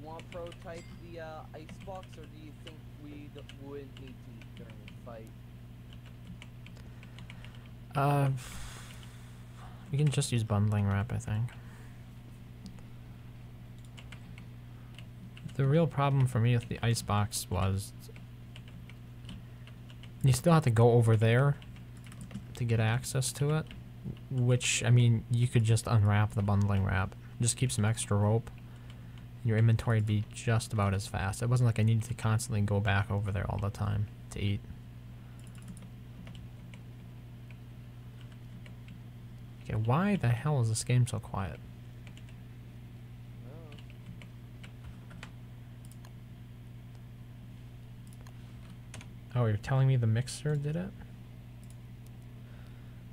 want to prototype the icebox, or do you think we wouldn't need to during the fight? Uh, we can just use bundling wrap, I think. The real problem for me with the icebox was you still have to go over there to get access to it, which, I mean, you could just unwrap the bundling wrap. Just keep some extra rope. Your inventory would be just about as fast. It wasn't like I needed to constantly go back over there all the time to eat. Okay, why the hell is this game so quiet? Oh, you're telling me the mixer did it?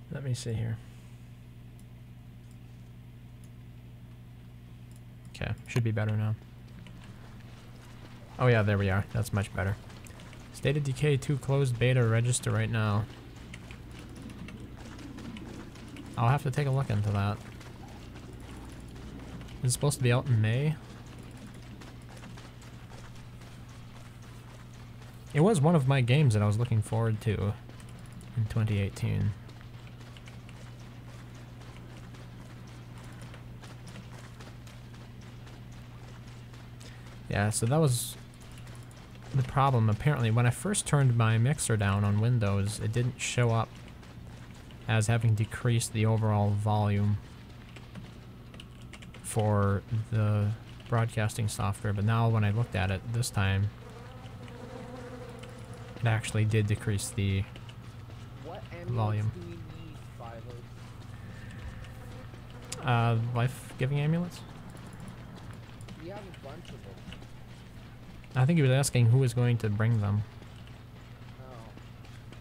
Let me see here. Okay, should be better now. Oh yeah, there we are. That's much better. State of Decay 2 closed beta register right now. I'll have to take a look into that. It's supposed to be out in May. It was one of my games that I was looking forward to in 2018. Yeah, so that was the problem. Apparently, when I first turned my mixer down on Windows, it didn't show up as having decreased the overall volume for the broadcasting software, but now when I looked at it this time, it actually did decrease the volume. Do we need, Philo? Life-giving amulets? We have a bunch of them. I think he was asking who was going to bring them. Oh.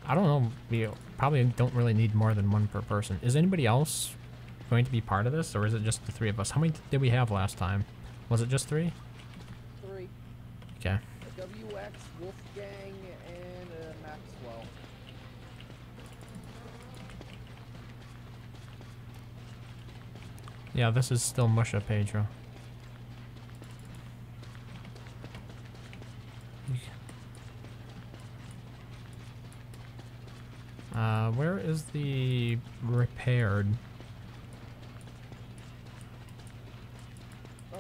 I don't know. We probably don't really need more than one per person. Is anybody else going to be part of this, or is it just the three of us? How many did we have last time? Was it just three? 3. Okay. A WX, Wolfgang, and a Maxwell. Yeah, this is still Musha, Pedro. Where is the repaired? Oh,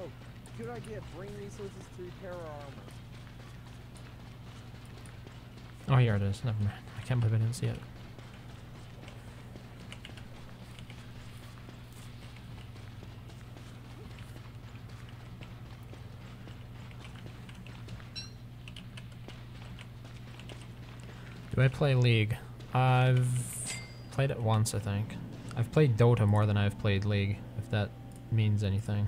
good idea. Bring resources to repair our armor. Oh, here it is. Never mind. I can't believe I didn't see it. Do I play League? I've played it once, I think. I've played Dota more than I've played League, if that means anything.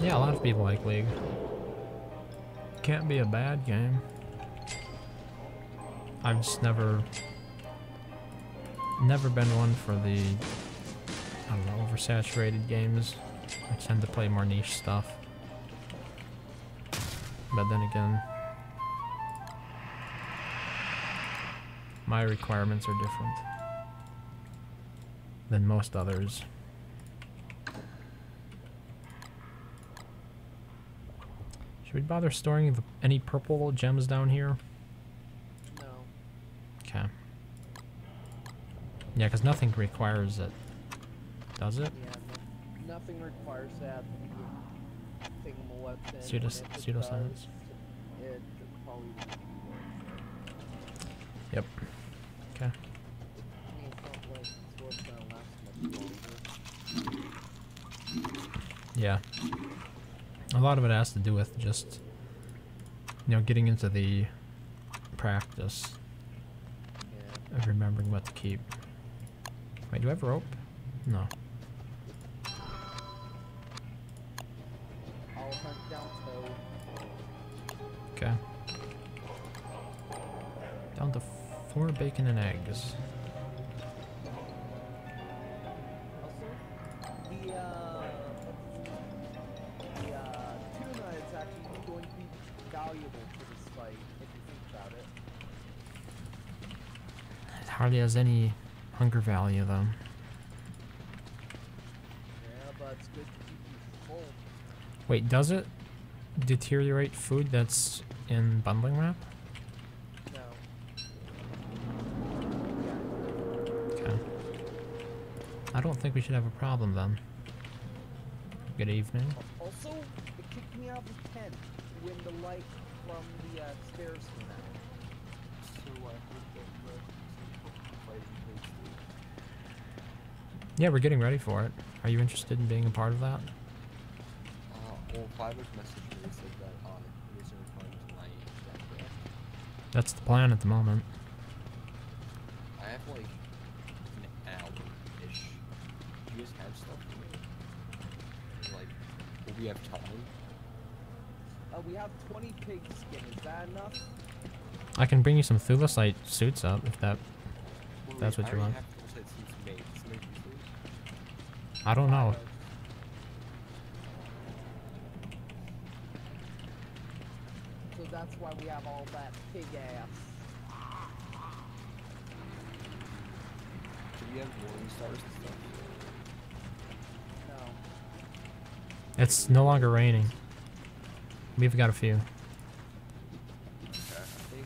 Yeah, a lot of people like League. Can't be a bad game. I've just never been one for the, I don't know, oversaturated games. I tend to play more niche stuff. But then again, my requirements are different than most others. Should we bother storing any purple gems down here? No. Okay. Yeah, because nothing requires it. Does it? Yeah, nothing requires that. Thing weapon. Pseudoscience. It probably won't be worth it. Yep. Okay. I mean, it's not like sword's gonna last much longer. Yeah. A lot of it has to do with just, you know, getting into the practice of remembering what to keep. Wait, do I have rope? No. I'll hunt down Toad. Okay. Down to 4 bacon and eggs. Tuna is actually going to be valuable for this fight, if you think about it. hardly has any hunger value though. Yeah, but it's good to keep you full. Wait, does it deteriorate food that's in bundling wrap? No. Okay. I don't think we should have a problem then. Good evening. Also, it kicked me out of the tent when the light from the stairs came out. So I heard that fighting phase 3. Yeah, we're getting ready for it. Are you interested in being a part of that? Well, Fiverr's messaged me and said that it is in time tonight. Is that correct? That's the plan at the moment. I have like an hour-ish. Do you guys have stuff for me? Like, will we have time? We have 20 pig skin. Is that enough? I can bring you some Thulicite suits up if that. That's what I you already want. have Thulicite suits made. Let's make these things. I don't know. So that's why we have all that pig ass. Do we have morning stars and stuff? No. It's no longer raining. We've got a few. Okay, I think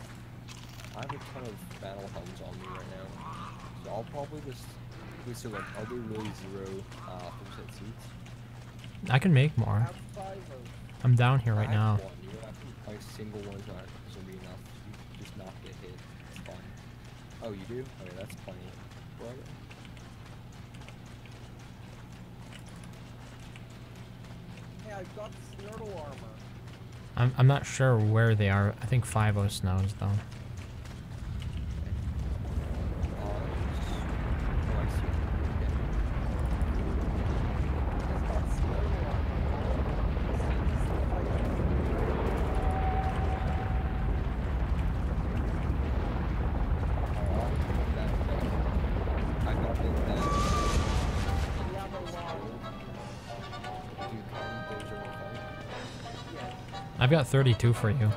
I have a ton of battle helms on me right now. So I'll probably just so like are there really zero Thulicite suits? I can make I more. have 5 of I'm down here I right have now. one. You don't have to, like single ones aren't gonna be enough. You just not get hit. It's fine. Oh, you do? Okay, that's plenty. Where are they? Hey, I got Snurtle armor. I'm not sure where they are. I think 5-0 knows though. Oh, I see. Okay. It's got Snurtle armor. I got it that We have a lot. do come those are fun. Yes. I've got 32 for you.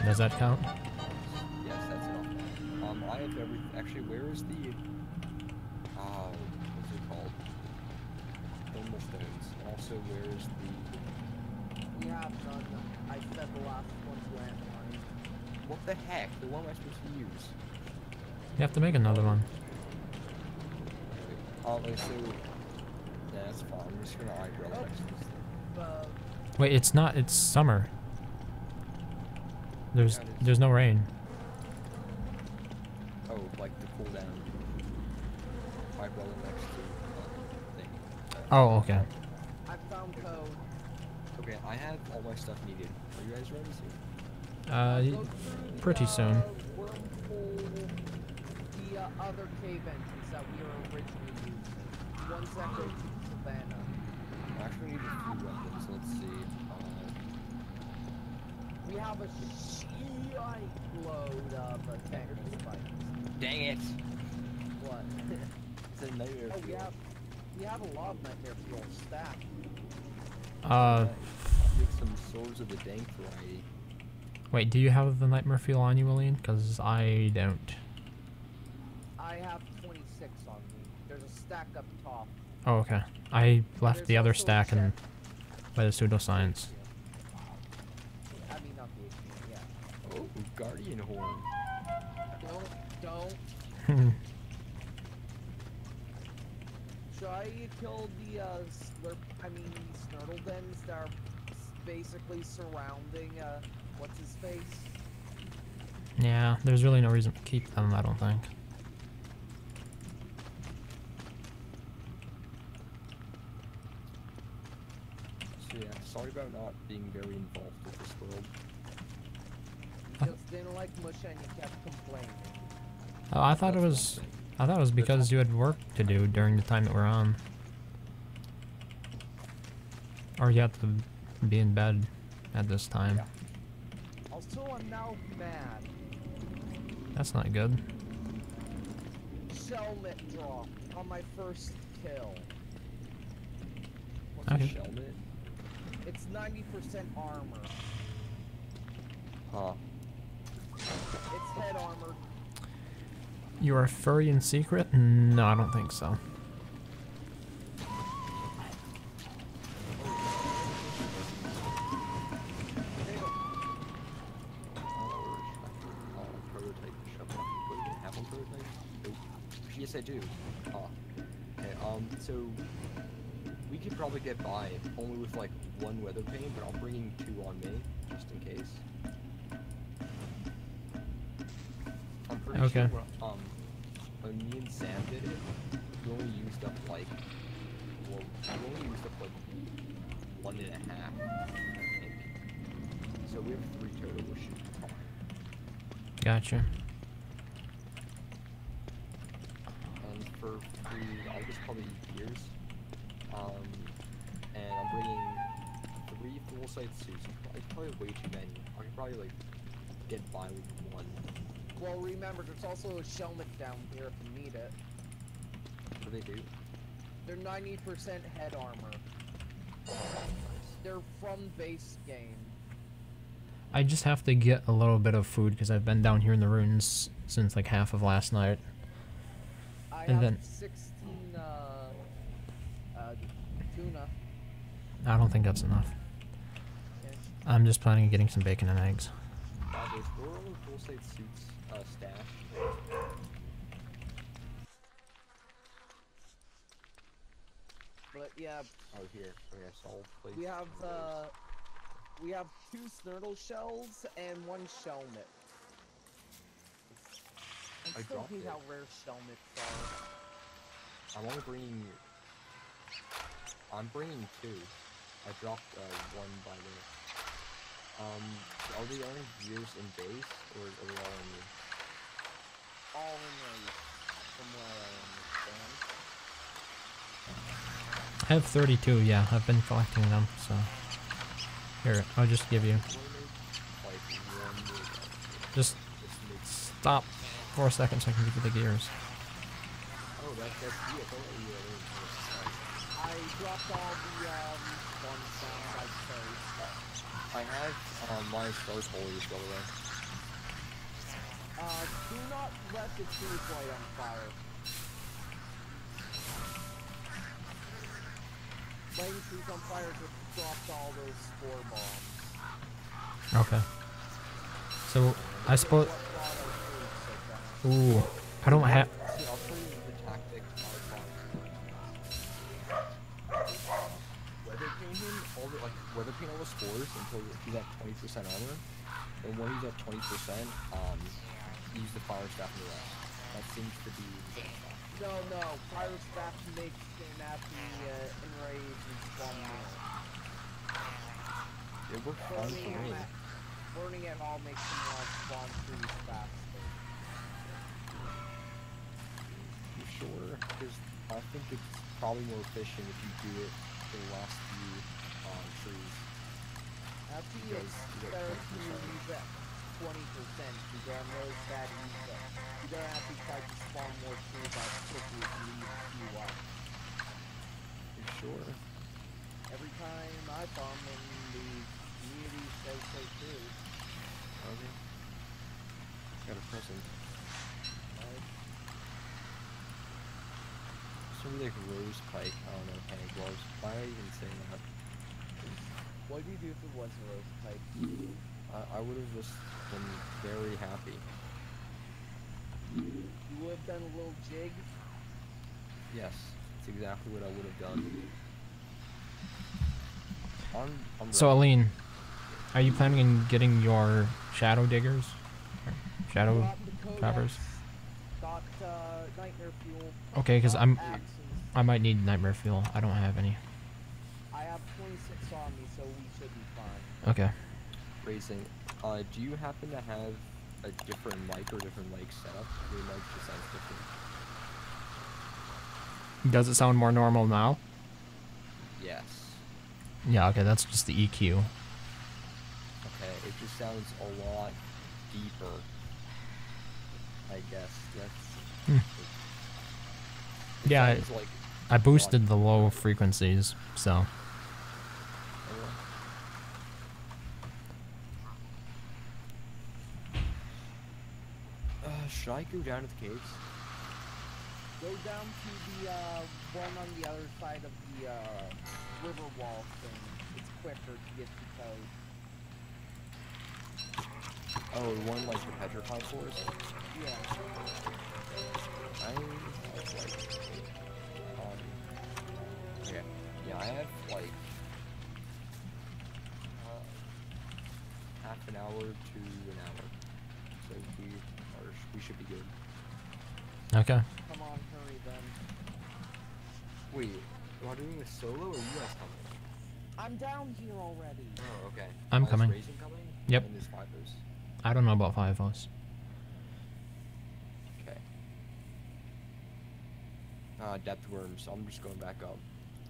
Does that count? Yes, that's enough. I have every. Actually, where is the? What's it called? Thermal stones. And also, where is the? We have none. I said the last one's landmark. What the heck? The one am I supposed to use? You have to make another one. Like so. Yeah, that's fine. I'm just gonna eyebrow Oh. next to this thing. Wait, it's not. It's summer. Yeah, it is. There's no rain. Oh, like the cooldown. Eyebrow next to thing. Oh, okay. I found code. Okay, I have all my stuff needed. Are you guys ready soon? Go through Pretty the soon. wormhole, the other cave entrance that we were originally using. The ones that go to Savannah. I actually need a few weapons. Let's see. We have a shite load of tanker spikes. Dang it! What? It's a nightmare. Oh, fuel. we have a lot of nightmare fuel stacked. Uh, Get some swords of the dank variety. wait. Do you have the nightmare fuel on you, William? Because I don't. I have 26 on me. There's a stack up top. Oh, okay. I left There's the other also a stack in chest. by the pseudoscience. I mean, not the HP, yeah. Oh, guardian horn. Don't. Try to kill the Snurtle dens that are basically surrounding what's his face. Yeah, there's really no reason to keep them. I don't think. So yeah, sorry about not being very involved with this world. You just didn't like Mush and you kept complaining. Oh, I thought it was. I thought it was because you had work to do during the time that we're on. Or you have to be in bed at this time. Yeah. Also, I'm now mad. That's not good. Shelmet drop on my first kill. What's Okay. a shelmet? It's 90% armor. Huh. It's head armor. You're a furry in secret? No, I don't think so. Prototype shop. Do I even have one prototype? Nope. Yes, I do. Ah. Okay, so we could probably get by only with like one weather pane, but I'm bringing 2 on me, just in case. I'm pretty Okay. sure, when me and Sam did it, we only used up like, well, we only used up like 1.5, I think. So we have 3 total, which should be fine. Gotcha. And for food, I'll just probably eat beers. And I'm bringing 3 full-size suits. It's probably way too many. I could probably like get by with 1. Well, remember, there's also a Shelmet down here if you need it. What do they do? They're 90% head armor. They're from base game. I just have to get a little bit of food because I've been down here in the ruins since like half of last night. I And have then- 16 tuna. I don't think that's enough. Yeah. I'm just planning on getting some bacon and eggs. There's four only full-size suits stashed. But yeah, Oh, here. Okay, so I'll place we have 2 Snurtle shells and 1 Shelmet. I I still dropped hate it. how rare Shelmets are. I'm only bringing... I'm bringing 2. I dropped 1 by the... Are the only gears in base, or are they all in you? All in race, from what I understand. I have 32, yeah. I've been collecting them, so... Here, I'll just give you... Like, 1 more. Just This makes... stop for a second so I can give you the gears. Oh, that's you. I thought you were in. I dropped all the ones down by space. I have my stars foliage, by the way. Do not let the trees light on fire. Lighting trees on fire just dropped all those spore bombs. Okay. So, I suppose... What brought our troops so fast. Ooh, I don't have... See, I'll show you the tactic weather paint him all the weather paint all the spores until he's at 20% armor. And when he's at 20%, use the fire staff in the rest. That seems to be the best option. No, fire staff makes him at the enraged and spawn more. It worked fine for me. Burning it all makes him spawn trees faster. You sure? Because I think it's probably more efficient if you do it for the last few trees. Actually, Because it's you get better to 20%. use that 20% because I know that you don't have to try to spawn more trees as quickly as you need to. You sure? Every time I farm and the community says so too. Okay. Got a present. Right? Something like rose pike. I don't know, hand gloves. Why are you even saying that? What do you do if it was a rose pipe? I would have just been very happy. You would have done a little jig. Yes, it's exactly what I would have done. I'm So, ready. Aline, are you planning on getting your shadow diggers? Or shadow Got the codex, trappers? got nightmare fuel. Okay, because got axes. I might need nightmare fuel. I don't have any. I have 26 on me, so we should be fine. Okay. Racing. Do you happen to have a different mic or different mic setup? Your mic just sounds different. Does it sound more normal now? Yes. Yeah, okay, that's just the EQ. Okay, it just sounds a lot deeper. I guess that's. Hmm. It Yeah, sounds like I boosted the low frequencies, so... should I go down to the caves? Go down to the one on the other side of the river wall thing. It's quicker to get to code. Oh, the one like the petrified forest? Yeah. I have like, okay, yeah, I have like, half an hour to an hour, so we should be good. Okay. Come on, hurry then. Wait, am I doing this solo or you guys coming? I'm down here already. Oh, okay. I'm Is coming. Racing coming? Yep. And there's 5 of us. I don't know about 5 of us. Okay. Depth worm, so I'm just going back up.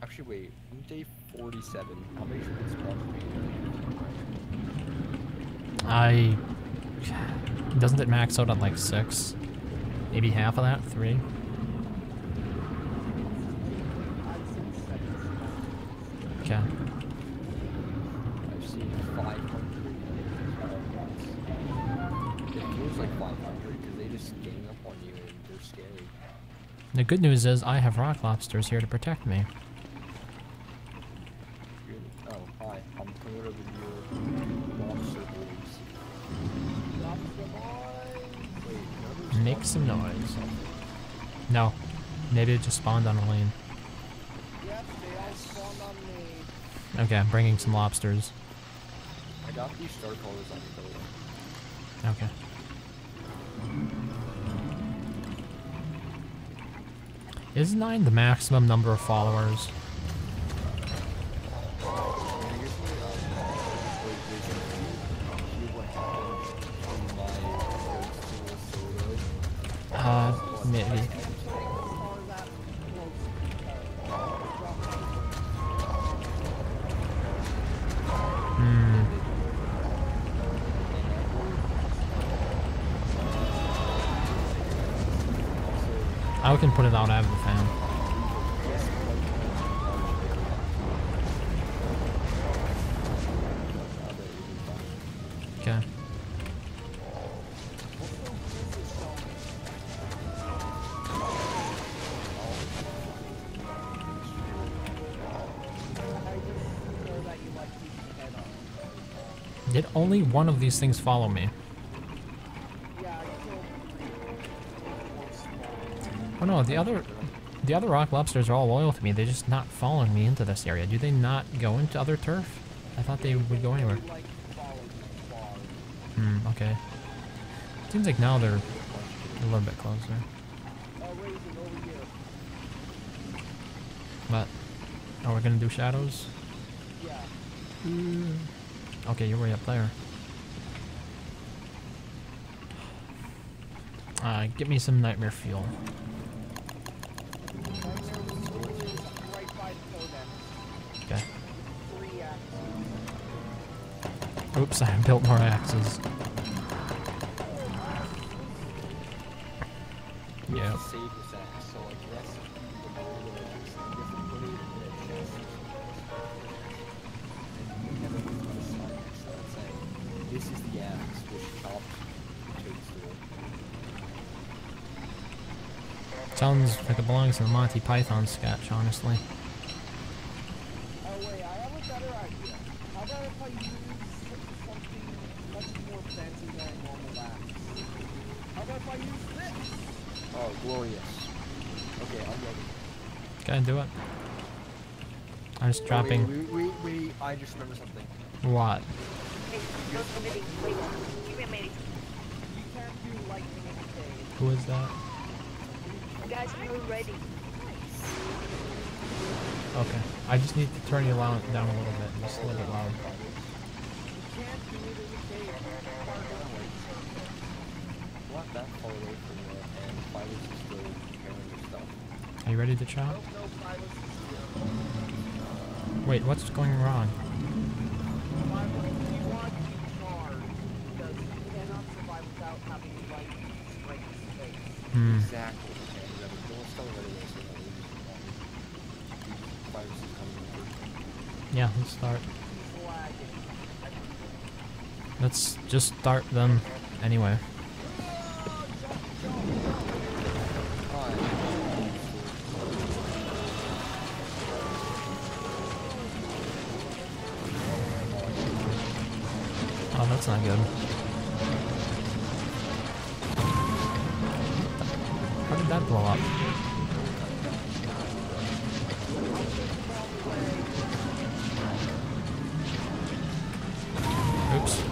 Actually, wait, I'm day 47. I'll make sure this spawns me. Doesn't it max out at like 6? Maybe half of that? 3? I'd say 7. Okay. I've seen 500. It feels like 500 because they just gang up on you and they're scary. The good news is I have rock lobsters here to protect me. Oh, hi. I'm coming over to your lobster boys. Lobster boys! Wait, no, Make some noise. No. Maybe it just spawned on a lane. Yep, they all spawned on me. Okay, I'm bringing some lobsters. I got these star colors on your building. Okay. Is 9 the maximum number of followers? Maybe. I can put it out of the fan. Okay. Did only one of these things follow me? Oh no, the other rock lobsters are all loyal to me. They're just not following me into this area. Do they not go into other turf? I thought they would go anywhere. Okay. Seems like now they're a little bit closer. But, oh, we're gonna do shadows? Okay, you're way up there. Get me some nightmare fuel. Okay. Oops, I built more axes. Yeah. This is the axe which chops takes through. Sounds like it belongs in the Monty Python sketch, honestly. Oh wait, I have a better idea. How about if I use something much more fancy than a normal axe? How about if I use this? Oh, glorious. Okay, I'm ready. Can I do it? I'm just dropping. Wait, I just remember something. What? Hey, go to the meeting. Wait, give me a minute. You can't do lightning in a cave. Who is that? Guys, are you ready? Okay. I just need to turn you down a little bit. Just a little bit loud. You can't do it in a cave. Not that far away from there, and Phyllis is still preparing her stuff. Are you ready to chop? Nope, no, Phyllis is here. Wait, what's going wrong? Phyllis, you want to be charged because you cannot survive without having lightning strike his face. Exactly. Don't tell her right away, so that we just Phyllis is coming over. Yeah, let's start. He's lagging. Let's just start them anyway. Jump, jump. That's not good. How did that blow up? Oops.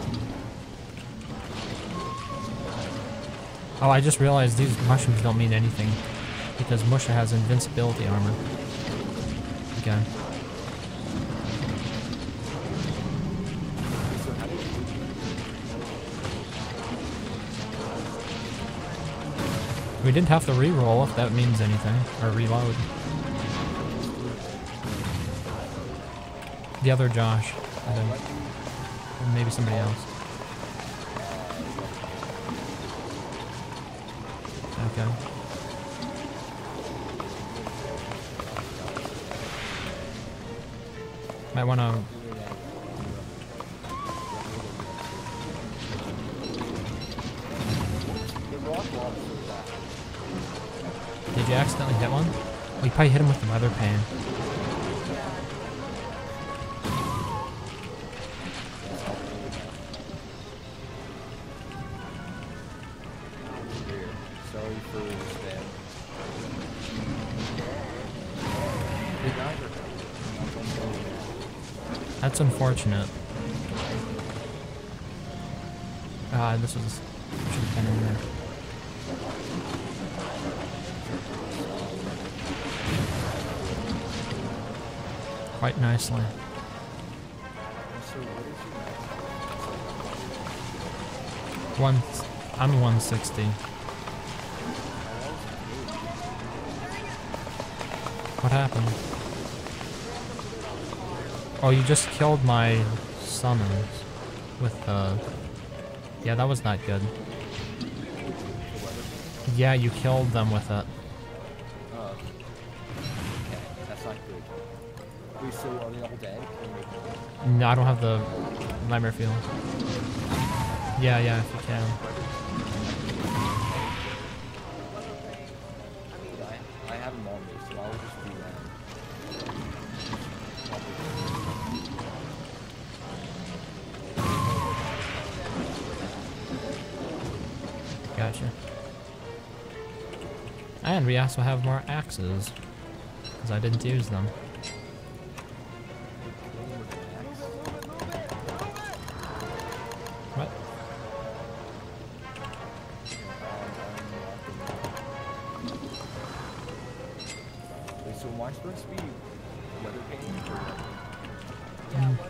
Oh, I just realized these mushrooms don't mean anything because Musha has invincibility armor. Again. So how do you We didn't have to re-roll if that means anything, or reload. The other Josh, I think. Or maybe somebody else. Okay. Might wanna... Did you accidentally hit one? Oh, you probably hit him with the weather pane. Sorry for spam. That's unfortunate. This was... should have been in there. Quite nicely. I'm 160. What happened? Oh, you just killed my summons with the... Yeah, that was not good. Yeah, you killed them with it. Okay, that's not good. Wait, so are they all dead? No, I don't have the nightmare field. Yeah, if you can. I have them on me, so I'll just do that. Gotcha. And we also have more axes, because I didn't use them. What? Wait, so am I supposed to be weather painting or what?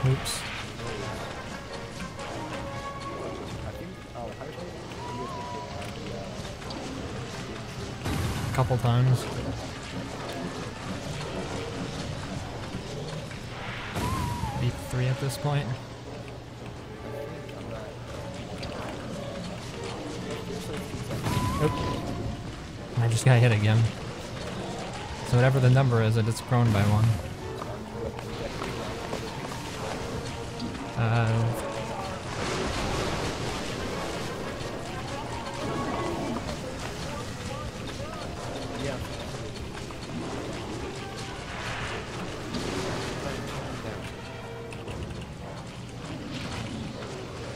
Oops. I think, how do you A couple times. Maybe 3 at this point. Oop. I just got hit again. So whatever the number is, it's grown by 1. Yeah.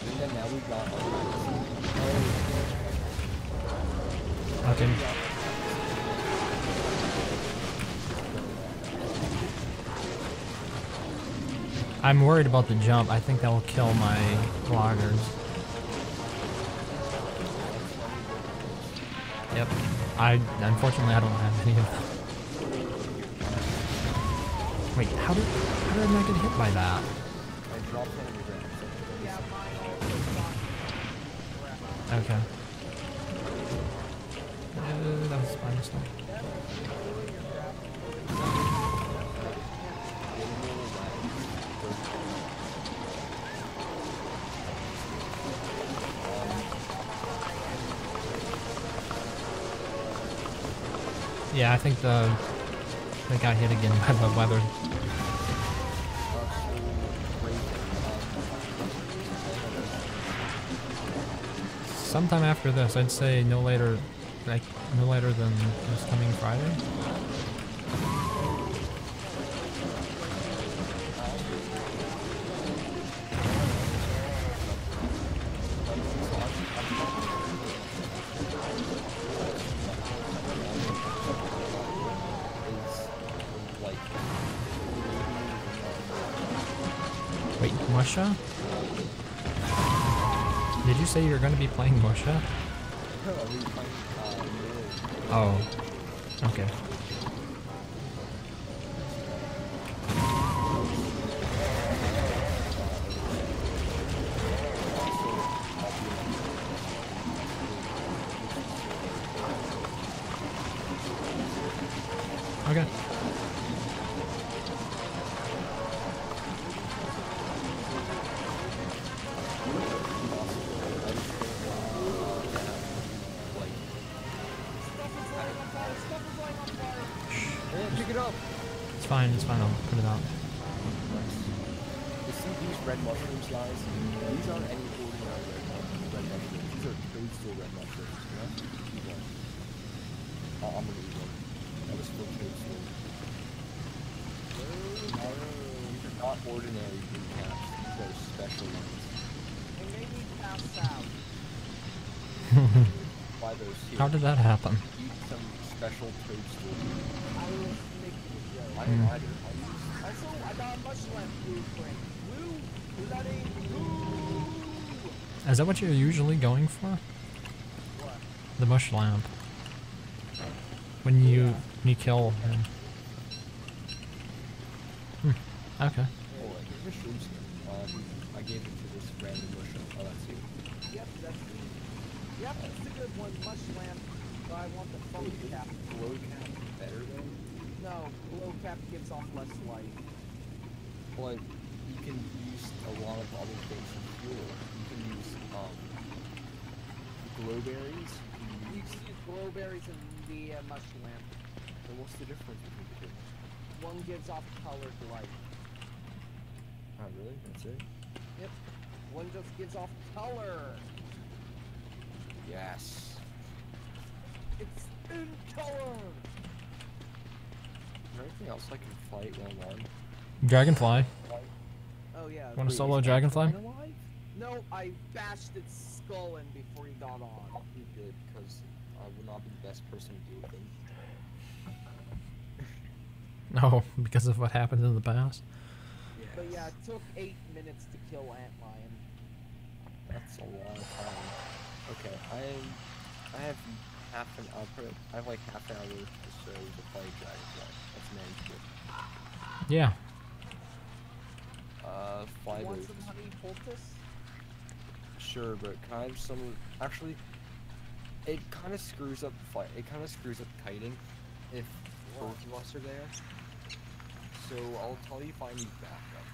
And then now we've got Okay. I'm worried about the jump. I think that will kill my loggers. Yep. Unfortunately I don't have any of them. Wait, how did I not get hit by that? I dropped one on the ground. Okay. That was my mistake. Yeah, I think they got hit again by the weather. Sometime after this, I'd say no later, like no later than this coming Friday. Wait, Musha? Did you say you're going to be playing Musha? Oh, okay. Okay. Pick it up. It's fine, I'll put it out. You see these red mushrooms, guys? These aren't any ordinary red mushrooms. These are toadstool red mushrooms, you know? Eat one. I'm gonna eat one. That was still toadstool. These are not ordinary green caps. These are special ones. It made me pass out. Buy those here. How did that happen? Eat some special toadstool. I was making a joke. I don't either. Also, I got a mushlamp blueprint. Blue, bloody blue. Is that what you're usually going for? What? The mush lamp. When you kill him. Okay. Oh, here's a shroom skin. I gave it to this random mushroom. Oh, that's you. Yep, that's me. Yep, it's a good one, mushlamp. But I want the funky cap. Glow cap better though? No, glow cap gives off less light. But you can use a lot of other things for fuel. You can use glowberries. You can use glowberries in the mushlamp. So what's the difference between the two? One gives off colored light. Oh really? That's it? Yep. One just gives off color. Yes. It's in color. Is there anything else I can fight while I'm on? Dragonfly. Oh yeah. Want to Wait, solo is Dragonfly? Dragonfly alive? No, I bashed its skull in before he got on. He did, because I would not be the best person to deal with him. No, because of what happened in the past. But yeah, it took 8 minutes to kill Antlion. That's a long time. Okay, I have half an hour. I have like half an hour or so to fight Dragonfly. That's manageable. Yeah. 5 You want oaks. some honey poultice? Sure, but can I have some? Actually, it kind of screws up the fight. It kind of screws up kiting if both of us are there. So I'll tell you if I need backup.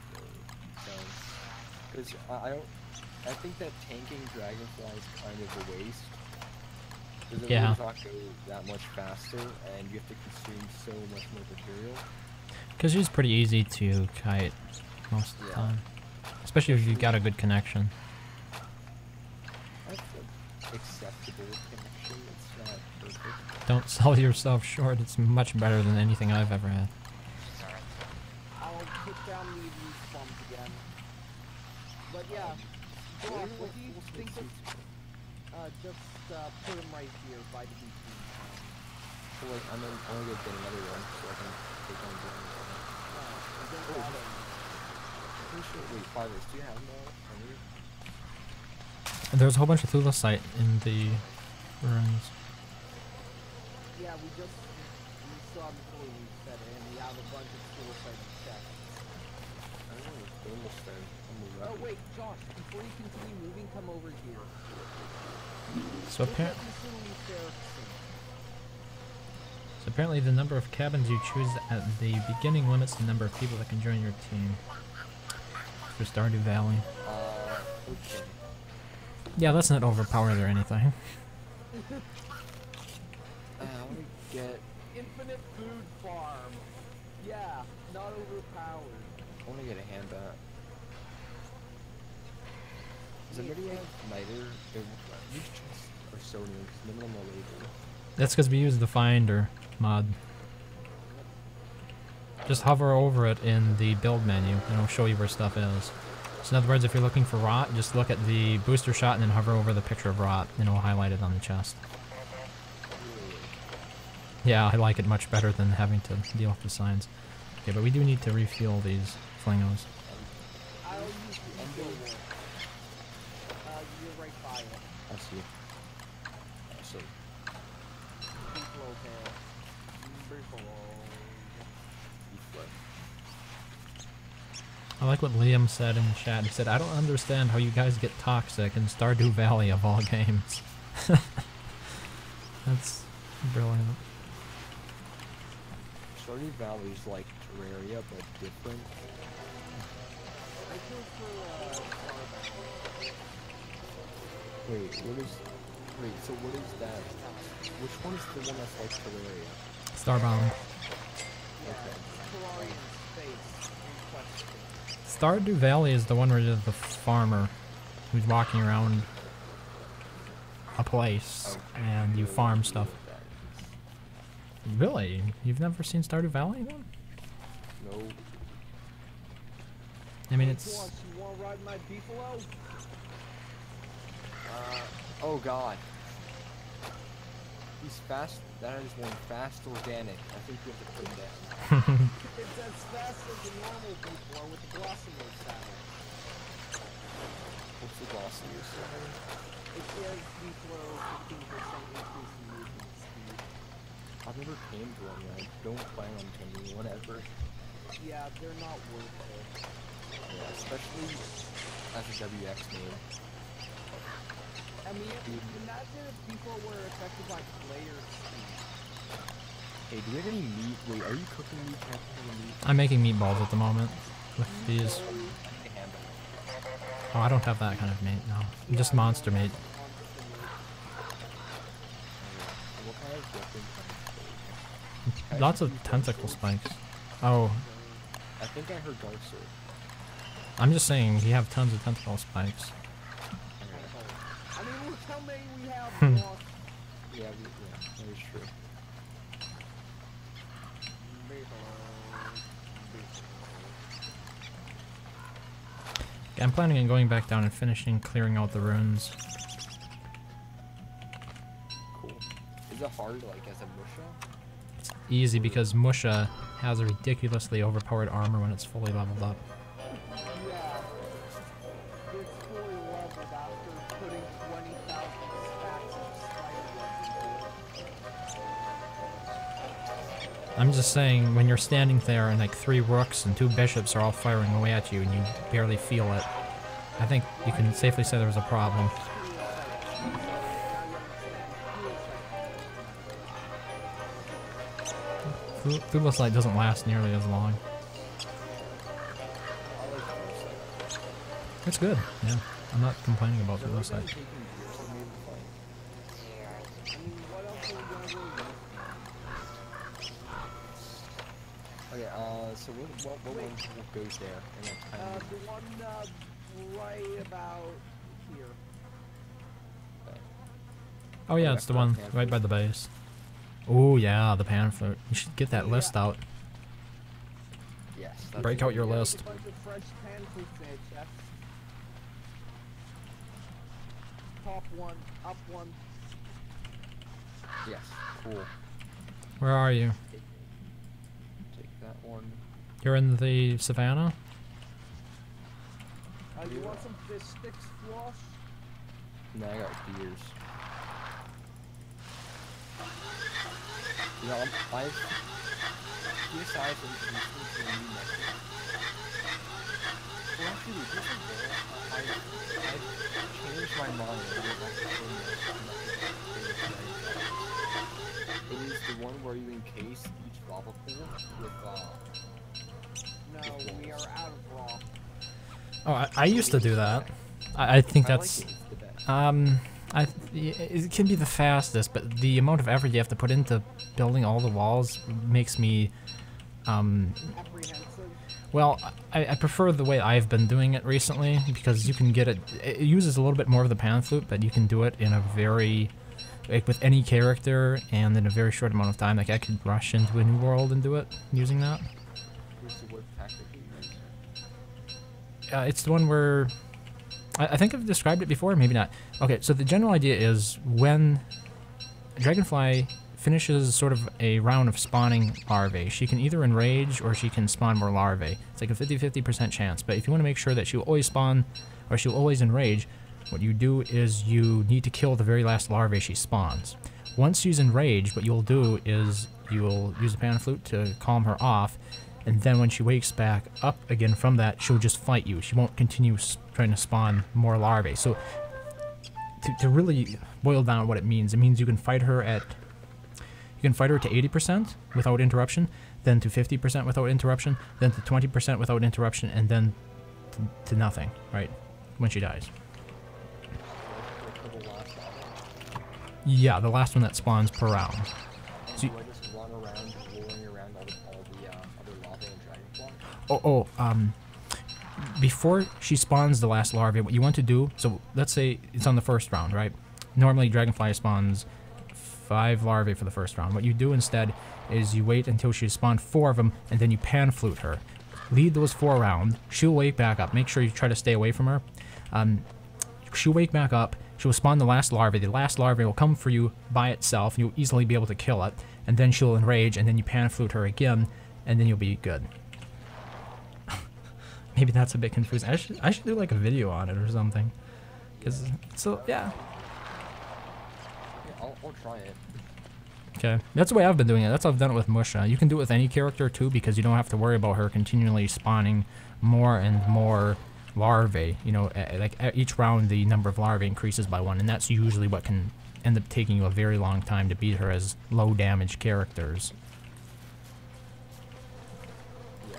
Because I think that tanking Dragonfly is kind of a waste. Because it Yeah. does not go that much faster, and you have to consume so much more material. Because she's pretty easy to kite most of the Yeah. time. Especially if you've got a good connection. That's an acceptable connection. It's not perfect. Don't sell yourself short, it's much better than anything I've ever had. I'll put down the roof bombs again. But yeah, Brock, what do you think of... just put them right here by the beach. So like, I'm gonna go get another one so I can take on Dragonfly. Pretty sure. Wait, 5 oaks. Do you have them all on you? And there's a whole bunch of Thulecite in the ruins. Yeah, we saw before we set it, and we have a bunch of suicide chests. I don't know if thermal stone. I'm a Oh rebel. wait, Josh, before you continue moving, come over here. So, Look at appar- this little Ferguson. so apparently the number of cabins you choose at the beginning limits the number of people that can join your team. For Stardew Valley. Okay. Yeah, that's not overpowered or anything. I want to get... Infinite infinite food farm. Yeah, not overpowered. I want to get a hand bat. Does anybody have niter? These chests are so new because none of them are labeled. That's because we use the Finder mod. Just hover over it in the build menu and it'll show you where stuff is. So in other words, if you're looking for rot, just look at the booster shot and then hover over the picture of rot and it'll highlight it on the chest. Yeah, I like it much better than having to deal with the signs. Okay, but we do need to refuel these flingos. I'll use the endo one. You're right by it. I see. So, Beefalo tail. Beefalo. I like what Liam said in the chat. He said, I don't understand how you guys get toxic in Stardew Valley of all games. That's brilliant. Stardew Valley is like Terraria, but different. I prefer Starbound. Wait, so what is that? Which one is the one that's like Terraria? Starbound. Yeah, Terrarian space in question. Stardew Valley is the one where you're the farmer who's walking around a place and you farm stuff. Really? You've never seen Stardew Valley then? No. I mean, Hey, it's... Plus, you wanna ride my Beefalo? Oh god. He's fast. That is one fast organic. I think we have to put him down. It's as fast as the normal Beefalo with the Glossier saddle. What's the glossier saddle? It gives Beefalo 15% increase in movement speed. I've never tamed one yet. I don't plan on taming one ever. Yeah, they're not worth it. Yeah, especially as a WX main. I mean, imagine if people were affected by player speed. Hey, do we have any meat? Wait, are you cooking meat? Can I cook any meat? I'm making meatballs at the moment with these. Hey, hamburger. Oh, I don't have that kind of meat, no. Just monster meat. What kind of weapon can I Lots of tentacle spikes. Oh, I think I heard Dark Sword. I'm just saying, we have tons of tentacle spikes. I mean, look how many we have. Hmm. Lost. Yeah, that is true. I'm planning on going back down and finishing clearing out the ruins. Cool. Is it hard, like, as a Musha? It's easy because Musha has a ridiculously overpowered armor when it's fully leveled up. Yeah. It's fully leveled after putting 20,000 stacks of spider webs into it. I'm just saying, when you're standing there and like 3 rooks and 2 bishops are all firing away at you and you barely feel it, I think you can safely say there was a problem. Thubos Light doesn't last nearly as long. It's good, yeah. I'm not complaining about Thubos Light. Okay, so what one goes there? And that's kind of The one right about here. Oh yeah, it's the one right by the base. Oh yeah, the pan fruit. You should get that list out. yes. Break out your Yeah, list. a bunch of fresh pan fruits in it, chef. Top one, up one. Yes. Cool. Where are you? Take that one. You're in the savannah? You want some fish sticks, Floss? No, I got beers. You know, I've PSI has introduced me to a new method. Well, actually, this is there. I've changed my mind. It is the one where you encase each lava pool with No, we are out of rock. Oh, I used to do that. I think I like that's... it. It's the best. It can be the fastest, but the amount of effort you have to put into building all the walls makes me, Apprehensive. well, I prefer the way I've been doing it recently, because you can get it, it uses a little bit more of the pan flute, but you can do it in a very, like with any character, and in a very short amount of time. Like I could rush into a new world and do it using that. What's the word tactically? It's the one where I think I've described it before, maybe not. Okay, so the general idea is when Dragonfly finishes sort of a round of spawning larvae, she can either enrage or she can spawn more larvae. It's like a 50-50% chance, but if you want to make sure that she'll always spawn or she'll always enrage, what you do is you need to kill the very last larvae she spawns. Once she's enraged, what you'll do is you'll use the pan flute to calm her off, and then when she wakes back up again from that, she'll just fight you. She won't continue trying to spawn more larvae. So to really boil down what it means you can fight her at to 80% without interruption, then to 50% without interruption, then to 20% without interruption, and then to nothing, right? When she dies. Yeah, the last one that spawns per round. So Do I just run around, rolling around all the other larvae and dragonfly? Before she spawns the last larvae, what you want to do, so let's say it's on the first round, right? Normally Dragonfly spawns 5 larvae for the first round. What you do instead is you wait until she spawned 4 of them, and then you pan flute her. Lead those 4 around. She'll wake back up. Make sure you try to stay away from her. She'll wake back up. She'll spawn the last larvae. The last larvae will come for you by itself, and you'll easily be able to kill it. And then she'll enrage, and then you pan flute her again, and then you'll be good. Maybe that's a bit confusing. I should do like a video on it or something. Cause so yeah. Yeah, I'll try it. Okay, that's the way I've been doing it. That's how I've done it with Musha. You can do it with any character too, because you don't have to worry about her continually spawning more and more larvae. You know, like each round the number of larvae increases by 1, and that's usually what can end up taking you a very long time to beat her as low damage characters. Yeah.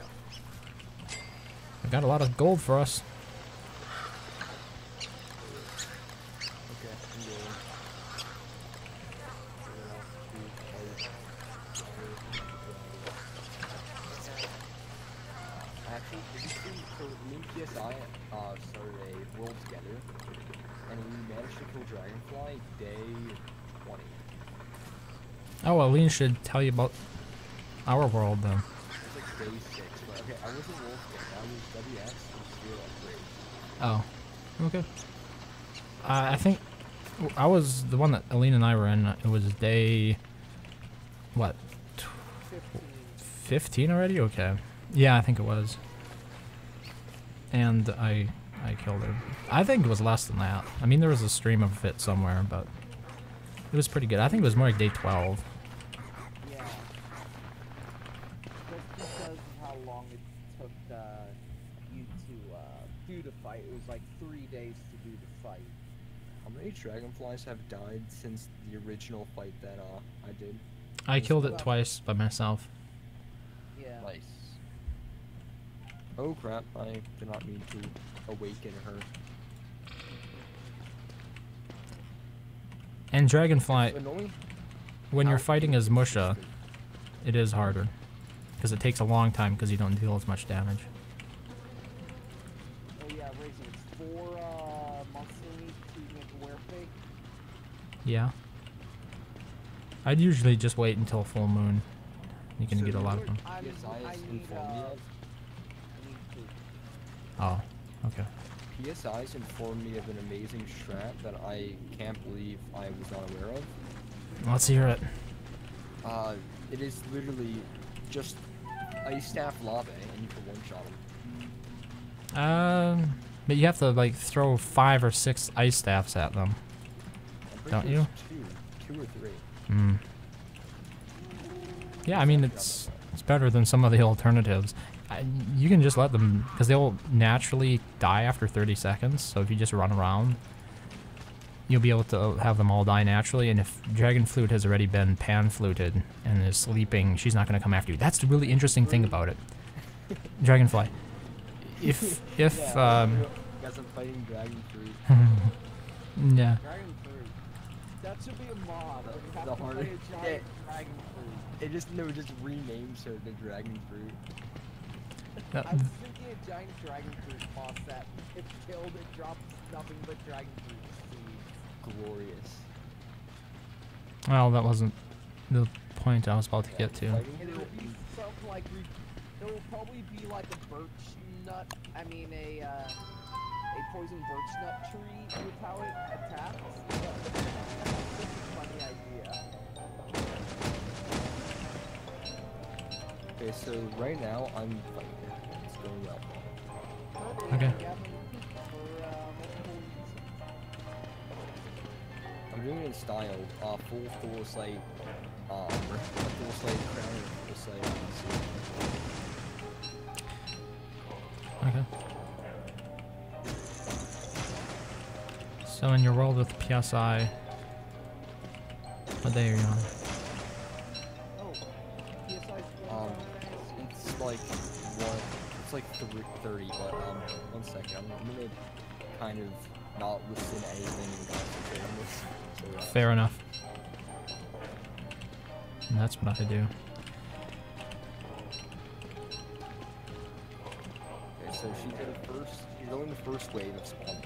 I got a lot of gold for us. Okay, I'm going. Actually, did you see, so me and PSI started a world together, and we managed to kill Dragonfly day 20. Oh, well, Lean should tell you about our world then. It was like day 6, but okay, I wasn't wolf game, I was WX and Sphere upgrade. Oh, okay. I think I was the one that Aline and I were in. It was day, what, 15 already? Okay. Yeah, I think it was. And I killed her. I think it was less than that. I mean, there was a stream of it somewhere, but it was pretty good. I think it was more like day 12. Yeah. Just because of how long it took you to do the fight. It was like 3 days to do the fight. How many Dragonflies have died since the original fight that I did? I killed it twice by myself. Yeah. Nice. Oh crap, I did not mean to awaken her. And Dragonfly, Annoying. when you're How fighting as Musha, interesting. it is harder. Because it takes a long time because you don't deal as much damage. Oh yeah, Raisin, it's 4 months you need to make a werepig. Yeah. I'd usually just wait until full moon. You can So get a you lot of would- them. I PSI need, has informed me of. I need food. Oh, okay. PSI's informed me of an amazing strat that I can't believe I was not aware of. Let's hear it. It is literally just ice staff lava and you can one-shot them. But you have to like throw 5 or 6 ice staffs at them. I'm pretty Don't sure you? it's 2 or 3. Hmm. Yeah, I mean it's better than some of the alternatives. You can just let them, because they'll naturally die after 30 seconds. So if you just run around, you'll be able to have them all die naturally. And if Dragon Flute has already been pan fluted and is sleeping, she's not going to come after you. That's the really interesting thing about it. Dragonfly. If Guys, I'm fighting Dragon Fruit. yeah. Dragon fruit. That should be a mod. You have The to play harder- a giant dragon fruit. It just renames her the dragon fruit. That, I was thinking a giant dragon fruit boss that if killed it drops nothing but dragon fruit seeds. Glorious. well, that wasn't the point I was about to get to. Fighting And her it'll be something like it will probably be like a birch nut. I mean a poison birch nut tree with how it attacks. That's a funny idea. Okay, so right now I'm fighting her. It's going well. Okay. I'm doing it in style. Full Thorslate armor. Thorslate crown and Thorslate Okay. So in your world with PSI, what day are you on? Oh, PSI's It's like one. It's like 3:30, but one second. I'm gonna kind of not listen to anything and concentrate on this. So, Fair enough. And that's what I do. Okay, so she's going the first wave of spawning.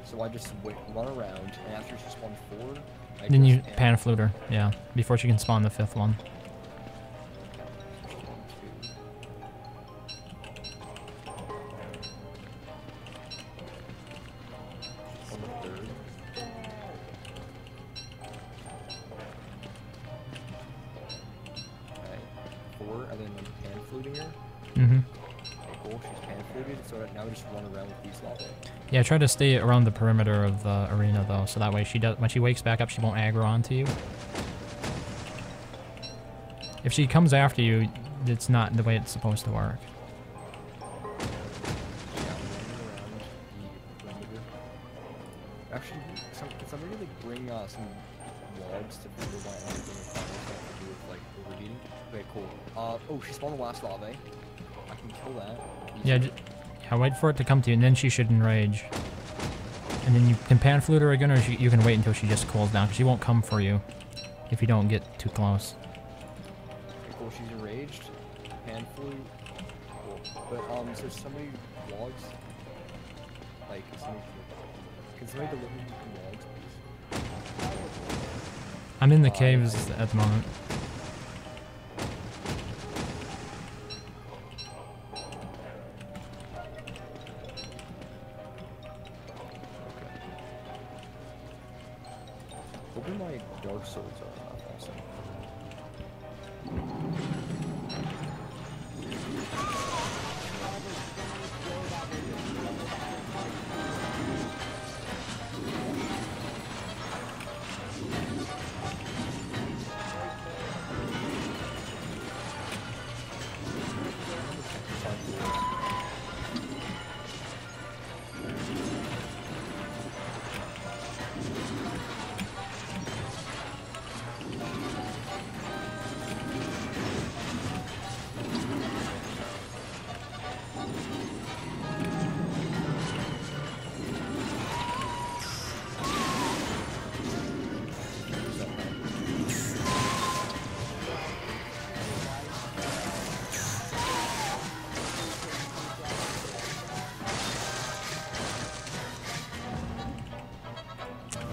So I just run around, and after she spawns 4, I Then you just pan flute her, yeah, before she can spawn the 5th one. On the 3rd. Okay, 4, and then I'm pan fluting her. Mm-hmm. Okay, cool. She's pan fluted, so now we just run around with these lava. Yeah, try to stay around the perimeter of the arena though, so that way she does when she wakes back up, she won't aggro onto you. If she comes after you, it's not the way it's supposed to work. Yeah, I'm running around the perimeter. Actually, can somebody like bring some logs to figure out anything if I have to do with like overheating? Okay, cool. Oh, she spawned the last lava. I can kill that. Yeah, yeah, wait for it to come to you, and then she should enrage. And then you can pan flute her again, or you can wait until she just cools down, because she won't come for you if you don't get too close. Okay, cool. She's enraged. Pan flute. Cool. But so somebody logs. Like can somebody deliver me some logs, please? I'm in the caves at the moment. Hoping my dark swords are enough also.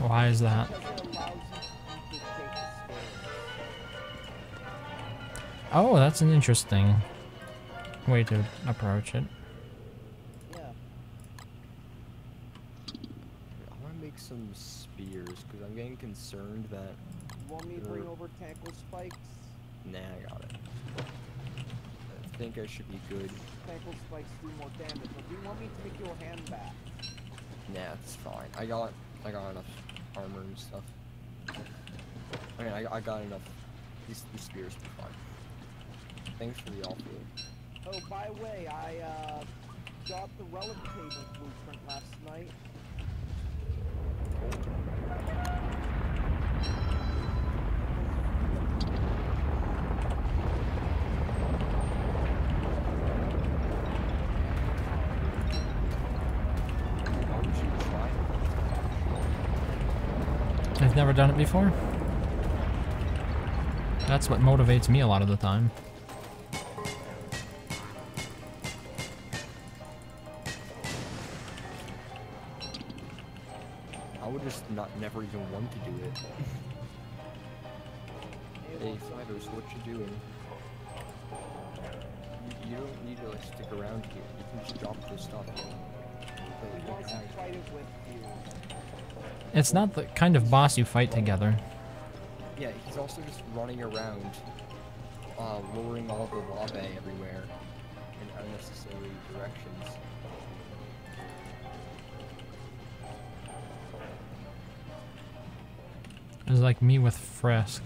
Why is that? Because it allows you to take the stairs. Oh, that's an interesting way to approach it. Yeah. I want to make some spears because I'm getting concerned that. You want me to bring over tackle spikes? Nah, I got it. I think I should be good. Tackle spikes do more damage, but do you want me to make your hand back? Nah, it's fine. I got enough armor and stuff. I mean, I got enough. These spears are fine. Thanks for the all food. Oh, by the way, I got the relic table blueprint last night. Why would you try? I've never done it before. That's what motivates me a lot of the time. I would just never even want to do it. Hey, Fighters, what you doing? You don't need to like stick around here. You can just drop this stuff. He wants to fight it with you. It's not the kind of boss you fight together. Yeah, he's also just running around, luring all the lava everywhere in unnecessary directions. It was like me with Frisk.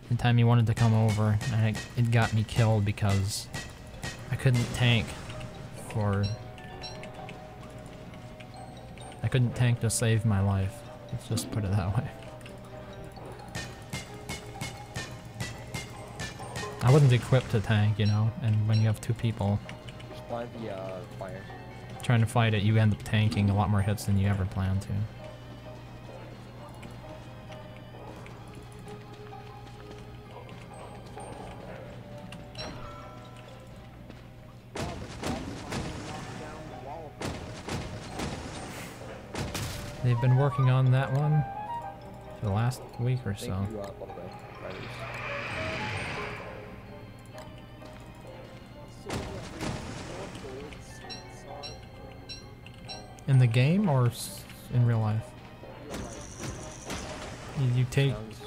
The time he wanted to come over, and it got me killed because I couldn't tank for... I couldn't tank to save my life. Let's just put it that way. I wasn't equipped to tank, you know, and when you have two people Just by the fire. trying to fight it, you end up tanking a lot more hits than you ever planned to. They've been working on that one for the last week or so. Thank you, by the way, Fighters. In the game or in real life? You take Sounds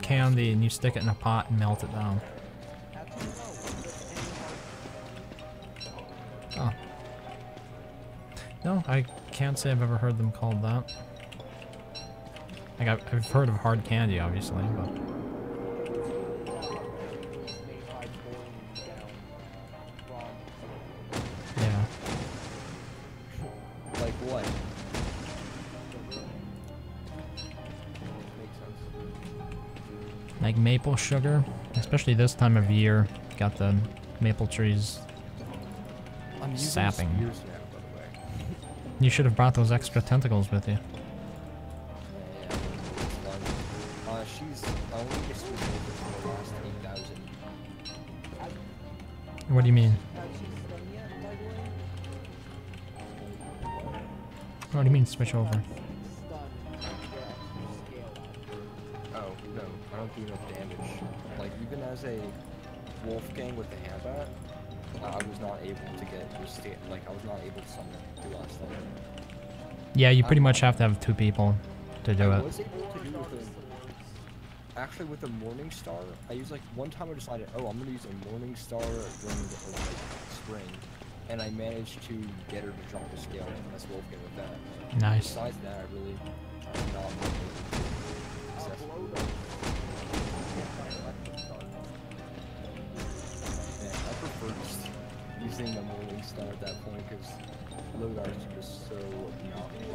candy and you stick it in a pot and melt it down. Oh. No, I can't say I've ever heard them called that. Like I've heard of hard candy, obviously, but yeah. like what? Makes sense. Like maple sugar, especially this time of year, got the maple trees. I'm using Sapping. spears now, by the way. You should have brought those extra tentacles with you. Yeah, it's fun. She's only just switched over for the last 8,000. What do you mean? What do you mean switch over? Oh, no, I don't do enough damage. Like, even as a Wolfgang with the Handbat, I was not able to get like, I was not able to summon it the last time. Yeah, you pretty much have to have two people to do I it. was able to do actually with a Morning Star. I used like one time I decided, oh, I'm gonna use a Morning Star during the like, spring, and I managed to get her to drop the scale as Wolfgang with that. Nice. Besides that, I really not able to successfully. Yeah, I prefer just using the Morning Star at that point because Lodar is just so obnoxious.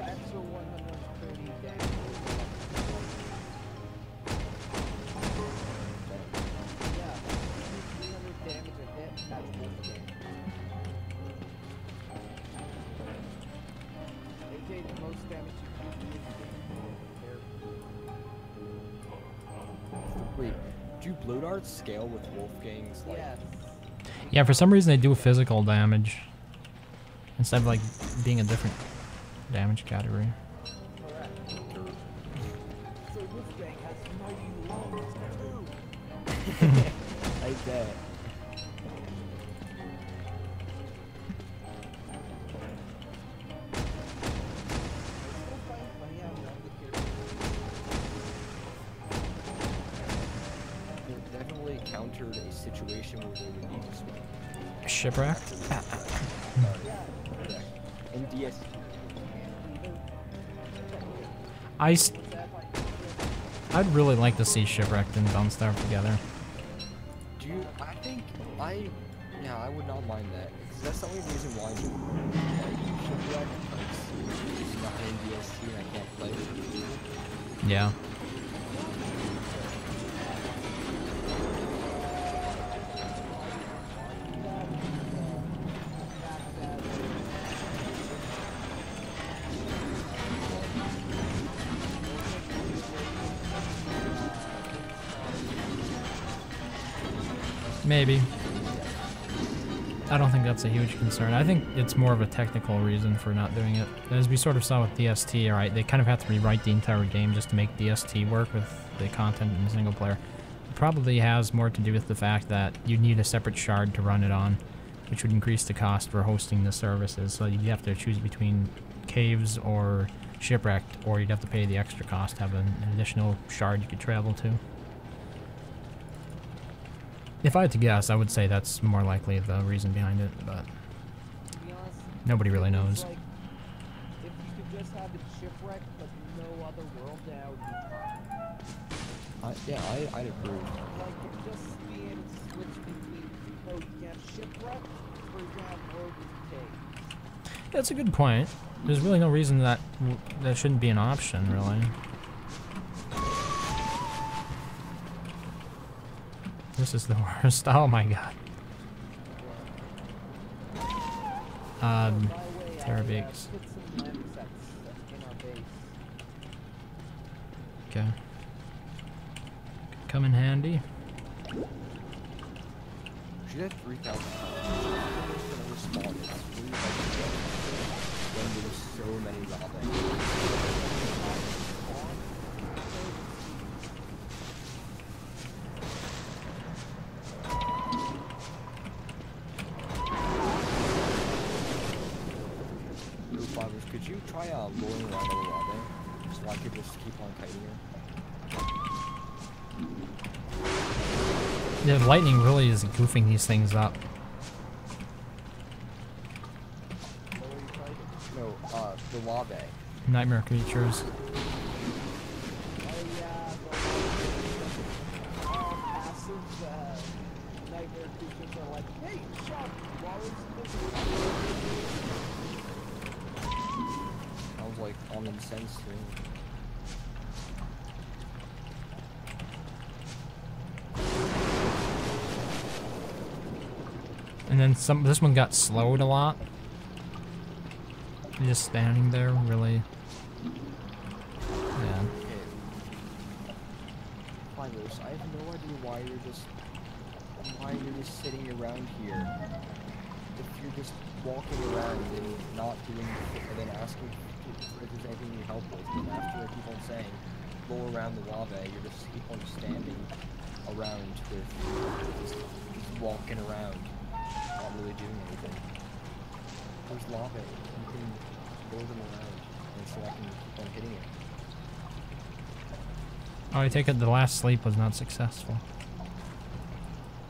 Wait, do blow darts scale with Wolfgang's like? Yes. Yeah, for some reason they do physical damage instead of like being a different damage category. So Wolfgang has mighty lungs too. I bet. They definitely countered a situation where they would need to switch. Shipwreck? And DS. I'd really like to see Shipwrecked and Dunstar together. Do you? Yeah, I would not mind that. 'Cause that's the only reason why I like Shipwreck, because it's not in DSC and I can't play it. Yeah. Maybe. I don't think that's a huge concern. I think it's more of a technical reason for not doing it. As we sort of saw with DST, right? They kind of have to rewrite the entire game just to make DST work with the content in the single player. It probably has more to do with the fact that you need a separate shard to run it on, which would increase the cost for hosting the services. So you'd have to choose between Caves or Shipwrecked, or you'd have to pay the extra cost to have an additional shard you could travel to. If I had to guess, I would say that's more likely the reason behind it, but To be honest, nobody really it's knows. like, if you could just have it shipwrecked, but no other world, then I would be fine. Yeah, I'd approve. Like, just being able to switch between, oh, you can have shipwrecked, or you can have road with caves. Yeah, that's a good point. There's really no reason that that shouldn't be an option, really. This is the worst. Oh my god. By the way, Terabix. put some lens sets in our base. Okay. Come in handy. She had 3,000 when there's so many lava. Could you try rolling around the lava so I could just keep on kiting her? Yeah, lightning really is goofing these things up. What were you fighting? No, the lava. Nightmare creatures. Oh yeah, the passive nightmare creatures are like, hey, shot, while Sounds like common sense to me. And then this one got slowed a lot. Just standing there, really. Yeah. Okay. Pyros, I have no idea why you're just sitting around here. If you're just walking around and not doing, and then asking if there's anything you need help with, and after I keep on saying, go around the lava, you're just keep on standing around with, just walking around, not really doing anything. There's lava, you can go them around, and so I can keep on hitting it. Oh, I take it the last sleep was not successful.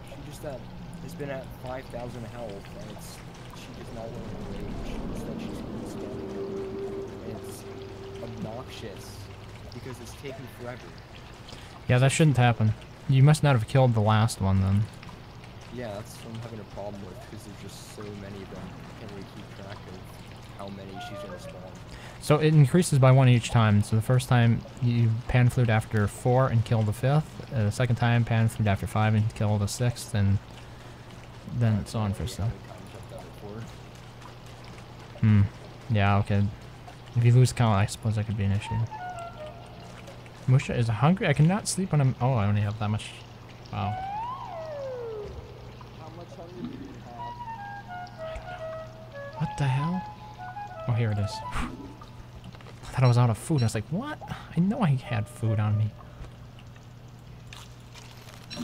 She just has been at 5,000 health, and she does not want to rage. Instead, she's been standing, and it's obnoxious because it's taking forever. Yeah, that shouldn't happen. You must not have killed the last one then. Yeah, that's what I'm having a problem with because there's just so many of them. I can't really keep track of how many she's gonna spawn. So it increases by 1 each time. So the first time you pan flute after 4 and kill the 5th. The second time pan flute after 5 and kill the 6th, and then it's on for so. Yeah, okay. If you lose count, I suppose that could be an issue. Musha is hungry. I cannot sleep when I'm. Oh, I only have that much. Wow. How much hunger do you have? What the hell? Oh, here it is. I thought I was out of food. I was like, what? I know I had food on me. Yeah,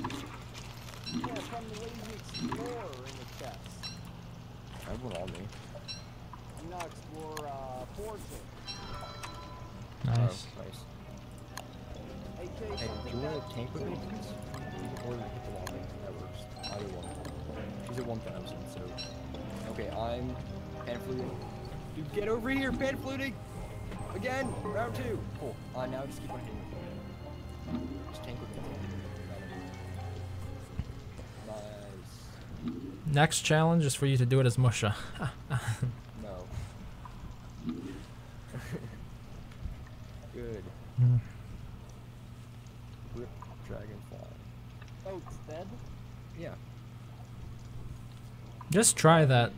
from the Lazy Explorer in the chest. I have one on me. No, Explorer, Fortune. Nice. Oh, nice. Hey, Jay, Hey, do something you that... want to tank with me? Or hit the lobby? That works. Either one. She's at 1,000, so... Okay, I'm pan-fluting. Dude, get over here, pan-fluting! Again! Round 2! Cool. Now just keep on hitting me. Just tank with me. Nice. Next challenge is for you to do it as Musha. No. Good. Rip dragonfly. Oh, it's dead? Yeah. Just try that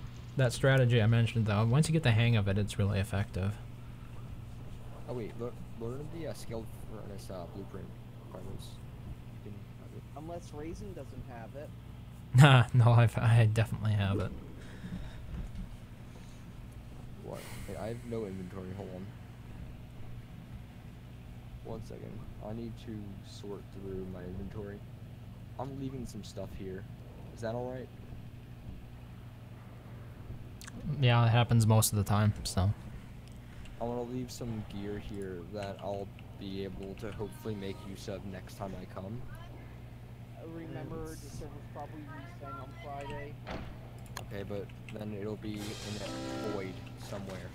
strategy I mentioned though. Once you get the hang of it, it's really effective. Oh wait, learn the skilled furnace blueprint requirements. You can have it. Unless Raisin doesn't have it. Nah, no, I definitely have it. What? Wait, I have no inventory. Hold on. 1 second. I need to sort through my inventory. I'm leaving some stuff here. Is that alright? Yeah, it happens most of the time, so. I want to leave some gear here that I'll be able to hopefully make use of next time I come. Remember, the server's probably restarting on Friday. Okay, but then it'll be in a void somewhere.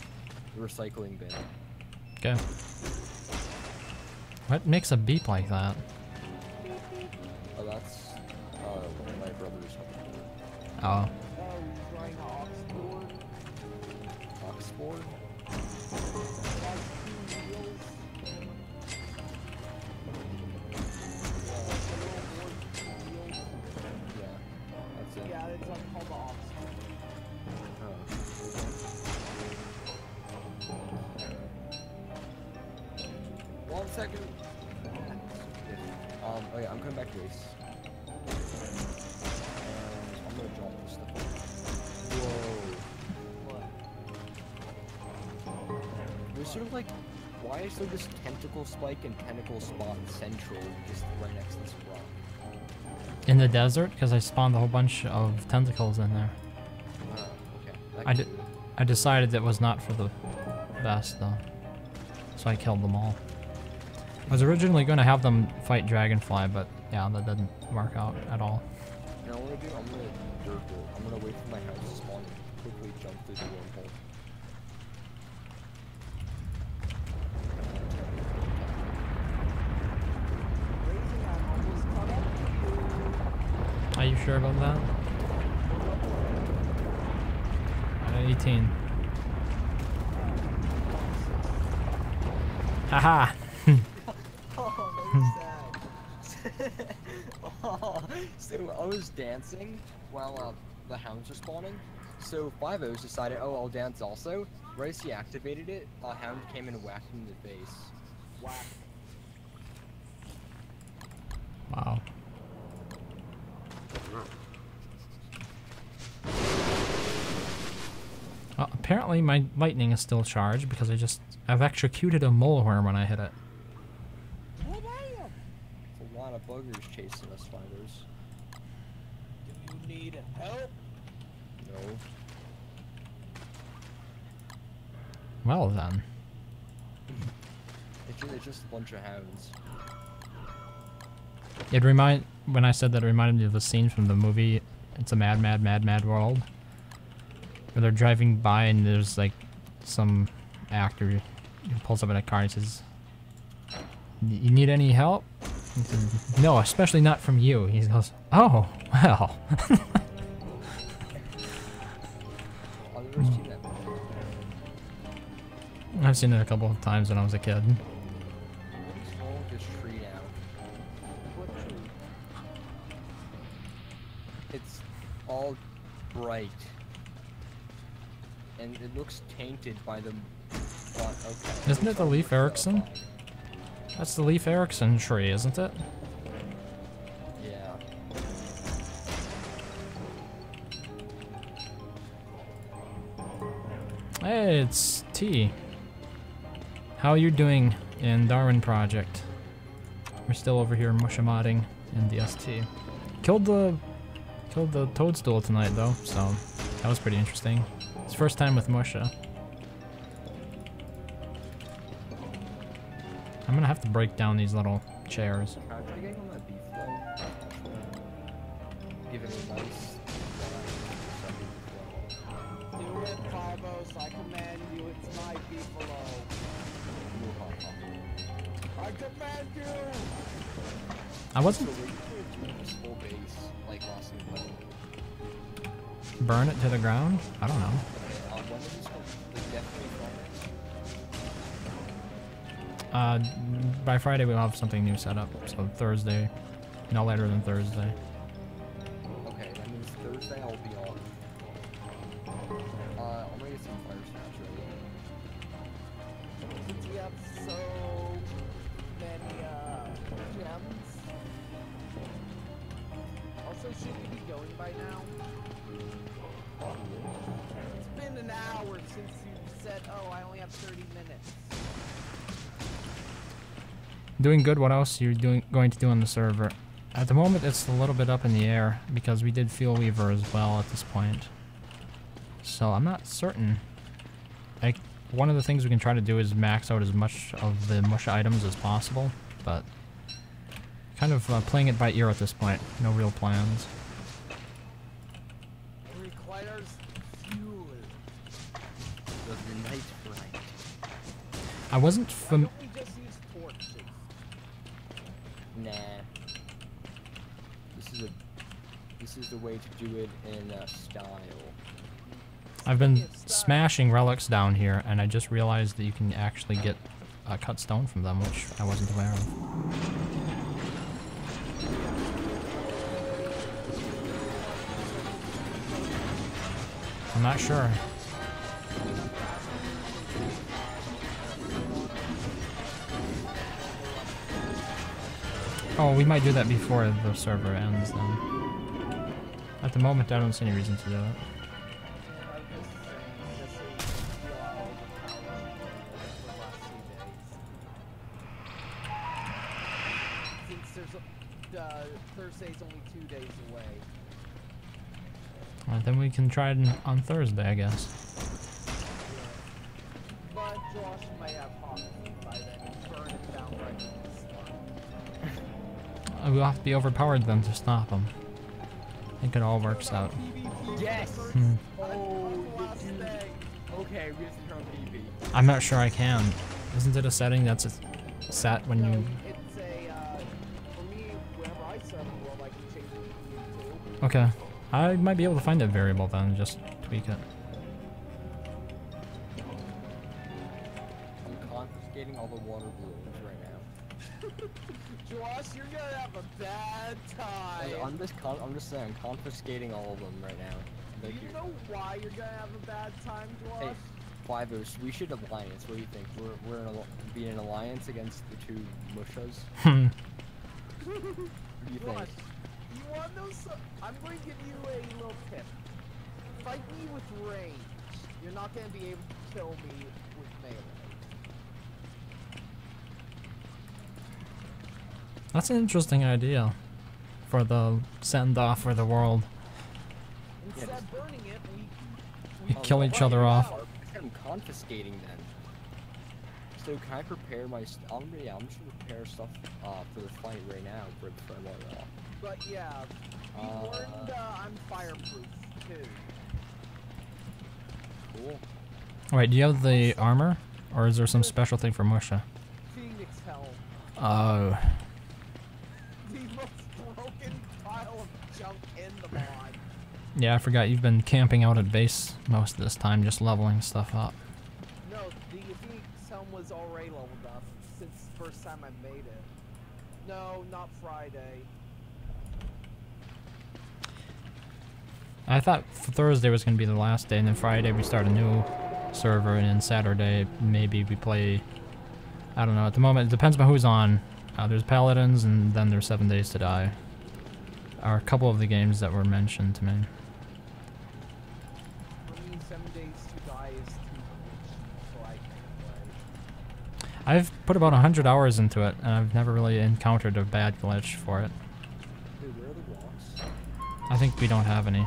The recycling bin. Okay. What makes a beep like that? Oh, that's my brother's home. Oh. Oh, he's running an Oxford. Oxford? Has 2 wheels. A little board, 2 wheels. Yeah, that's it. Yeah, it's called the Oxford. Oh. 1 second. Oh yeah, I'm coming back to Ace. I'm gonna drop this stuff. Whoa. What? There's sort of like, why is there this tentacle spike and tentacle spot central just right next to this rock? In the desert? Because I spawned a whole bunch of tentacles in there. Oh, okay. That I could did. be it. I decided it was not for the best, though. So I killed them all. I was originally going to have them fight Dragonfly, but yeah, that didn't work out at all. You know what I'm gonna do? I'm gonna derp it. I'm gonna wait for my house to spawn and quickly jump through the wormhole. Raising, I'm almost caught up. Are you sure about that? 18. Haha! Oh, that's sad. Oh, so I was dancing while the hounds were spawning. So 5-0's decided, oh, I'll dance also. Right as he activated it, a hound came and whacked him in the face. Whack. Wow. Well, apparently my lightning is still charged because I've executed a moleworm when I hit it. What are you? It's a lot of buggers chasing us, 5-0's. Do you need help? No. Well then. It's just a bunch of hounds. When I said that, it reminded me of a scene from the movie It's a Mad, Mad, Mad, Mad World. Where they're driving by and there's like some actor who pulls up in a car and says, "You need any help?" He says, "No, especially not from you." He goes, "Oh, well." I've never seen that before. I've seen it a couple of times when I was a kid. What's wrong with this tree now? What tree? It's all bright. And it looks tainted by the... But, okay. Isn't it the Leif Erikson? That's the Leif Erikson tree, isn't it? Yeah. Hey, it's T. How are you doing in Darwin Project? We're still over here mushamodding in DST. Killed the toadstool tonight though, so that was pretty interesting. It's first time with Musha. I'm gonna have to break down these little chairs. Can I try getting on that beef flow? Give it a nice... Do it, 5-0, I command you, it's my people. I command you! I wasn't So we're doing this whole base, like last week. burn it to the ground. I don't know. When did this go? Like, definitely By Friday we'll have something new set up. So Thursday, no later than Thursday. Okay, that means Thursday I'll be on. I'm gonna get some fire snaps ready. Since we have so many gems. Also, should we be going done by now? It's been an hour since you said, oh, I only have 30 minutes. Doing good. What else are you going to do on the server? At the moment, it's a little bit up in the air because we did Fuel Weaver as well at this point. So I'm not certain. One of the things we can try to do is max out as much of the mush items as possible, but kind of playing it by ear at this point. No real plans. It requires fuel. Does the night bright? I wasn't Why fam- don't we just use torches? Nah. This is the way to do it in style. I've been smashing relics down here, and I just realized that you can actually get cut stone from them, which I wasn't aware of. I'm not sure. Oh, we might do that before the server ends then. At the moment, I don't see any reason to do it. Thursday's only 2 days away. Alright, then we can try it on Thursday, I guess. But Josh might have hockey by then and burn it down right from the start. We'll have to be overpowered then to stop him. I think it all works out. Yes! Hmm. Oh, okay, we have to turn on PvP. I'm not sure I can. Isn't it a setting that's set when you... It's a, for me, whenever I set a world, I can change it to. Okay. I might be able to find that variable then and just tweak it. I'm confiscating all the water balloons right now. Josh, you're gonna have a bad time. I'm just saying, I'm confiscating all of them right now. Do Thank you you. know why you're gonna have a bad time, Josh? Hey, Fivers, we should alliance. What do you think? We're be in an alliance against the two mushas. Hmm. What do you think? Josh, you want to know I'm going to give you a little tip. Fight me with range. You're not going to be able to kill me with melee. That's an interesting idea for the send-off for the world. Instead of burning it, You kill each other off. I'm confiscating then. So can I prepare my? I'm just gonna prepare stuff for the fight right now for the fight. But yeah, be warned, I'm fireproof too. Cool. Wait, do you have the armor? Or is there some special thing for Musha? Phoenix Helm. Oh. The most broken pile of junk in the mod. Yeah, I forgot you've been camping out at base most of this time, just leveling stuff up. No, the Phoenix Helm was already leveled up since the first time I made it. No, not Friday. I thought Thursday was going to be the last day, and then Friday we start a new server, and then Saturday maybe we play... I don't know, at the moment it depends on who's on. There's Paladins, and then there's 7 Days to Die. Are a couple of the games that were mentioned to me. For me, 7 Days to Die is too much, so I can't play. I've put about 100 hours into it, and I've never really encountered a bad glitch for it. Dude, where are the rocks? I think we don't have any.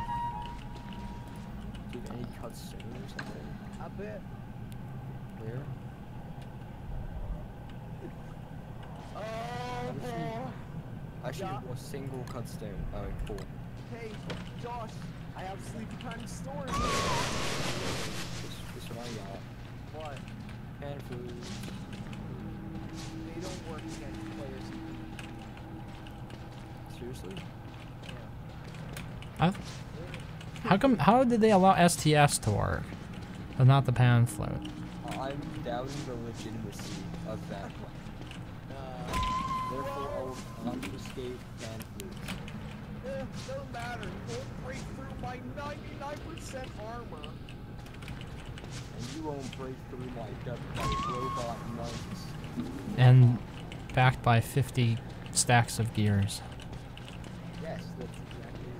Dude, any cut stone or something? I bet. Where? Oh, Actually, Yeah. a single cut stone. Oh, cool. hey, Josh, I have sleepy time stores. This one I got. What? Pan food. They don't work against players. Seriously? How did they allow STS to work, but not the pan float? I'm doubting the legitimacy of that one. Therefore, I will confiscate pan food. Doesn't matter. You won't break through my 99% armor. And you won't break through my robot knights. And backed by 50 stacks of gears. Yes, that's exactly.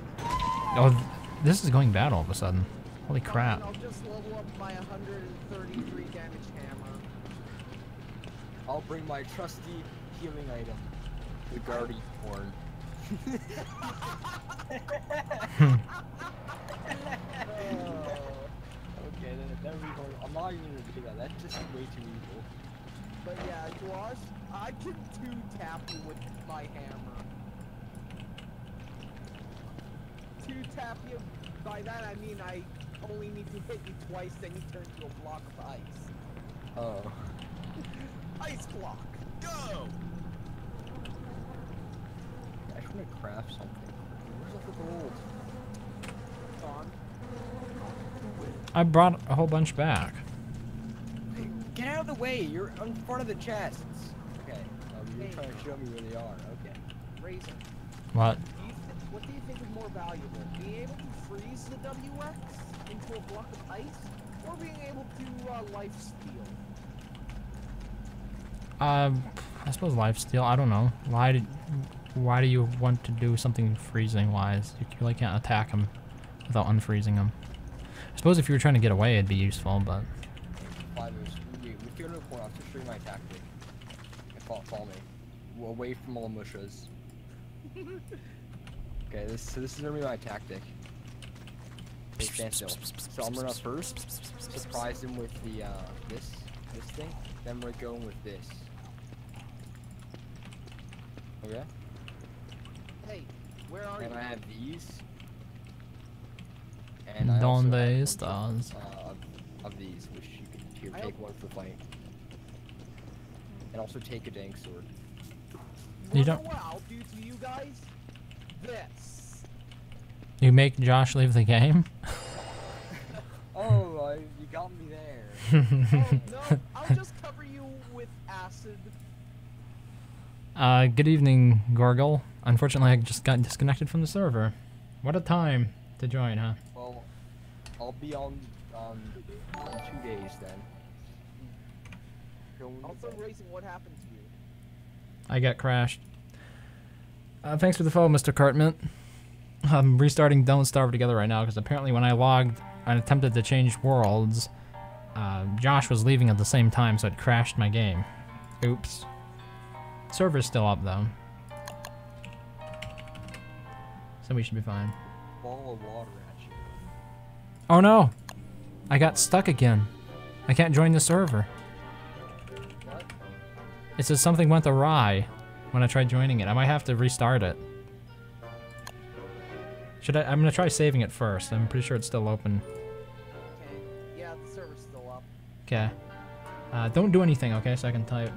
Oh, this is going bad all of a sudden. Holy crap. Fine, I'll just level up my 133 damage hammer. I'll bring my trusty healing item, the Guardy Horn. Okay, then I'm not even gonna do that. That's just way too evil. But yeah, Josh, I can 2-tap you with my hammer. 2-tap you, by that I mean I only need to hit you twice, then you turn to a block of ice. Oh. Ice block, go! I just wanna craft something. Where's all the gold? Gone. I brought a whole bunch back. Hey, get out of the way! You're in front of the chests! Okay, you're Hey. trying to show me where they are. Okay. Raisin, What? what do you think is more valuable? Being able to freeze the WX into a block of ice, or being able to life steal? I suppose lifesteal. I don't know. Why do you want to do something freezing wise? You really can't attack him without unfreezing him. I suppose if you were trying to get away, it'd be useful, but 5 is. Wait, let's get to the point. I'll just show you my tactic. Follow me. Away from all mushas. Okay, this is gonna be my tactic. Okay, stand still. So I'm gonna first surprise him with the this thing. Then we're going with this. Okay. Hey, where are And you? I have these. And I also Donde have a bunch estás? of these, which you can here, I take hope- one for fight. And also take a dank sword. You Wanna don't- know what I'll do to you guys? This. you make Josh leave the game. Oh, you got me there. Oh, no, I'll just cover you with acid. Good evening, Gorgle. Unfortunately, I just got disconnected from the server. What a time to join, huh? Well, I'll be on in 2 days then. Also, Racing, what happened to you? I got crashed. Thanks for the follow, Mr. Cartman. I'm restarting Don't Starve Together right now because apparently when I logged and attempted to change worlds, Josh was leaving at the same time, so it crashed my game. Oops. Server's still up though, so we should be fine. Ball of water at you. Oh no! I got stuck again. I can't join the server. What? It says something went awry when I tried joining it. I might have to restart it. Should I? I'm gonna try saving it first. I'm pretty sure it's still open. Okay, yeah, the server's still up. Okay. Don't do anything, okay? So I can type.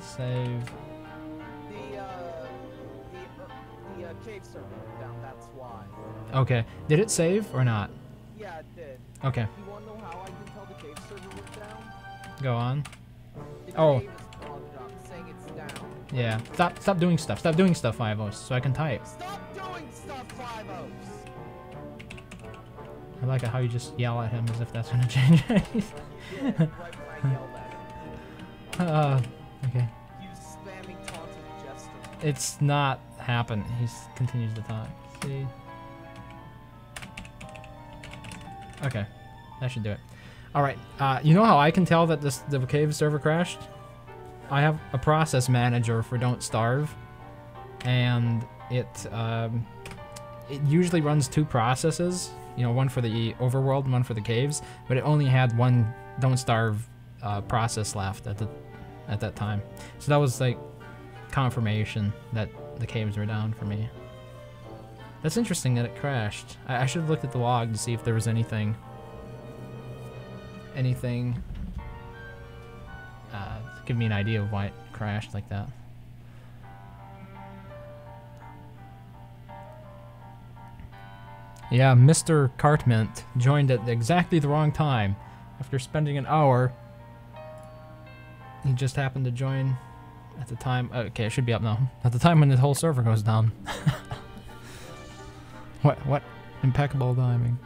Save. The cave server went down, that's why. Okay. Did it save or not? Yeah, it did. Okay. You wanna know how I can tell the cave server went down? Go on. The Oh. cave is clogged up, saying it's down. Yeah. Stop doing stuff. Stop doing stuff, Ivos, so I can type. Stop doing stuff, Five-O's! I like how you just yell at him as if that's gonna change anything. Yeah, right when I yelled at him. Okay. He was spamming taunting Jester. It's not happen. He continues to talk. See? Okay. That should do it. Alright. You know how I can tell that the cave server crashed? I have a process manager for Don't Starve. And it usually runs 2 processes. You know, one for the overworld and one for the caves. But it only had one Don't Starve process left at that time. So that was like confirmation that the caves were down for me. That's interesting that it crashed. I should have looked at the log to see if there was anything to give me an idea of why it crashed like that. Yeah, Mr. Cartmint joined at exactly the wrong time. After spending an hour, he just happened to join at the time. Okay, it should be up now. At the time when the whole server goes down. What impeccable timing.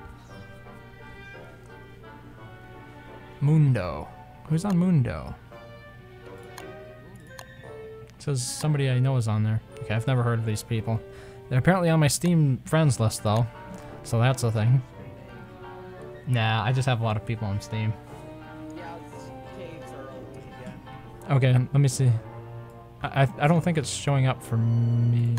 Mundo. Who's on Mundo? It says somebody I know is on there. Okay, I've never heard of these people. They're apparently on my Steam friends list though, so that's a thing. Nah, I just have a lot of people on Steam. Yeah, caves are open again. Okay, let me see. I don't think it's showing up for me.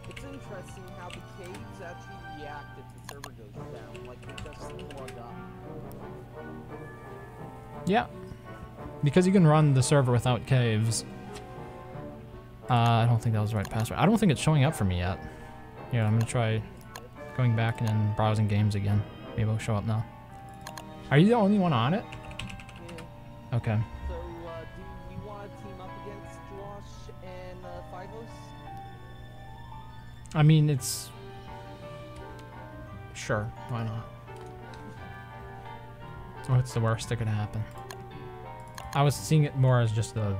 It's interesting how the caves actually react if the server goes down, like they just plug up. Yeah, because you can run the server without caves. I don't think that was the right password. I don't think it's showing up for me yet. Yeah, I'm gonna try going back and then browsing games again. Maybe it'll show up now. Are you the only one on it? Yeah. Okay. So, do we want to team up against Josh and Fivos? I mean, it's... Sure, why not? What's the worst that could happen? I was seeing it more as just a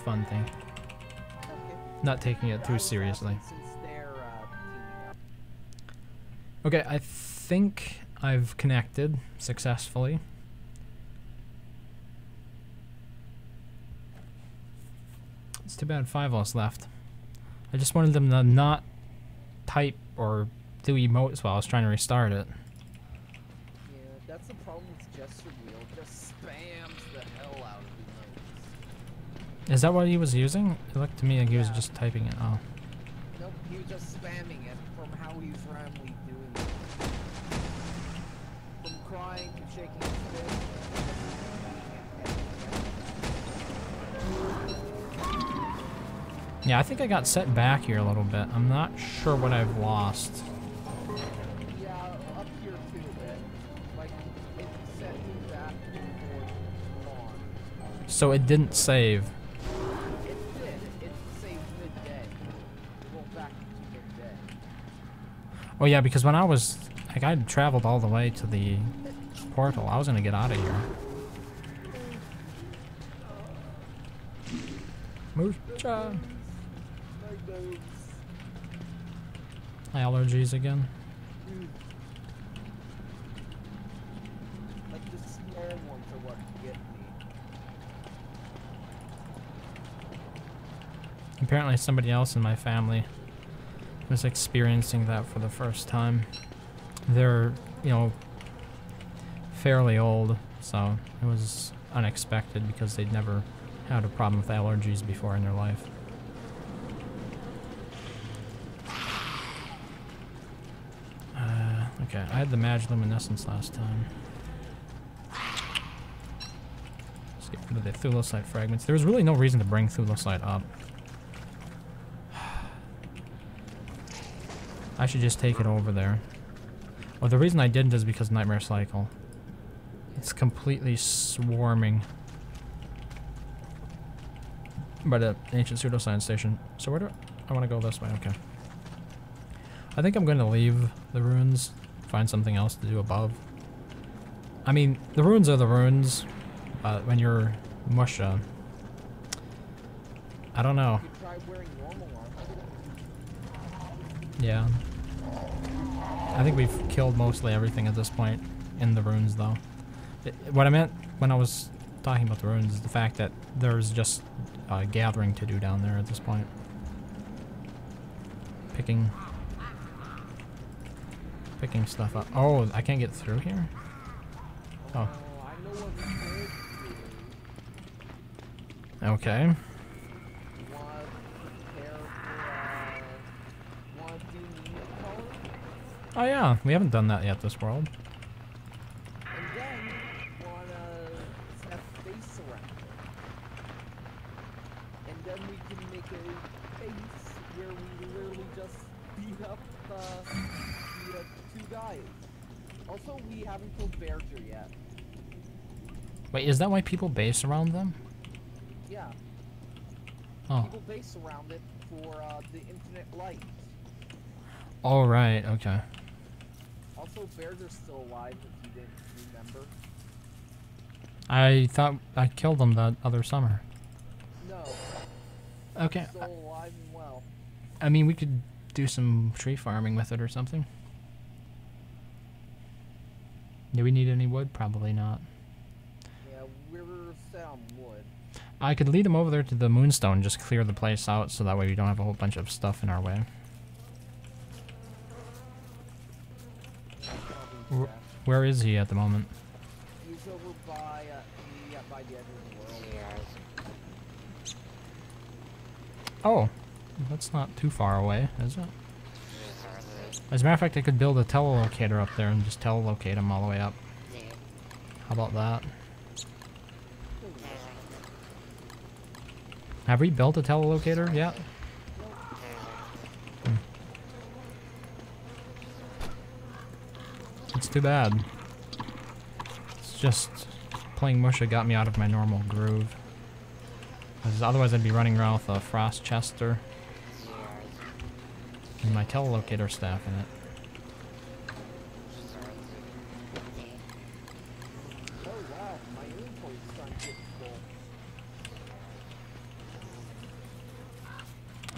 fun thing. Okay. Not taking it I too was seriously. asking since they're teaming up. Okay, I think I've connected successfully. It's too bad 5 of us left. I just wanted them to not type or do emotes while I was trying to restart it. Yeah, that's the problem with Jester Wheel. Just spams the hell out of the notes. Is that what he was using? It looked to me like he was Yeah. just typing it. Oh. Nope, he was just spamming it from how he's randomly doing it. From crying to shaking his fist. Yeah, I think I got set back here a little bit. I'm not sure what I've lost. Yeah, up here too a bit. Like, it set you back before dawn. So it didn't save. It did. It saved midday. Well, back to midday. Oh yeah, because when I was... Like, I traveled all the way to the portal. I was gonna get out of here. Moocha. My nose. Allergies again. Like, the small ones are what get me. Apparently somebody else in my family was experiencing that for the first time. They're, you know, fairly old, so it was unexpected because they'd never had a problem with allergies before in their life. Okay, I had the Magiluminescence last time. Let's get rid of the Thulocyte fragments. There was really no reason to bring Thulocyte up. I should just take it over there. Well, the reason I didn't is because Nightmare Cycle. It's completely swarming by the ancient pseudoscience station. So where do I want to go this way? Okay. I think I'm going to leave the ruins, find something else to do above. I mean, the ruins are the ruins, but when you're Musha, I don't know. You try wearing normal armor. Yeah. I think we've killed mostly everything at this point in the ruins, though. What I meant when I was talking about the ruins is the fact that there's just gathering to do down there at this point. Picking stuff up. Oh, I can't get through here? Oh. I know what we could do. Okay. Want to prepare for, want to do Nemo color? Oh yeah, we haven't done that yet this world. And then, want to have face around it. And then we can make a face where we literally just beat up the two guys. Also, we haven't killed Berger yet. Wait, is that why people base around them? Yeah, Oh. people base around it for the infinite light. All right. Okay. Also, Berger's still alive if you didn't remember. I thought I killed them that other summer. No, Okay. still alive and well. I mean, we could do some tree farming with it or something. Do we need any wood? Probably not. Yeah, we're set on wood. I could lead him over there to the Moonstone and just clear the place out so that way we don't have a whole bunch of stuff in our way. Probably best. Where is he at the moment? He's over by by the edge of the world. Oh, that's not too far away, is it? As a matter of fact, I could build a telelocator up there and just telelocate him all the way up. How about that? Have we built a telelocator yet? It's too bad. It's just playing Musha got me out of my normal groove. 'Cause otherwise I'd be running around with a Frost Chester and my telelocator staff in it. Oh wow, my inventory's starting to get full.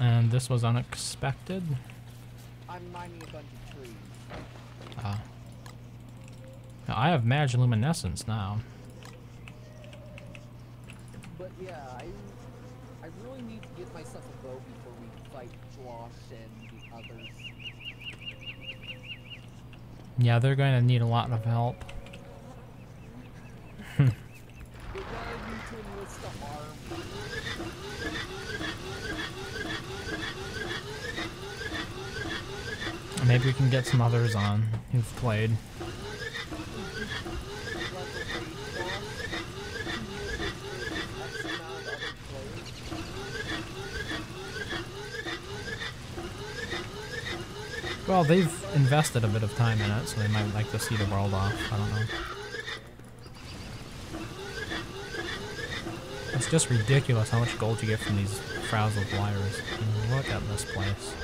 And this was unexpected. I'm mining a bunch of trees. Now I have Magiluminescence now. But yeah, I really need to get myself a bow before we fight Josh and the others. Yeah, they're going to need a lot of help. We're gonna need to enlist the arm. Maybe we can get some others on who've played. Well, they've invested a bit of time in it, so they might like to see the world off. I don't know. It's just ridiculous how much gold you get from these frazzled wires. I mean, look at this place.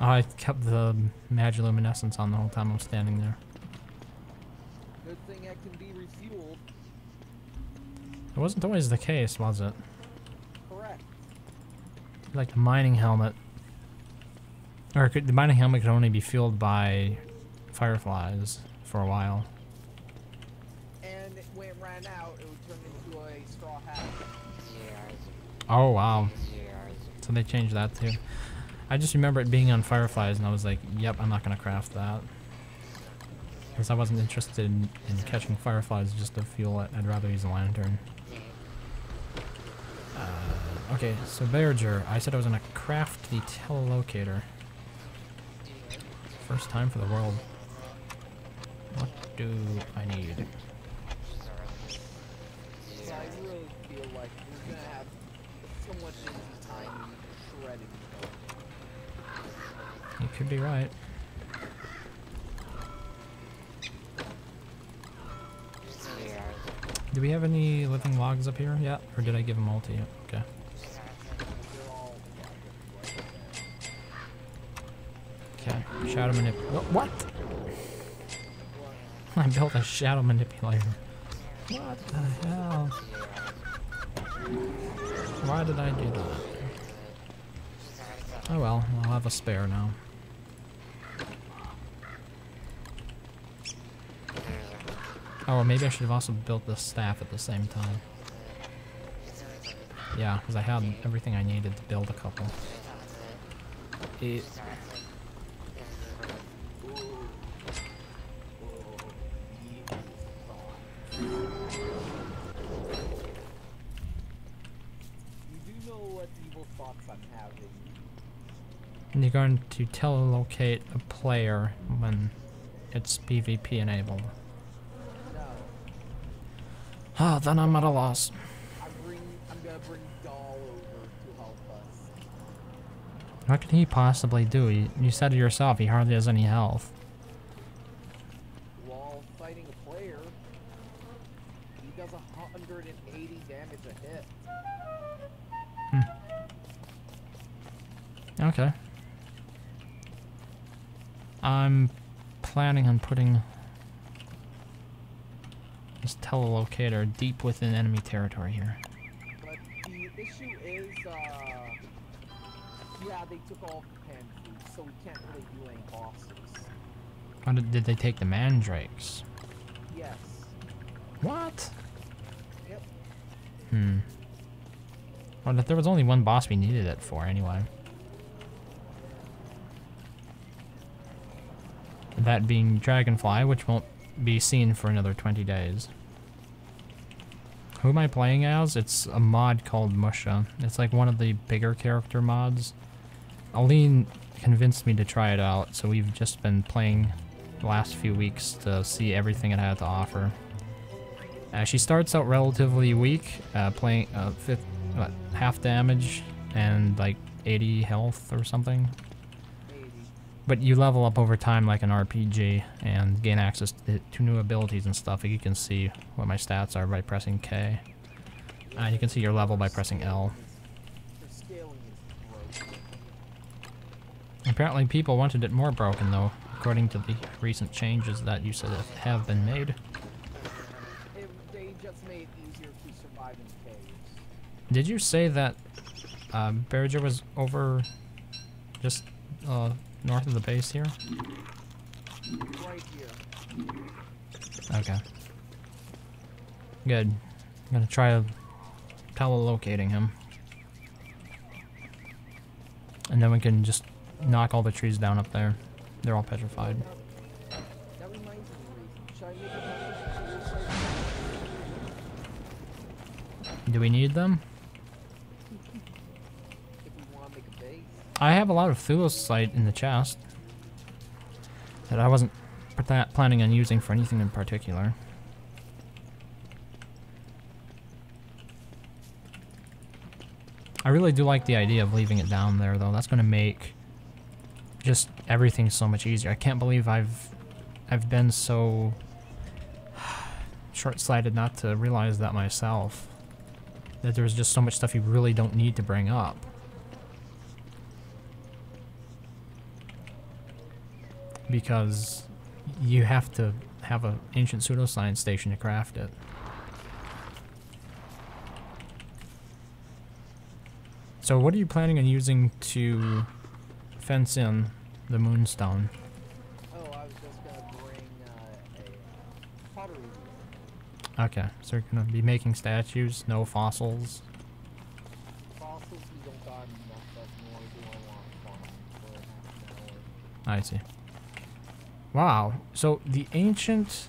Oh, I kept the Magiluminescence on the whole time I was standing there. Good thing I can be refueled. It wasn't always the case, was it? Correct. Like the mining helmet. Or the mining helmet could only be fueled by fireflies for a while. And when it ran out, it would turn into a straw hat. Oh, wow. So they changed that too. I just remember it being on fireflies and I was like, yep, I'm not going to craft that. Because I wasn't interested in catching fireflies just to fuel it. I'd rather use a lantern. Okay, so Berger, I said I was going to craft the telelocator. First time for the world. What do I need? So I really feel like we're gonna have so much easy time shredding. You could be right. Do we have any living logs up here yet? Or did I give them all to you? Okay. They're all Okay. Shadow manip. What? I built a shadow manipulator. What the hell? Why did I do that? Oh well, I'll have a spare now. Oh, well, maybe I should have also built the staff at the same time. Yeah, because I had everything I needed to build a couple. You do know what evil thoughts I'm having. And you're going to telelocate a player when it's PvP enabled. No. Ah, then I'm at a loss. I'm gonna bring Dahl over to help us. What could he possibly do? You said it yourself, he hardly has any health. While fighting a player, he does 180 damage a hit. Okay. I'm planning on putting this telelocator deep within enemy territory here. But the issue is, yeah, they took all of the pan food, so we can't really do any bosses. Why did they take the mandrakes? Yes. What? Yep. Hmm. Well, if there was only one boss we needed it for, anyway. That being Dragonfly, which won't be seen for another 20 days. Who am I playing as? It's a mod called Musha. It's like one of the bigger character mods. Aline convinced me to try it out, so we've just been playing the last few weeks to see everything it had to offer. She starts out relatively weak, playing half damage and like 80 health or something. 80. But you level up over time like an RPG and gain access to new abilities and stuff. You can see what my stats are by pressing K. You can see your level by pressing L. The scaling is broken. Apparently people wanted it more broken though, according to the recent changes that you said have been made. They just made it easier to survive in caves. Did you say that Berger was over just north of the base here? Right here. Okay. Good. I'm gonna try telelocating him. And then we can just knock all the trees down up there. They're all petrified. That reminds me of a reason. Should I make another suicide Do we need them? if we want to make a base? I have a lot of Thulecite in the chest that I wasn't planning on using for anything in particular. I really do like the idea of leaving it down there though. That's going to make just everything so much easier. I can't believe I've been so short-sighted not to realize that myself. That there's just so much stuff you really don't need to bring up. Because you have to have an ancient pseudoscience station to craft it. So what are you planning on using to fence in the moonstone? Oh, I was just gonna bring a pottery wheel. Okay, so you're gonna be making statues, no fossils. Fossils we don't got enough of, nor do I want farm for half an hour. I see. Wow, so the ancient...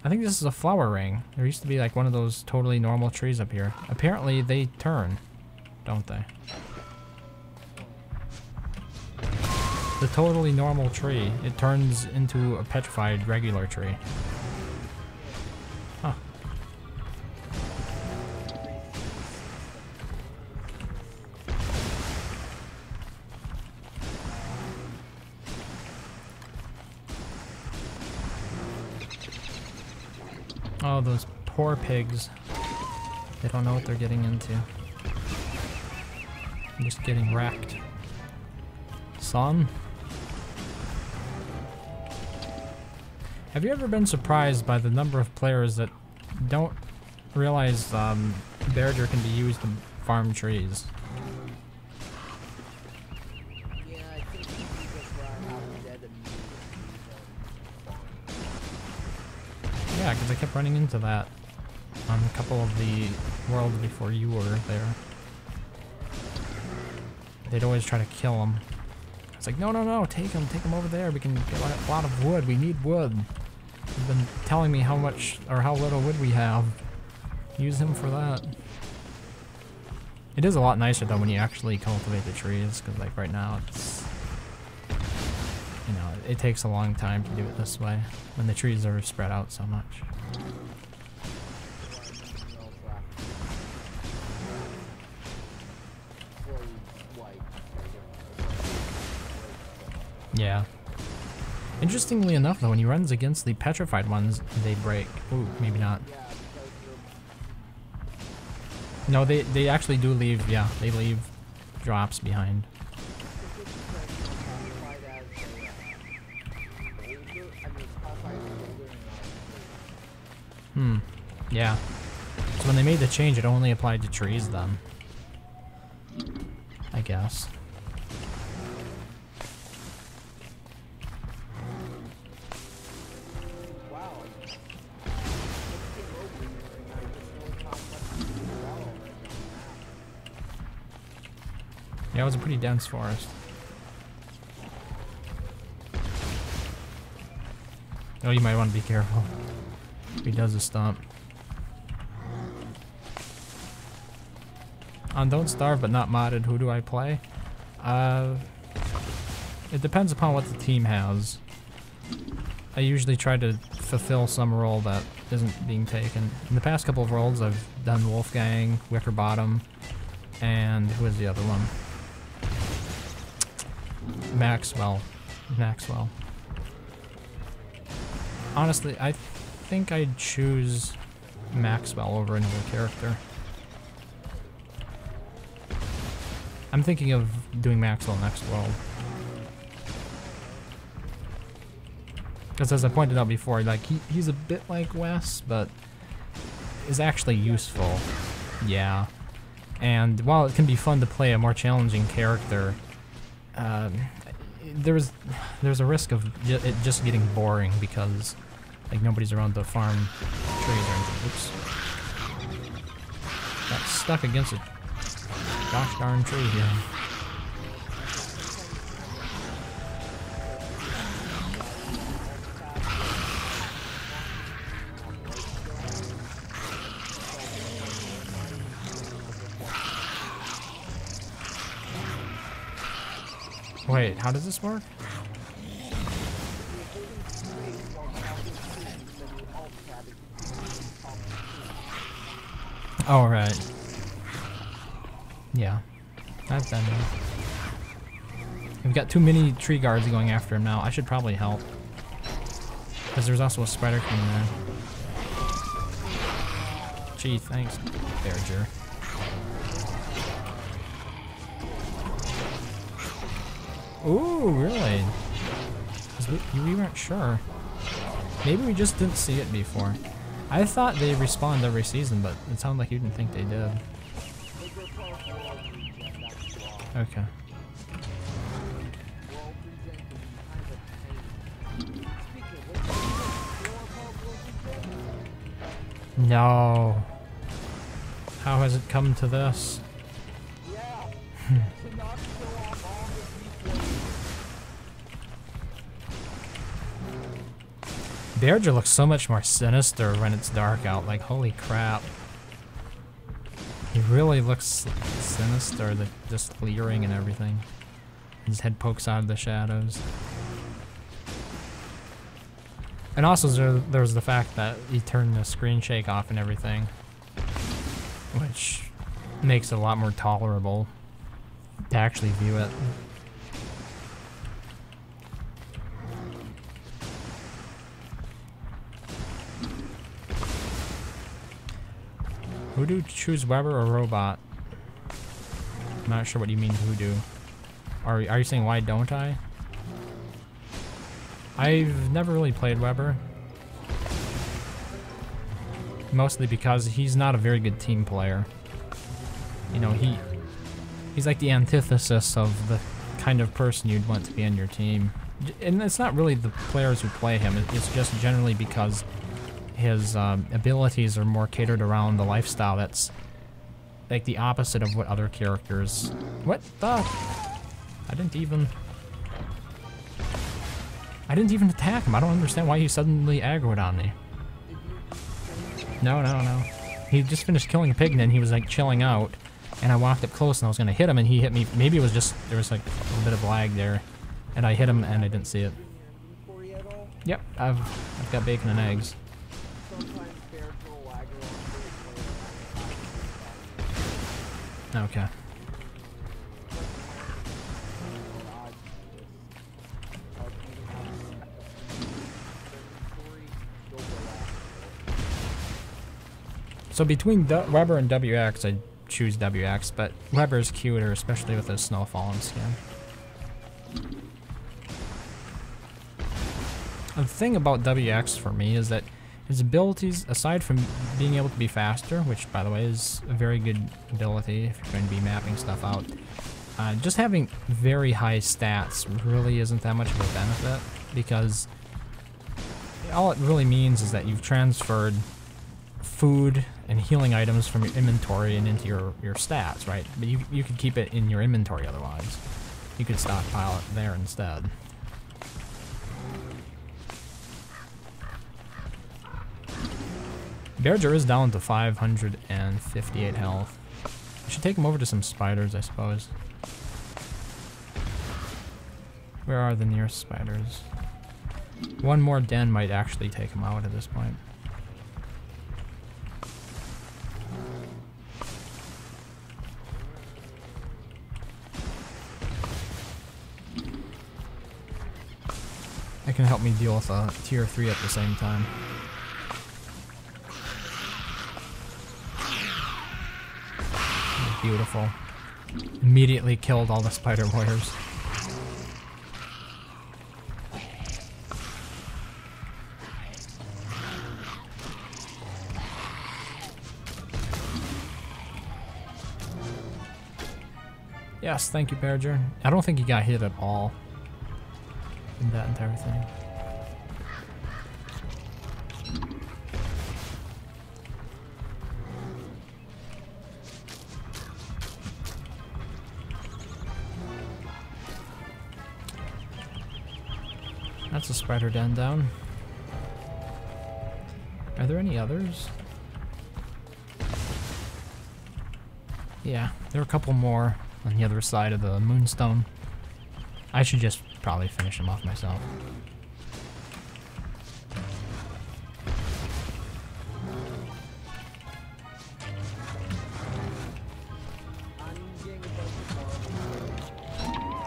I think this is a flower ring. There used to be like one of those totally normal trees up here. Apparently they turn, don't they? The totally normal tree, it turns into a petrified regular tree. Huh. Oh, those poor pigs. They don't know what they're getting into. I'm just getting wrecked. Son? Have you ever been surprised by the number of players that don't realize Berger can be used to farm trees? Yeah, I think people just run out of dead immediately. Yeah, because I kept running into that on a couple of the worlds before you were there. They'd always try to kill him. It's like, no, no, no, take him over there. We can get a lot of wood. We need wood. You've been telling me how much or how little wood we have. Use him for that. It is a lot nicer though when you actually cultivate the trees, because like right now it's, you know, it takes a long time to do it this way when the trees are spread out so much. Yeah. Interestingly enough though, when he runs against the petrified ones, they break. Ooh, maybe not. No, they actually do leave, yeah, they leave drops behind. Hmm, yeah. So when they made the change, it only applied to trees then. I guess. Yeah, it was a pretty dense forest. Oh, you might want to be careful. He does a stomp. On Don't Starve but not modded, who do I play? It depends upon what the team has. I usually try to fulfill some role that isn't being taken. In the past couple of roles, I've done Wolfgang, Wickerbottom, and who was the other one? Maxwell. Honestly, I think I'd choose Maxwell over another character. I'm thinking of doing Maxwell next world. Because as I pointed out before, like he's a bit like Wes, but is actually useful. Yeah. And while it can be fun to play a more challenging character, there's a risk of it just getting boring because like nobody's around to farm trees or anything. Oops. Got stuck against a gosh darn tree here. Wait, how does this work? Oh, right. Yeah. I've done that. We've got too many tree guards going after him now. I should probably help. Because there's also a spider coming there. Gee, thanks, Berger. Ooh, really? 'Cause we weren't sure. Maybe we just didn't see it before. I thought they respawned every season, but it sounded like you didn't think they did. Okay. No. How has it come to this? Berger looks so much more sinister when it's dark out, like holy crap. He really looks sinister, just leering and everything. His head pokes out of the shadows. And also there's the fact that he turned the screen shake off and everything, which makes it a lot more tolerable to actually view it. Who do choose Weber or Robot? I'm not sure what you mean Voodoo. Are you saying why don't I? I've never really played Weber. Mostly because he's not a very good team player. You know, he's like the antithesis of the kind of person you'd want to be on your team. And it's not really the players who play him, it's just generally because his abilities are more catered around the lifestyle that's like the opposite of what other characters... What the? I didn't even attack him. I don't understand why he suddenly aggroed on me. No. He just finished killing a pig and then he was like chilling out. And I walked up close and I was going to hit him and he hit me. Maybe it was just, there was like a little bit of lag there. And I hit him and I didn't see it. Yep, I've got bacon and eggs. Okay. So between Weber and WX, I'd choose WX, but Weber's cuter, especially with his snowfallen skin. The thing about WX for me is that his abilities, aside from being able to be faster, which by the way is a very good ability if you're going to be mapping stuff out, just having very high stats really isn't that much of a benefit, because all it really means is that you've transferred food and healing items from your inventory and into your stats, right? But you could keep it in your inventory otherwise. You could stockpile it there instead. Bearger is down to 558 health. I should take him over to some spiders, I suppose. Where are the nearest spiders? One more den might actually take him out at this point. That can help me deal with a tier 3 at the same time. Beautiful. Immediately killed all the spider warriors. Yes, thank you, Bearger. I don't think he got hit at all in that entire thing. That's a spider den down. Are there any others? Yeah, there are a couple more on the other side of the moonstone. I should just probably finish them off myself.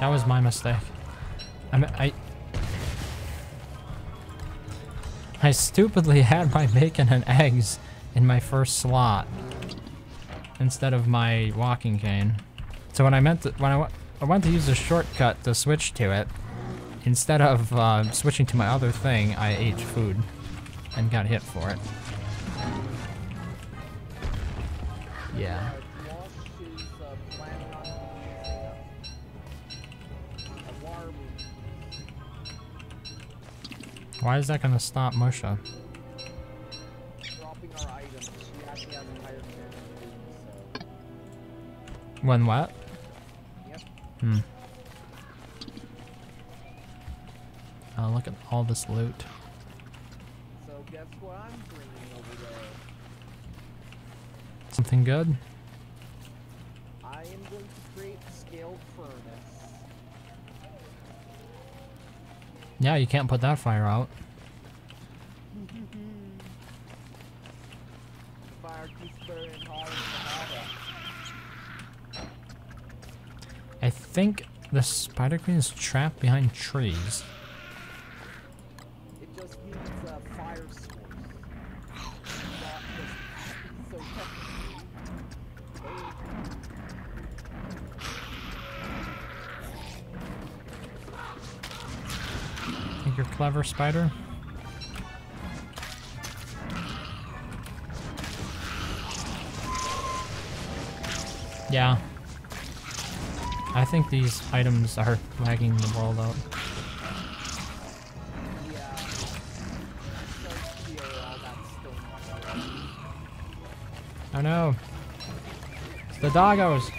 That was my mistake. I stupidly had my bacon and eggs in my first slot instead of my walking cane. So when I went to use a shortcut to switch to it, instead of switching to my other thing, I ate food and got hit for it. Yeah. Why is that gonna stop Musha? Dropping our items. She actually has a higher chance of doing so. When what? Yep. Hmm. Look at all this loot. So guess what I'm bringing over there? Something good? I am going to create a scaled furnace. Yeah, you can't put that fire out. Fire keeps burning hard in I think the spider queen is trapped behind trees. It just needs a fire source. So Think you're clever, spider? Yeah. I think these items are lagging the world out. yeah. So clear all that stone. Oh no. It's the doggos.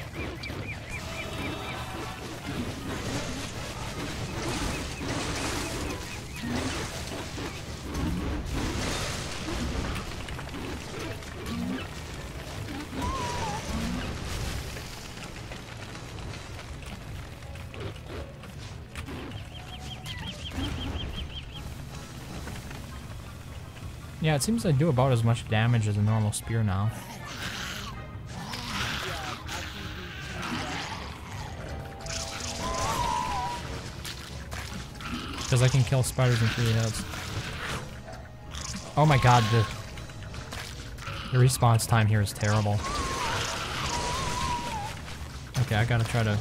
Yeah, it seems to do about as much damage as a normal spear now. Because I can kill spiders in 3 hits. Oh my god, the response time here is terrible. Okay, I gotta try to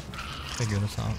figure this out.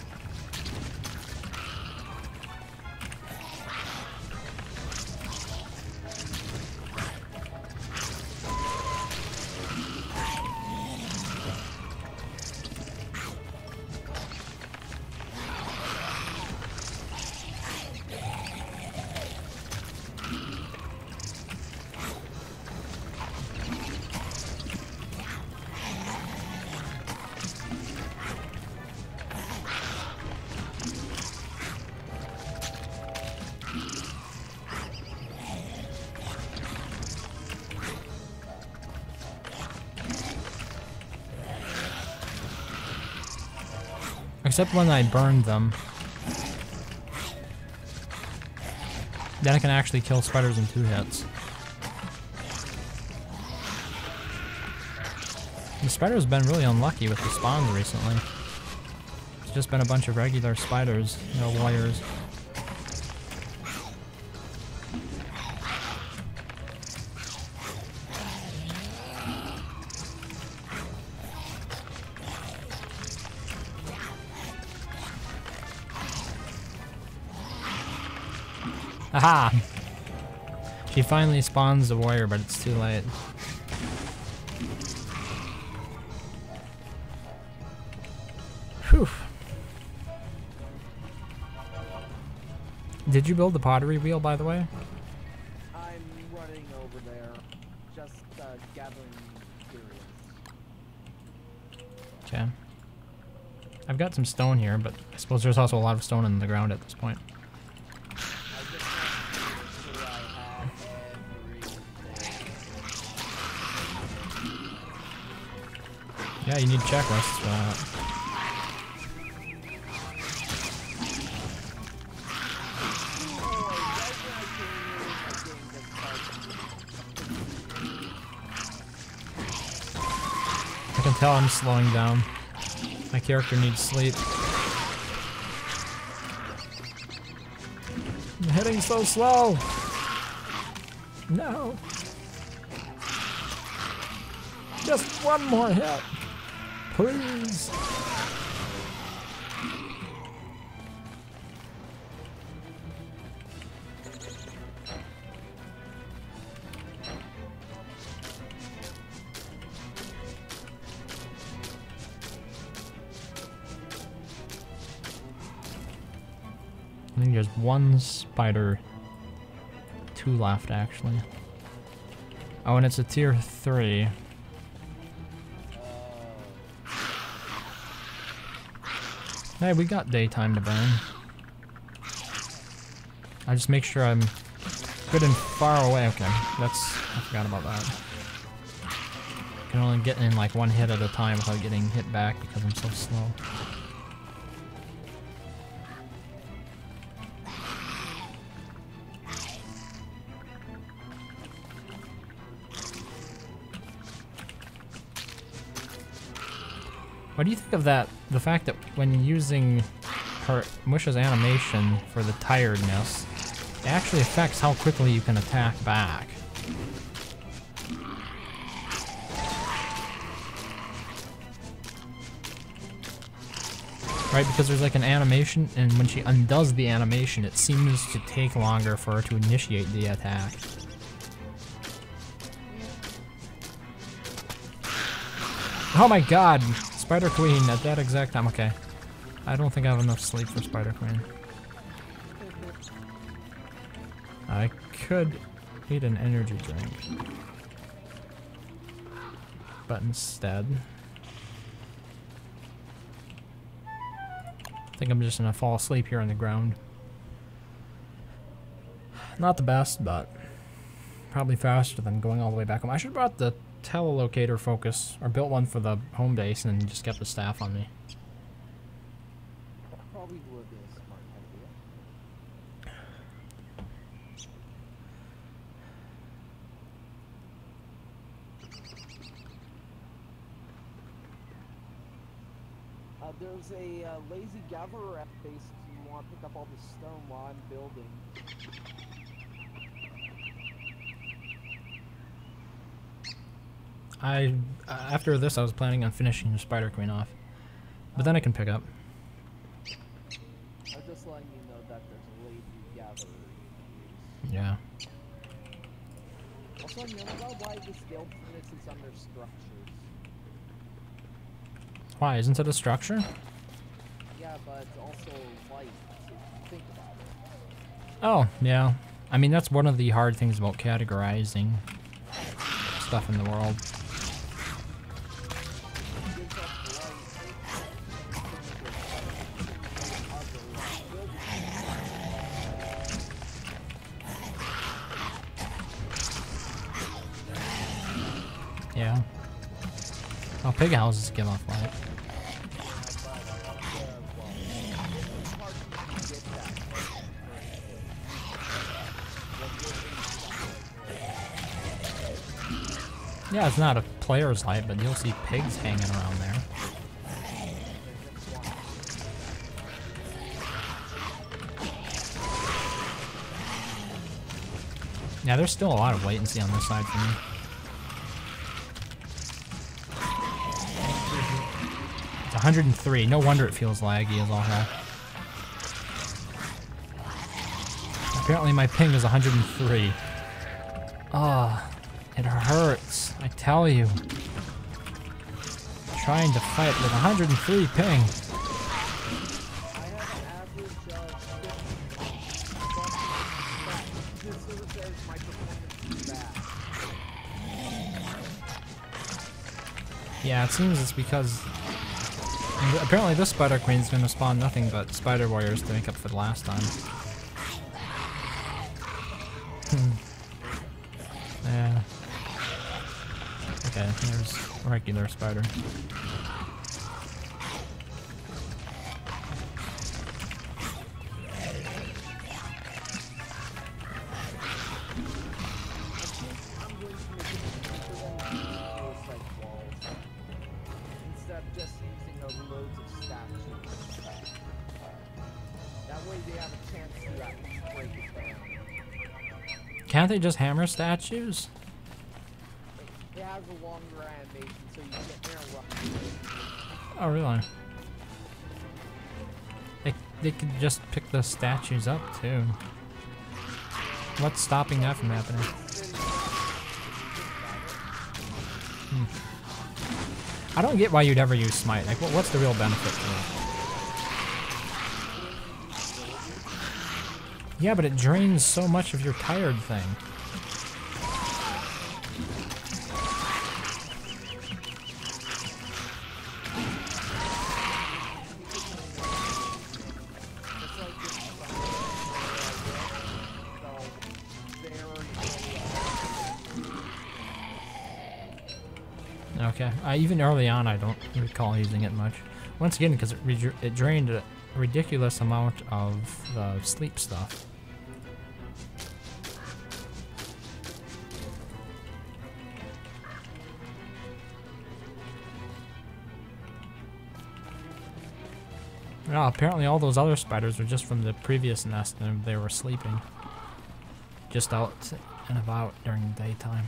Except when I burned them. Then I can actually kill spiders in 2 hits. The spider's been really unlucky with the spawns recently. It's just been a bunch of regular spiders, no warriors. Aha! She finally spawns the warrior, but it's too late. Whew. Did you build the pottery wheel, by the way? I'm running over there, just gathering materials. Okay. I've got some stone here, but I suppose there's also a lot of stone in the ground at this point. I just want to make sure I have everything. Yeah, you need checklists for that. I can tell I'm slowing down. My character needs sleep. I'm hitting so slow! No! Just one more hit! Please! I think there's 1 spider, 2 left actually. Oh, and it's a tier 3. Hey, we got daytime to burn. I just make sure I'm good and far away. Okay, I forgot about that. I can only get in like 1 hit at a time without getting hit back because I'm so slow. What do you think of that? The fact that when using her Mush's animation for the tiredness, it actually affects how quickly you can attack back. Right, because there's like an animation, and when she undoes the animation, it seems to take longer for her to initiate the attack. Oh my god! Spider Queen at that exact time. Okay. I don't think I have enough sleep for Spider Queen. I could eat an energy drink. But instead, I think I'm just gonna fall asleep here on the ground. Not the best, but probably faster than going all the way back home. I should have brought the telelocator focus, or built one for the home base and just kept the staff on me. Probably would be a smart idea. There's a lazy gatherer at base if you want to pick up all the stone while I'm building. After this, I was planning on finishing the Spider Queen off, but then I can pick up. I'm just letting you know that there's a lazy gatherer. Yeah. Also, you know about why this guild furnace is under structures? Why? Isn't it a structure? Yeah, but it's also light, so you think about it. Oh, yeah. I mean, that's one of the hard things about categorizing stuff in the world. Yeah. Oh, pig houses give off light. Yeah, it's not a player's light, but you'll see pigs hanging around there. Yeah, there's still a lot of latency on this side for me. It's 103. No wonder it feels laggy as all hell. Apparently my ping is 103. Oh, it hurts. I tell you. Trying to fight with 103 ping. I have an average of 50, but this is says my performance is bad. Yeah, it seems it's because apparently this Spider Queen's gonna spawn nothing but Spider Warriors to make up for the last time. Yeah. Okay, there's a regular spider. Instead of just using loads of statues. That way they have a chance to at least break it down. Can't they just hammer statues? It has a longer animation, so you get interrupted. Oh, really? They could just pick the statues up, too. What's stopping that from happening? I don't get why you'd ever use Smite. Like, what's the real benefit to it? Yeah, but it drains so much of your tired thing. Okay, even early on I don't recall using it much. Once again, because it drained a ridiculous amount of the sleep stuff. Well, apparently all those other spiders were just from the previous nest and they were sleeping. Just out and about during the daytime.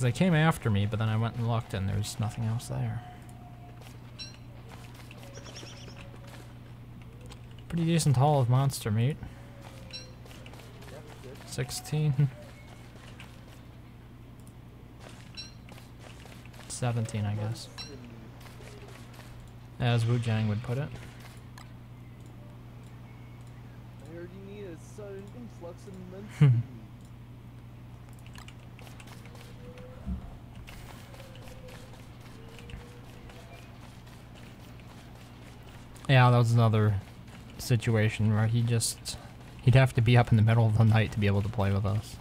They came after me, but then I went and looked and there's nothing else there. Pretty decent haul of monster meat. 16. 17, I guess. As Wu Jang would put it. I heard you need a sudden influx of momentum. Yeah, that was another situation where he'd have to be up in the middle of the night to be able to play with us.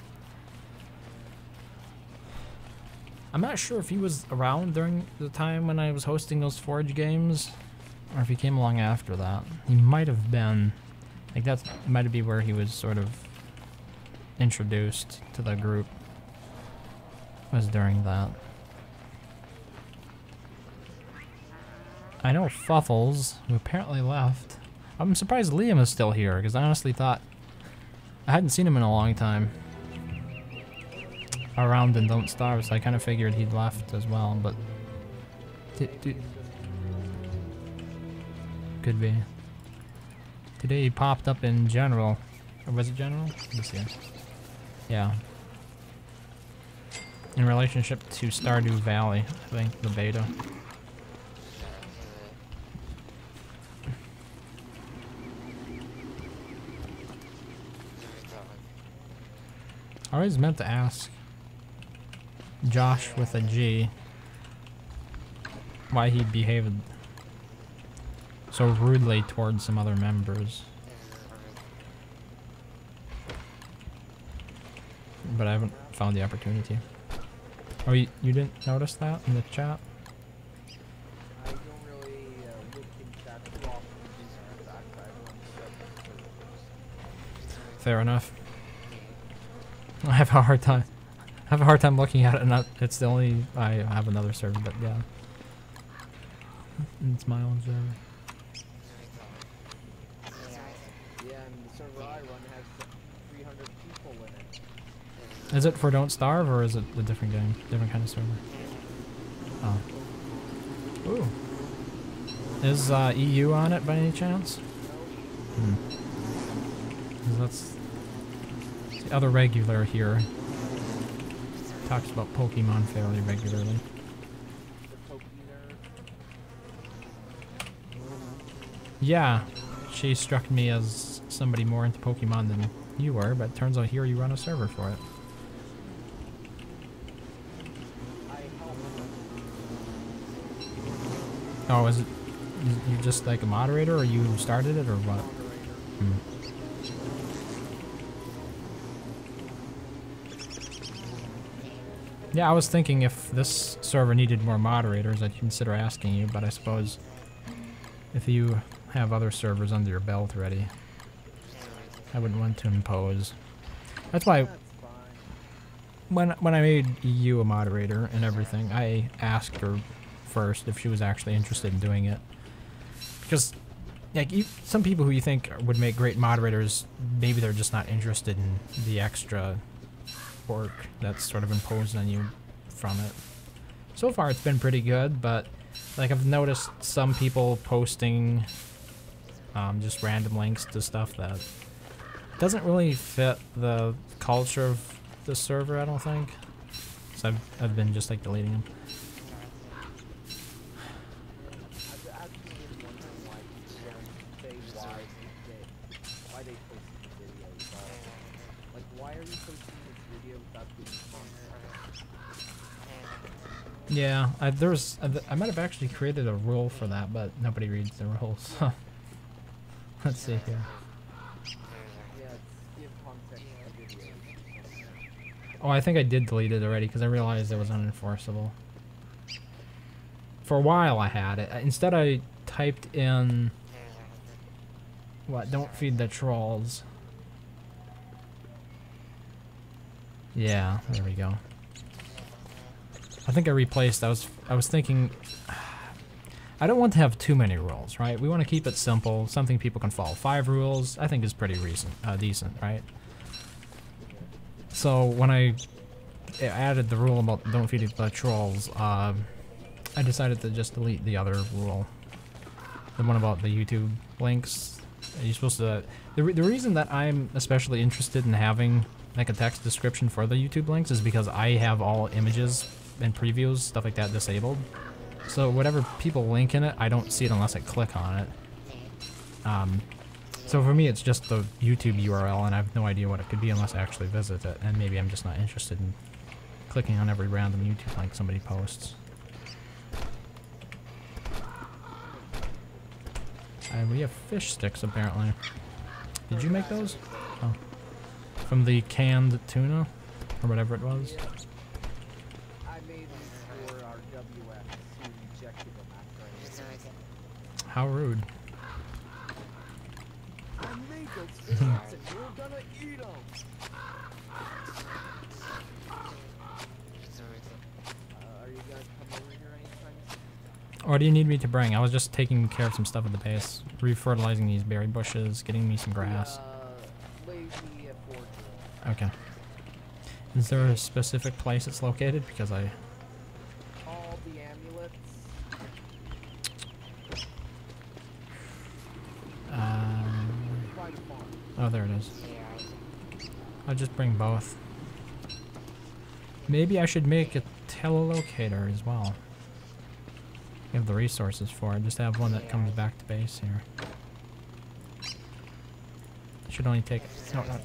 I'm not sure if he was around during the time when I was hosting those Forge games, or if he came along after that. He might have been. Like, that might be where he was sort of introduced to the group. Was during that. I know Fuffles, who apparently left. I'm surprised Liam is still here, because I honestly thought I hadn't seen him in a long time around in Don't Starve, so I kind of figured he'd left as well, but could be. Today he popped up in General, or was it General? This year. Yeah. In relationship to Stardew Valley, I think, the beta. I always meant to ask Josh with a G why he behaved so rudely towards some other members. But I haven't found the opportunity. Oh, you didn't notice that in the chat? I don't really look in chat too often due to the fact that everyone's so Fair enough. I have a hard time. have a hard time looking at it, and it's the only I have another server, but yeah, it's my own server. Yeah, and the server I run has 300 people in it. Is it for Don't Starve, or is it a different game, different kind of server? Oh. Ooh. Is EU on it by any chance? Hmm. 'Cause that's the other regular here. Talks about Pokemon fairly regularly. The Pokenerd. Yeah, she struck me as somebody more into Pokemon than you were, but it turns out here you run a server for it. I help. Oh, is it you just like a moderator, or you started it, or what? Hmm. Yeah, I was thinking if this server needed more moderators, I'd consider asking you, but I suppose if you have other servers under your belt already, I wouldn't want to impose. That's why That's fine. when I made you a moderator and everything, I asked her first if she was actually interested in doing it. Because like some people who you think would make great moderators, maybe they're just not interested in the extra work that's sort of imposed on you from it. So far it's been pretty good, but like I've noticed some people posting just random links to stuff that doesn't really fit the culture of the server, I don't think. So I've been just like deleting them. I've actually been wondering why people don't say why they post the videos. Like, why are you posting this video without being content? Yeah, I might have actually created a rule for that, but nobody reads the rules. Let's see here. Yeah, it's give context to videos. Oh, I think I did delete it already because I realized it was unenforceable. For a while I had it. Instead I typed in... What? Don't feed the trolls. Yeah, there we go. I think I replaced... I was thinking... I don't want to have too many rules, right? We want to keep it simple, something people can follow. 5 rules, I think is pretty decent, right? So when I added the rule about don't feed the trolls, I decided to just delete the other rule. The one about the YouTube links. You're supposed to... The reason that I'm especially interested in having like a text description for the YouTube links is because I have all images and previews, stuff like that, disabled. So whatever people link in it, I don't see it unless I click on it. So for me, it's just the YouTube URL, and I have no idea what it could be unless I actually visit it. And maybe I'm just not interested in clicking on every random YouTube link somebody posts. And we have fish sticks, apparently. Did you make those? Oh. From the canned tuna? Or whatever it was? I made these for our WS who rejected them after I made them. How rude. I made those fish sticks and you're gonna eat them! Are you gonna come over here anytime soon? Or do you need me to bring? I was just taking care of some stuff at the base. Refertilizing these berry bushes, getting me some grass. Lazy fortune. Okay. Is there a specific place it's located? Because I... All the amulets. By the farm. Oh, there it is. I'll just bring both. Maybe I should make a telelocator as well. You have the resources for it. Just have one that comes back to base here. Should only take... No, no.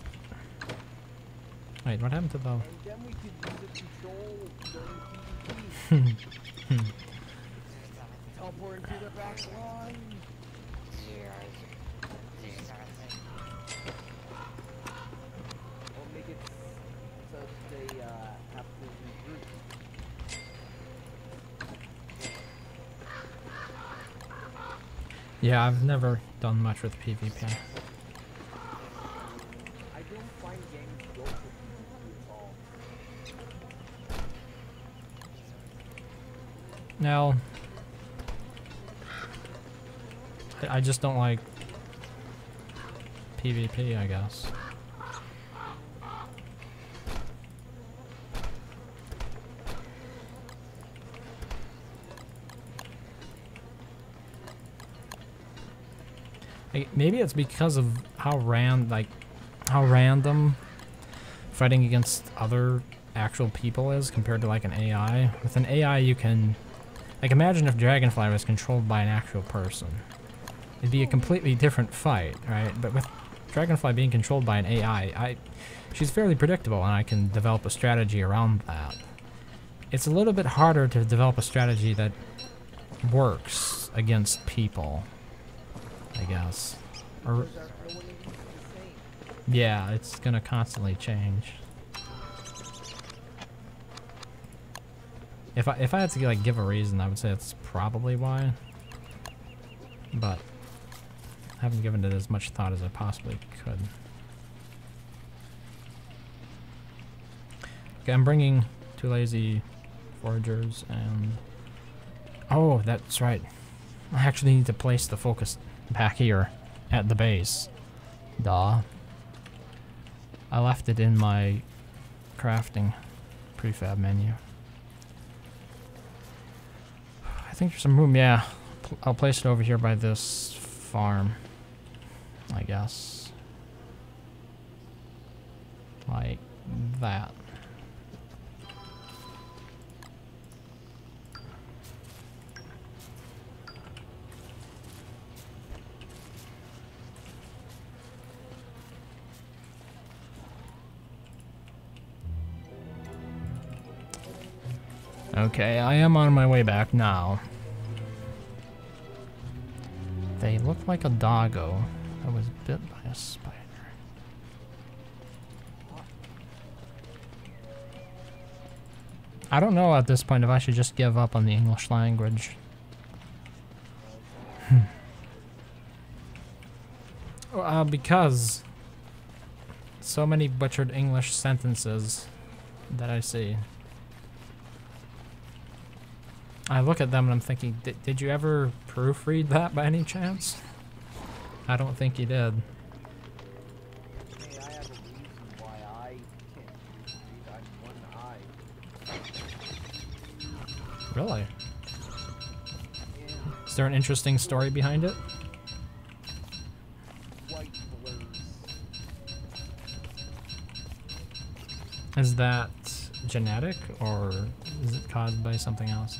Wait, what happened to the... And then we could use it to control during PvP. Teleport into the back line. Or make it so they have to regroup. Yeah, I've never done much with PvP. I don't find games built for PvP at all. Now, I just don't like PvP, I guess. Maybe it's because of how random fighting against other actual people is compared to like an AI. With an AI you can, like, imagine if Dragonfly was controlled by an actual person. It'd be a completely different fight, right? But with Dragonfly being controlled by an AI, she's fairly predictable and I can develop a strategy around that. It's a little bit harder to develop a strategy that works against people, I guess. Or, yeah, it's gonna constantly change. If I had to like give a reason, I would say that's probably why. But I haven't given it as much thought as I possibly could. Okay, I'm bringing 2 lazy foragers and... Oh, that's right. I actually need to place the focus back here at the base. Duh. I left it in my crafting prefab menu. I think there's some room, yeah. I'll place it over here by this farm, I guess. Like that. Okay, I am on my way back now. They look like a doggo that was bit by a spider. I don't know at this point if I should just give up on the English language. Because so many butchered English sentences that I see. I look at them and I'm thinking, did you ever proofread that by any chance? I don't think you did. Hey, I have a reason why I can't proofread. I'm one eye. Really? Yeah, Is there an interesting story behind it? white blurs. Is that genetic or is it caused by something else?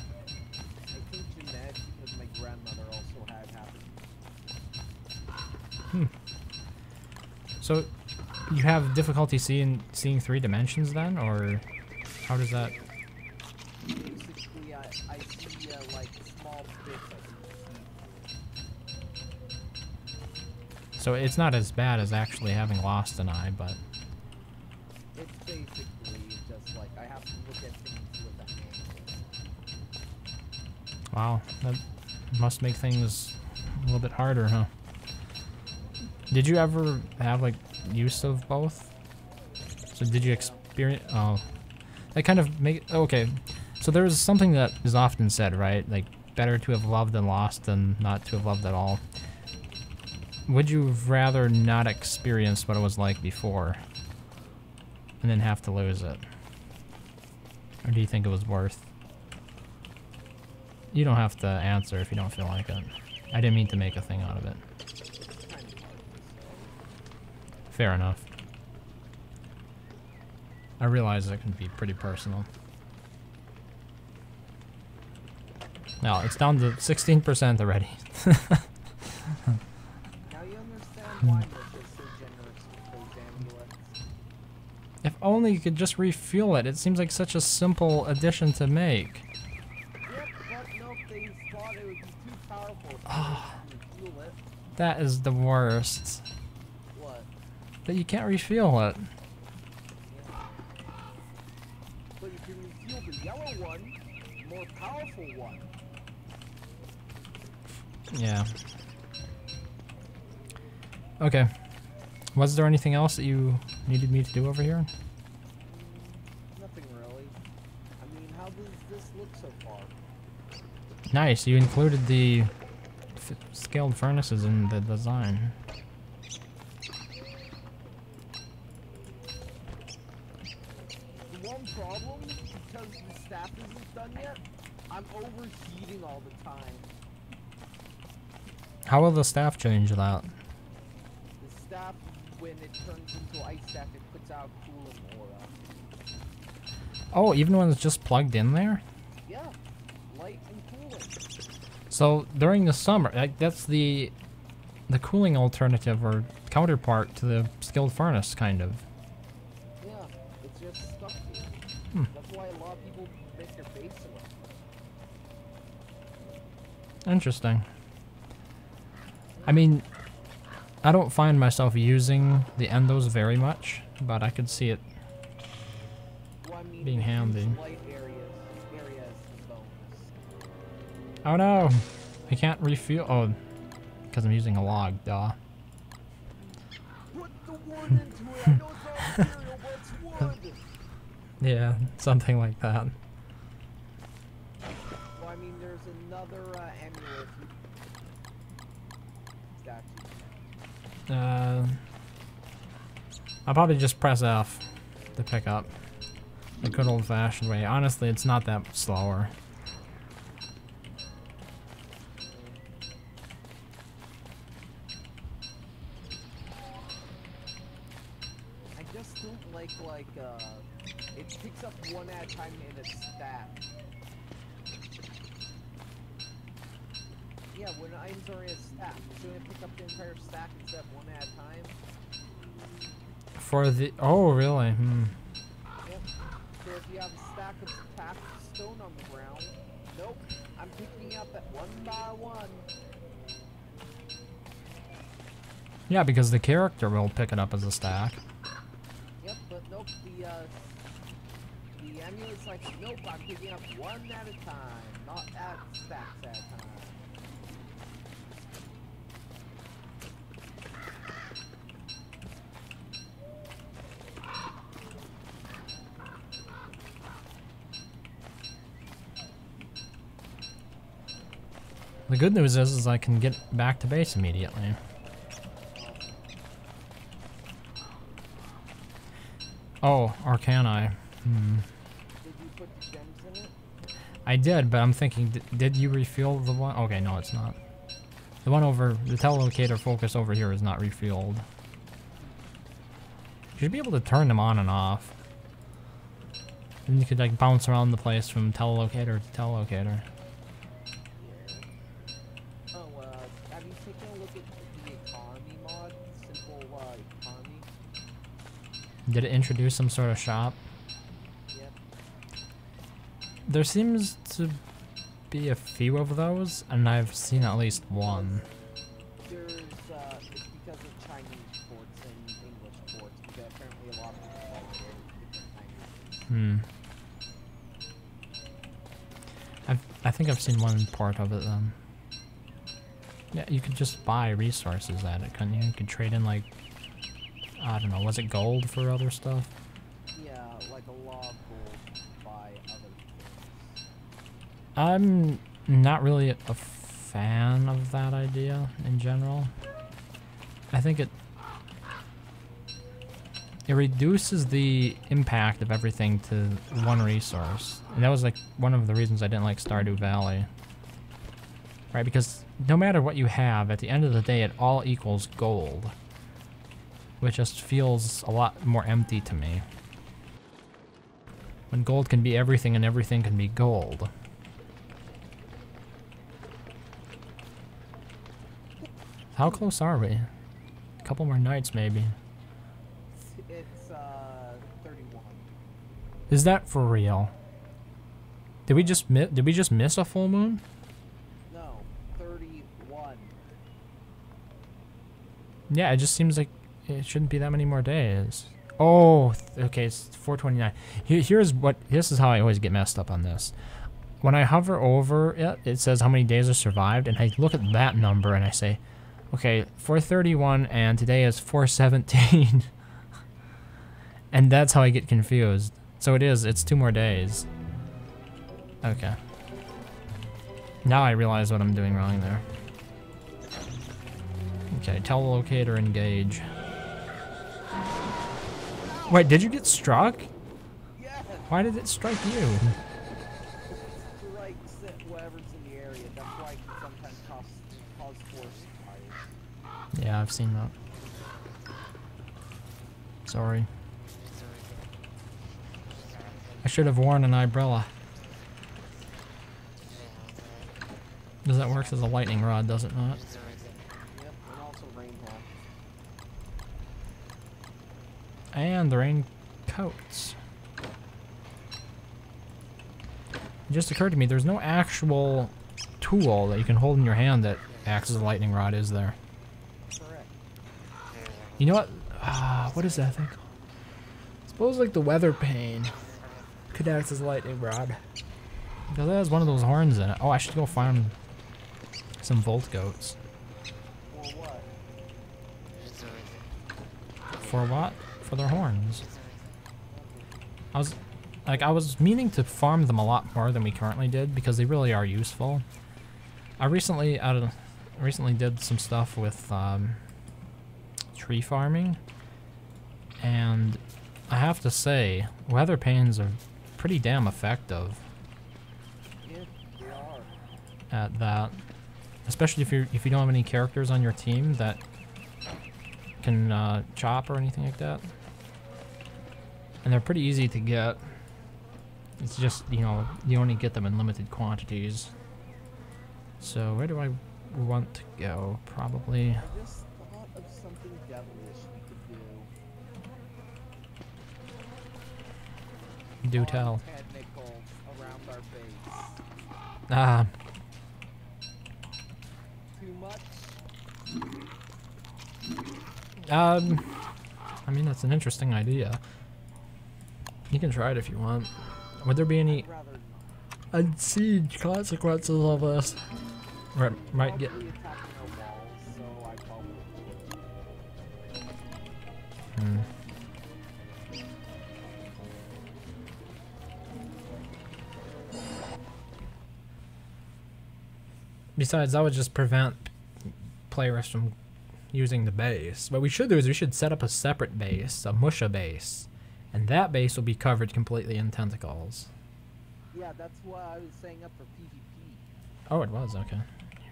I think genetic because my grandmother also had happened. So you have difficulty seeing 3 dimensions then, or how does that? Basically, I see like small bits I can see. So it's not as bad as actually having lost an eye, but It's basically just like I have to look at things with an angle. wow, that must make things a little bit harder, huh? Did you ever have like use of both? So did you experience? Oh, that kind of make okay. So there's something that is often said, right? Like better to have loved and lost than not to have loved at all. Would you rather not experience what it was like before and then have to lose it? Or do you think it was worth? You don't have to answer if you don't feel like it. I didn't mean to make a thing out of it. Fair enough. I realize it can be pretty personal. Now, it's down to 16% already. Now you understand why Mitch is so generous with those amulets. If only you could just refuel it. It seems like such a simple addition to make. Yep, but no, they thought it would be too powerful to refuel it. That is the worst. What? That you can't refuel it. Yeah. But you can refuel the yellow one, more powerful one. Yeah. Okay. Was there anything else that you needed me to do over here? Nothing really. I mean, how does this look so far? Nice, you included the scaled furnaces in the design. The one problem, because the staff isn't done yet, I'm overheating all the time. How will the staff change that? The staff, when it turns into ice staff, it puts out cooling aura. Oh, even when it's just plugged in there? Yeah, light and cooling. So during the summer, like, that's the cooling alternative or counterpart to the skilled furnace, kind of. Yeah, it's just stuck here. That's why a lot of people make their base in it. Interesting. I mean, I don't find myself using the endos very much, but I could see it Well, I mean, being it gives handy. light areas and bonus. Oh no! I can't refuel. Oh, because I'm using a log, duh. Put the wood into it. I know it's not material, but it's wood. Yeah, something like that. Well, I mean, there's another amulet. Statue. I'll probably just press F to pick up. The good old-fashioned way. Honestly, it's not that slower. I just don't like it picks up one at a time in a stack. Yeah, when items are in a stack, shouldn't it pick up the entire stack instead of one at a time? For the... Oh, really? Hmm. Yep. So if you have a stack of tapped stone on the ground, nope, I'm picking up at one by one. Yeah, because the character will pick it up as a stack. Yep, but nope, the amulet's like, nope, I'm picking up one at a time, not at stacks at a time. The good news is I can get back to base immediately. Oh, or can I? Hmm. Did you put the gems in it? I did, but I'm thinking, did you refuel the one? Okay, no, it's not. The one over, the telelocator focus over here is not refueled. You should be able to turn them on and off. And you could like bounce around the place from telelocator to telelocator. Oh, have you taken a look at the economy mod? Simple, economy? Did it introduce some sort of shop? Yep. There seems to be a few of those, and I've seen at least one. There's, it's because of Chinese ports and English ports, because apparently a lot of people follow different languages. I think I've seen one part of it then. Yeah, you could just buy resources at it, couldn't you? You could trade in like, I don't know, was it gold for other stuff? Yeah, like a lot of gold to buy other things. I'm not really a fan of that idea in general. I think it reduces the impact of everything to one resource. And that was like one of the reasons I didn't like Stardew Valley. Right, because no matter what you have, at the end of the day it all equals gold. Which just feels a lot more empty to me. When gold can be everything and everything can be gold. How close are we? A couple more nights maybe. It's, 31. Is that for real? Did we just miss a full moon? No, 31. Yeah, it just seems like it shouldn't be that many more days. Oh, okay, it's 429. This is how I always get messed up on this. When I hover over it, it says how many days are survived, and I look at that number and I say, okay, 431 and today is 417. And that's how I get confused. So it's 2 more days. Okay. Now I realize what I'm doing wrong there. Okay, telelocator engage. Wait, did you get struck? Yes! Why did it strike you? Strikes at whatever's in the area. That's why it can sometimes cause forest fires. Yeah, I've seen that. Sorry. I should have worn an umbrella. Because that works as a lightning rod, does it not? Yep, and also rain hat. And the raincoats. It just occurred to me, there's no actual tool that you can hold in your hand that acts as a lightning rod, is there? Correct. You know what? What is that thing called? Suppose like the weather pane could act as a lightning rod. Because it has one of those horns in it. Oh, I should go farm some Volt goats. For what? For what? For their horns. I was meaning to farm them a lot more than we currently did because they really are useful. I recently did some stuff with tree farming, and I have to say, weather panes are pretty damn effective Yeah, they are. at that. Especially if you don't have any characters on your team that can chop or anything like that. And they're pretty easy to get. It's just, you know, you only get them in limited quantities. So where do I want to go? Probably. I just thought of something devilish we could do. Do tell. Technical around our base. Ah, Too much? I mean, that's an interesting idea. You can try it if you want. Would there be any I'd rather not. unsiege consequences of this? Or it might get. Probably attacking our walls, so I probably would. Hmm. Besides, that would just prevent players from using the base. What we should do is we should set up a separate base, a Musha base, and that base will be covered completely in tentacles. Yeah, that's why I was saying up for PvP. Oh, it was, okay.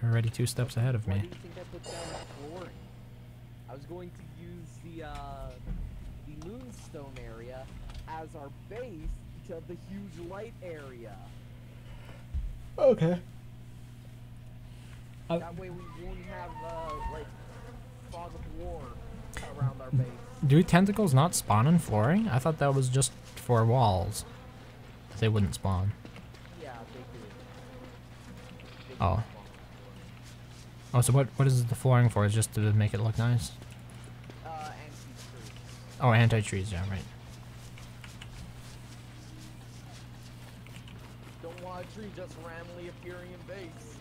You're already 2 steps ahead of Why me. do you think I put down the flooring? I was going to use the Moonstone area as our base to the huge light area. Okay. That way we won't have like fog of war around our base. Do tentacles not spawn in flooring? I thought that was just for walls. They wouldn't spawn. Yeah, they do. They Oh. do spawn. Oh, so what is the flooring for? Is just to make it look nice? Anti-trees. Oh, anti-trees, yeah, right. Don't want a tree just randomly appearing in base.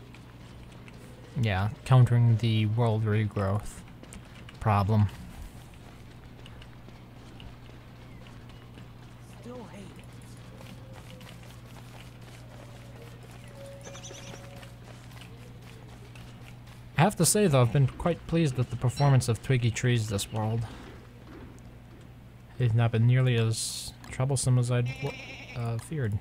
Yeah, countering the world regrowth problem. Still hate it. I have to say, though, I've been quite pleased with the performance of twiggy trees this world. It's not been nearly as troublesome as I'd feared.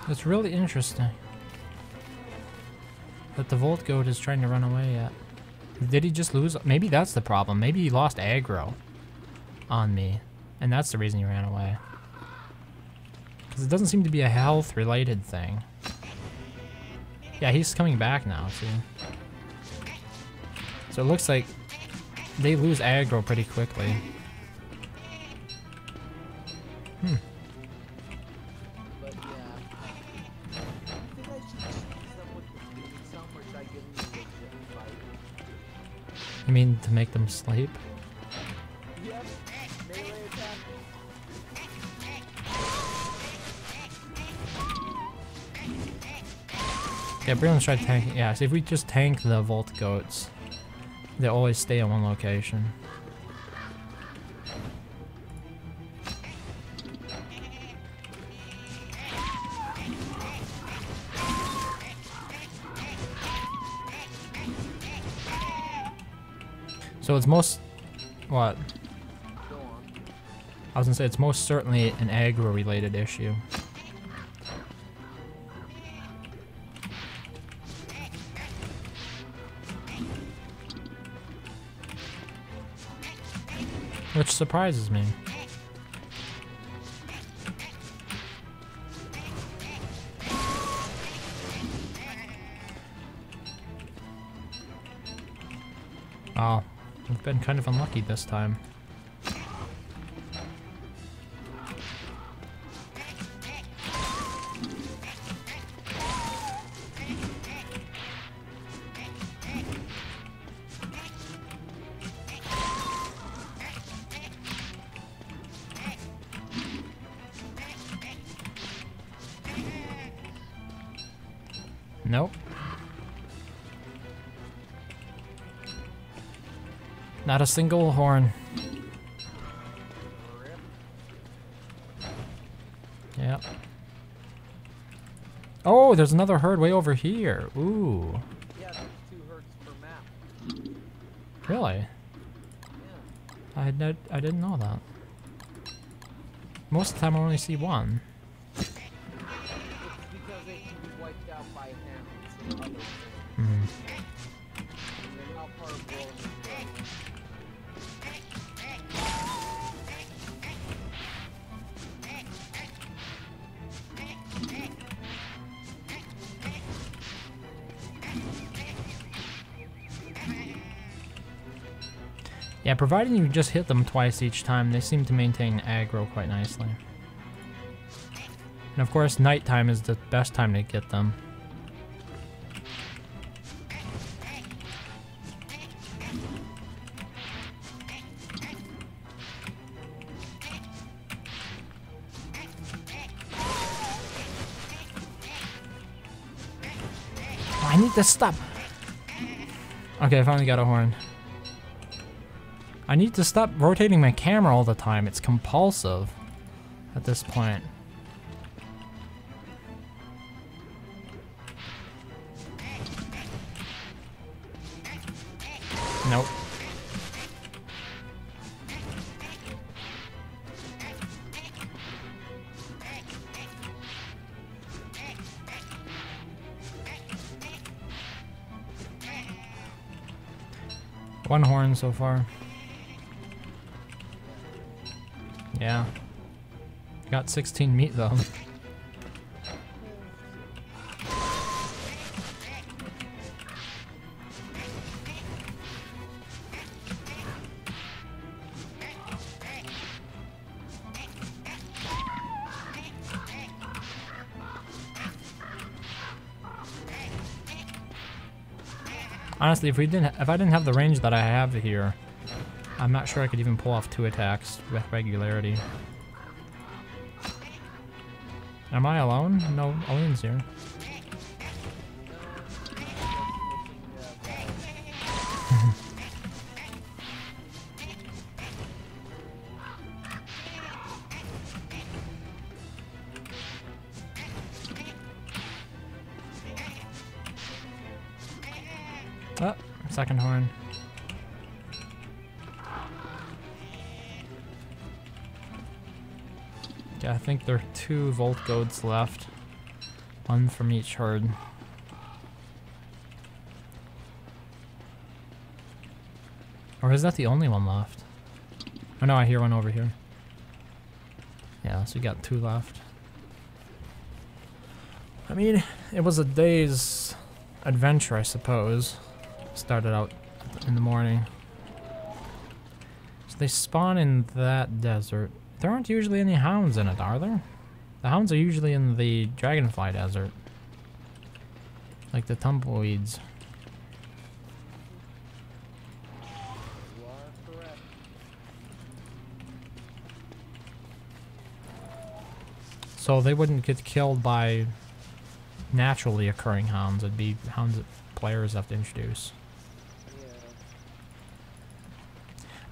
It's really interesting that the Volt Goat is trying to run away at. Did he just lose? Maybe that's the problem. Maybe he lost aggro on me, and that's the reason he ran away. Because it doesn't seem to be a health-related thing. Yeah, he's coming back now, see? So it looks like they lose aggro pretty quickly. But yeah. I think I should I mean, to make them sleep. Yep. Melee attack. Yeah, Breland's tried tanking. Yeah, see, if we just tank the Volt Goats, they always stay in one location. So it's most... What? Go on. I was gonna say it's most certainly an aggro-related issue. Which surprises me. Oh, we've been kind of unlucky this time. Nope. Not a single horn. Yep. Oh, there's another herd way over here. Ooh. Yeah, there's 2 herds per map. Really? Yeah. I didn't know that. Most of the time I only see one. It's because they can be wiped out by hounds and other things. Hmm. They're not part of World of Warcraft. Yeah, providing you just hit them twice each time, they seem to maintain aggro quite nicely. And of course, nighttime is the best time to get them. I need to stop. Okay, I finally got a horn. I need to stop rotating my camera all the time. It's compulsive at this point. Nope. One horn so far. Yeah. Got 16 meat though. Honestly, if I didn't have the range that I have here, I'm not sure I could even pull off 2 attacks with regularity. Am I alone? No, Aline's here. Oh, second horn. Yeah, I think there are 2 Volt Goats left. One from each herd. Or is that the only one left? Oh no, I hear one over here. Yeah, so we got 2 left. I mean, it was a day's adventure, I suppose. Started out in the morning. So they spawn in that desert. There aren't usually any hounds in it, are there? The hounds are usually in the Dragonfly Desert. Like the tumbleweeds. So they wouldn't get killed by naturally occurring hounds. It'd be hounds that players have to introduce. Yeah.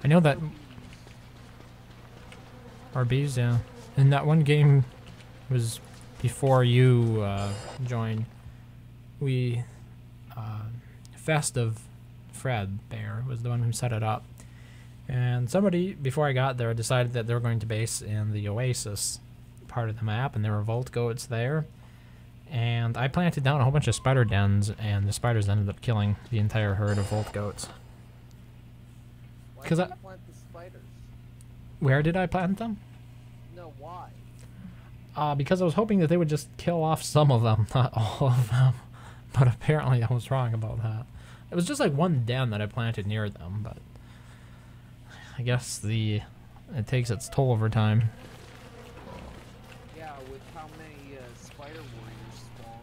I know that RBs, yeah. In that one game was before you joined. We Festive Fred Bear was the one who set it up. And somebody before I got there decided that they were going to base in the Oasis part of the map, and there were Volt Goats there. And I planted down a whole bunch of spider dens, and the spiders ended up killing the entire herd of Volt Goats. Why 'Cause did I- you plant the spiders? Where did I plant them? No, why? Because I was hoping that they would just kill off some of them, not all of them. But apparently I was wrong about that. It was just like one den that I planted near them, but I guess it takes its toll over time. Yeah, with how many spider warriors spawn.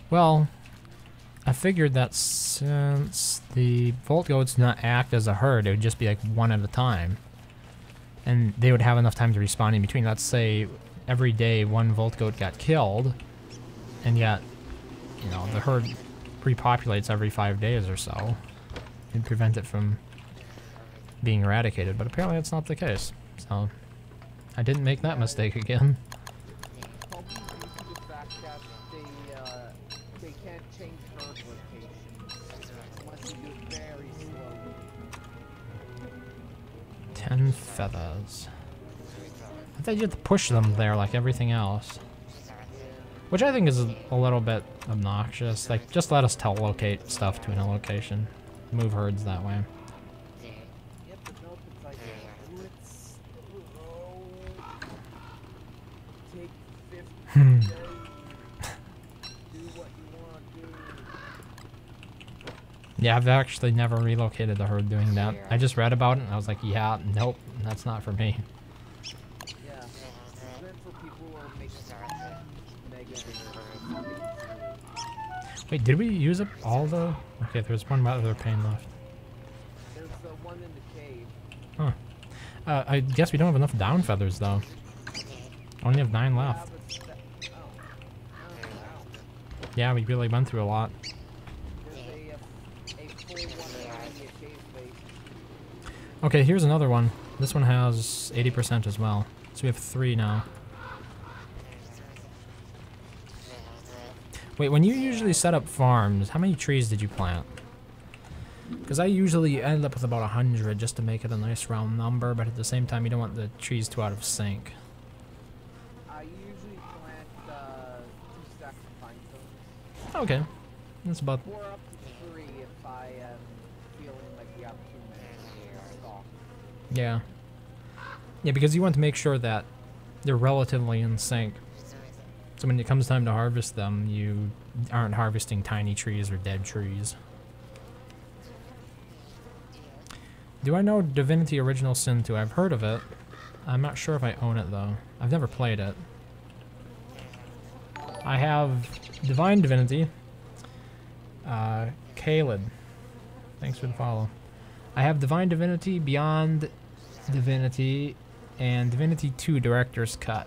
Well, I figured that since the Volt Goats do not act as a herd, it would just be like one at a time. And they would have enough time to respawn in between. Let's say every day one Volt Goat got killed, and yet, you know, the herd repopulates every 5 days or so. It'd prevent it from being eradicated, but apparently that's not the case. So, I didn't make that mistake again. Probably due to the fact that they can't change herd locations unless you do it very slowly. 10 feathers. I thought you had to push them there like everything else. Which I think is a little bit obnoxious. Like, just let us telelocate stuff to a location. Move herds that way. Yeah, but no, it's like, let's take 50 days, do what you want to do. Yeah, I've actually never relocated the herd doing that. I just read about it and I was like, yeah, nope, that's not for me. Yeah, it's meant for people who are making negative. Wait, did we use up all the... Okay, there's one other pane left. There's the one in the cave. Huh. I guess we don't have enough down feathers, though. Only have 9 left. Yeah, we really went through a lot. There's a full one in the cave base. Okay, here's another one. This one has 80% as well. So we have 3 now. Wait, when you usually set up farms, how many trees did you plant? Because I usually end up with about 100 just to make it a nice round number, but at the same time you don't want the trees too out of sync. I usually plant 2 stacks of pine cones. Okay, that's about... 4 up to 3 if I am feeling like we have too many stock. Yeah. Yeah, because you want to make sure that they're relatively in sync. So when it comes time to harvest them, you aren't harvesting tiny trees or dead trees. Do I know Divinity Original Sin 2? I've heard of it. I'm not sure if I own it, though. I've never played it. I have Divine Divinity. Kaled. Thanks for the follow. I have Divine Divinity, Beyond Divinity, and Divinity 2 Director's Cut.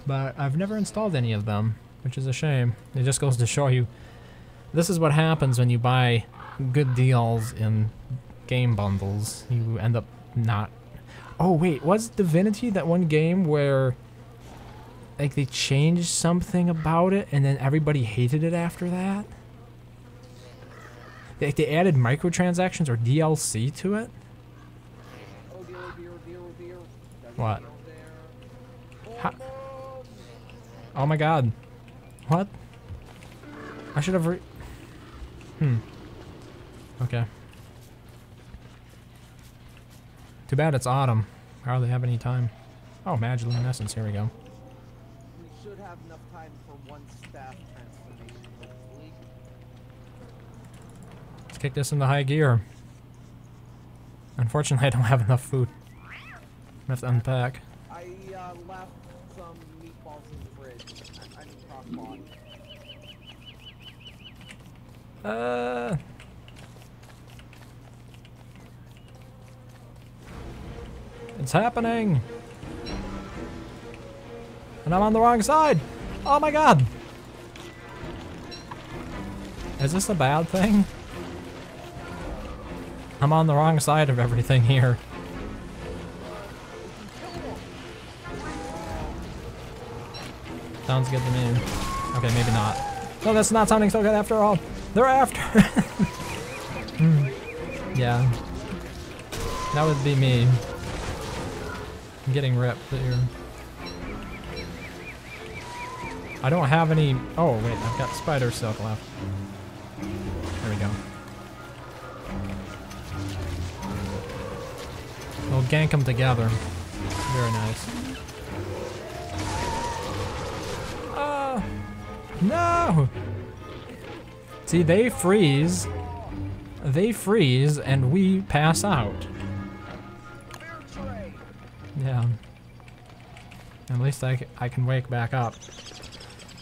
But I've never installed any of them, which is a shame. It just goes to show you, this is what happens when you buy good deals in game bundles. You end up not... Oh wait, was Divinity that one game where like they changed something about it and then everybody hated it after that? Like they added microtransactions or DLC to it? Oh dear, oh dear, oh dear, oh dear. What? Down there. Ha- Oh my god. What? I should have Okay. Too bad it's autumn. I hardly have any time. Oh, Magiluminescence, here we go. We should have enough time for 1 staff transformation, hopefully. Let's kick this into high gear. Unfortunately, I don't have enough food. I have to unpack. I left some meatballs in the fridge. I mean, crock pot. It's happening! And I'm on the wrong side! Oh my god! Is this a bad thing? I'm on the wrong side of everything here. Sounds good to me. Okay, maybe not. No, that's not sounding so good after all. They're after. Yeah. That would be me. I'm getting ripped here. I don't have any. Oh, wait, I've got spider silk left. There we go. We'll gank them together. Very nice. No! See, they freeze, and we pass out. Yeah. At least I can wake back up.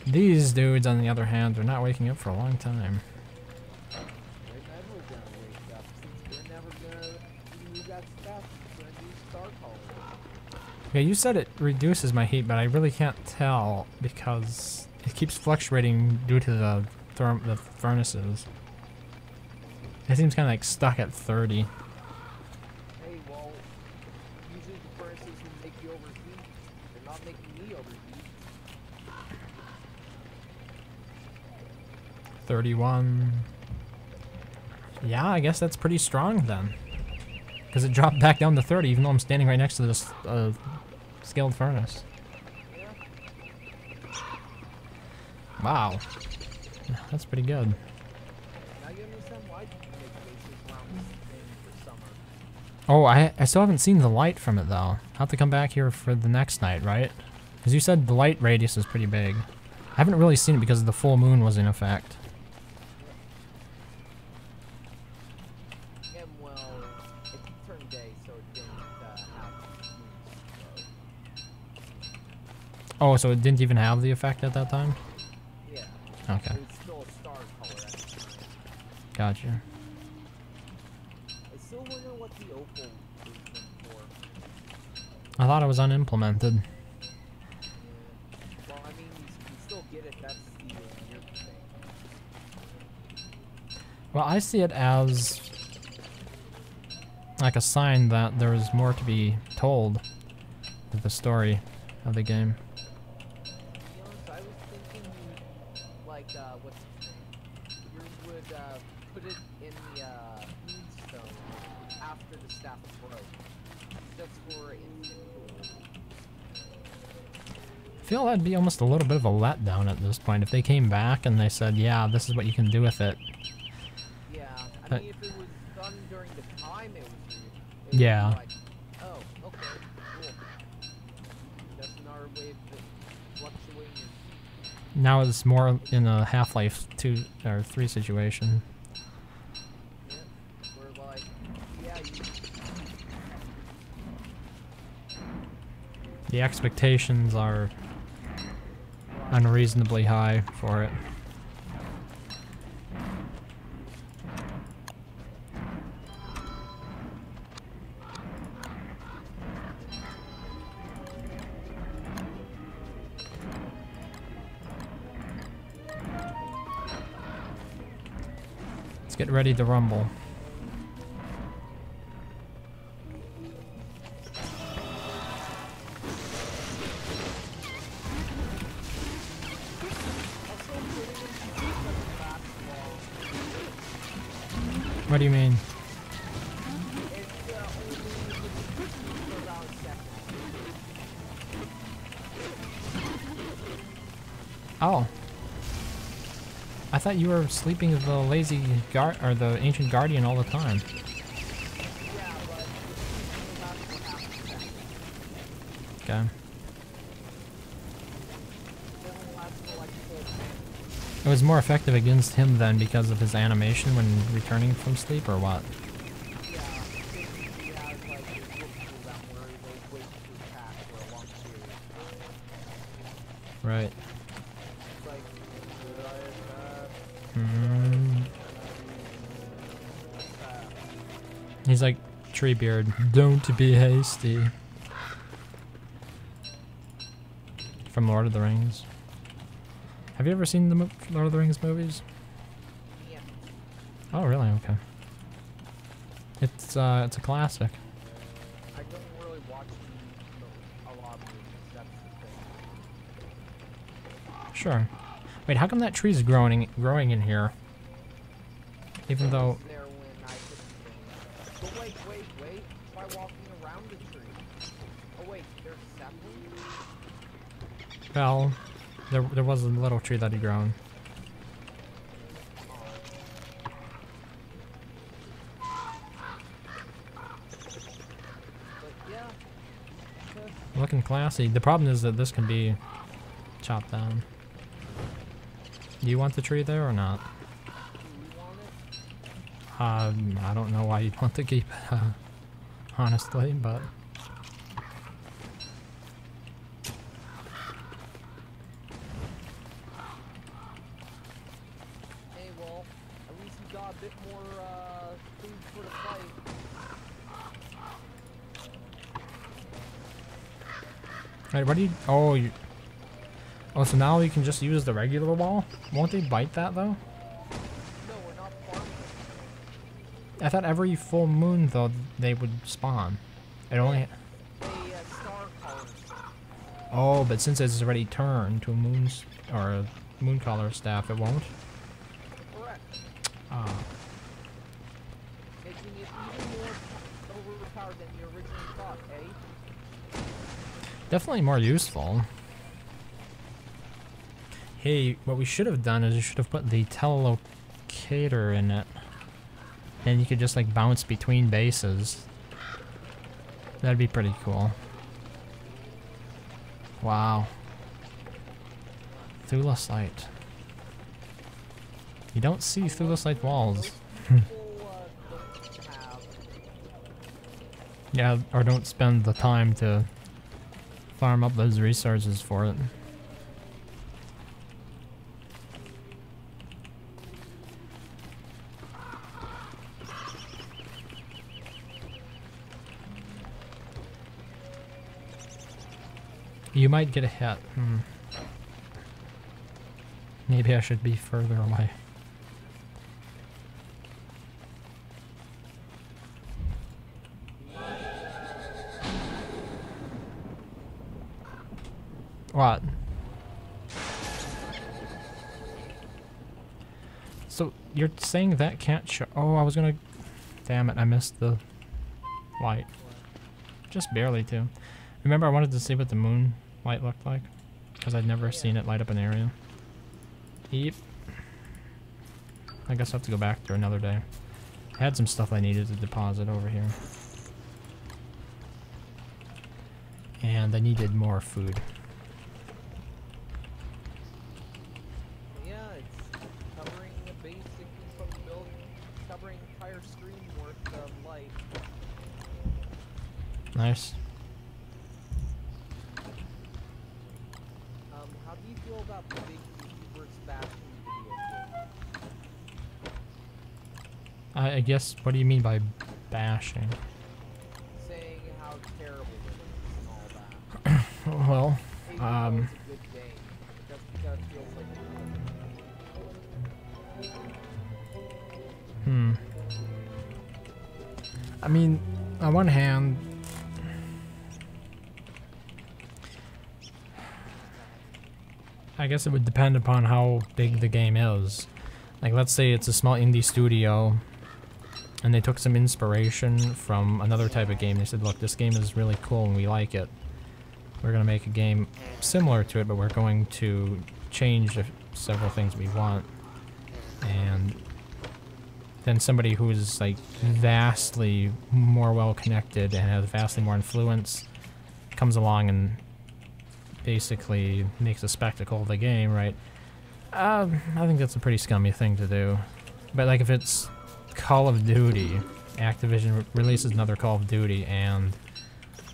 These dudes, on the other hand, are not waking up for a long time. We're never gonna wake up since we're never gonna use that stuff. We're gonna do Star Color. Yeah, you said it reduces my heat, but I really can't tell because it keeps fluctuating due to the furnaces. It seems kind of like stuck at 30. Hey, well, usually the furnaces will make you overheat. They're not making me overheat. 31. Yeah, I guess that's pretty strong then. Because it dropped back down to 30 even though I'm standing right next to this scaled furnace. Yeah. Wow. That's pretty good. Now you understand why people make bases around this thing for summer. Oh, I still haven't seen the light from it though. I'll have to come back here for the next night, right? Because you said the light radius is pretty big. I haven't really seen it because the full moon was in effect. And well, it turned day, so it didn't have moons. Oh, so it didn't even have the effect at that time? So, yeah. Okay, It was still a star color at the time. gotcha. I still wonder what the opal is meant for. I thought it was unimplemented. Yeah. Well, I mean, you still get it. That's the weird thing. Well, I see it as like a sign that there is more to be told with the story of the game. To be honest, I was thinking, like, what's its name? You would put it in the moonstone after the staff broke, just for instant cool. I feel that'd be almost a little bit of a letdown at this point if they came back and they said, yeah, this is what you can do with it. Yeah, I But- mean, if it was done during the time it was used, it Yeah. would be like, oh, okay, cool. That's another way of fluctuating. Now it's more in a Half-Life 2 or 3 situation. Yeah, where like, yeah, you The expectations are unreasonably high for it. Let's get ready to rumble. What do you mean? Oh. I thought you were sleeping the lazy guard or the ancient guardian all the time. Okay. It was more effective against him then because of his animation when returning from sleep, or what? Right. He's like, Treebeard, don't be hasty. from Lord of the Rings. Have you ever seen the Lord of the Rings movies? Yeah. Oh, really? Okay. It's a classic. I don't really watch a lot of movies, that's the thing. Sure. Wait, how come that tree's growing in here? Even though... I was there when I couldn't think. But wait. Try walking around the tree. Oh wait, there's saplings? Well, there was a little tree that had grown. But yeah. Looking classy. The problem is that this can be chopped down. Do you want the tree there or not? Do we want it? I don't know why you'd want to keep it, honestly, but... Hey, well, at least you got a bit more, food for the fight. Wait, what do you... Oh, you... Oh, so now you can just use the regular wall? Won't they bite that, though? No, we're not farming. I thought every full moon, though, they would spawn. It only... Star colonists. Oh, but since it's already turned to a or a moon color staff, it won't? Correct. Ah. Making it even more overpowered than you originally thought, eh? Definitely more useful. Hey, what we should have done is we should have put the telelocator in it. And you could just like bounce between bases. That'd be pretty cool. Wow. Thulecite. You don't see Thulecite walls. People, don't have... Yeah, or don't spend the time to farm up those resources for it. You might get a hit. Maybe I should be further away. What? So you're saying that can't show? Oh, I was gonna. Damn it! I missed the light. Just barely too. Remember, I wanted to see what the moon light looked like because I'd never seen it light up an area. Yep. I guess I'll have to go back there another day. I had some stuff I needed to deposit over here. And I needed more food. Yeah, it's covering basically from the building, covering entire screen worth of light. Nice. How do you feel about the big YouTubers bashing video games? I guess, what do you mean by bashing? Saying how terrible it is and all that. Well, Hey, it's a good game. Just because it feels like I mean, on one hand, I guess it would depend upon how big the game is. Like, let's say it's a small indie studio and they took some inspiration from another type of game. They said, look, this game is really cool and we like it. We're going to make a game similar to it, but we're going to change several things we want. And then somebody who is like vastly more well connected and has vastly more influence comes along and basically makes a spectacle of the game, right? I think that's a pretty scummy thing to do. But like if it's Call of Duty, Activision releases another Call of Duty and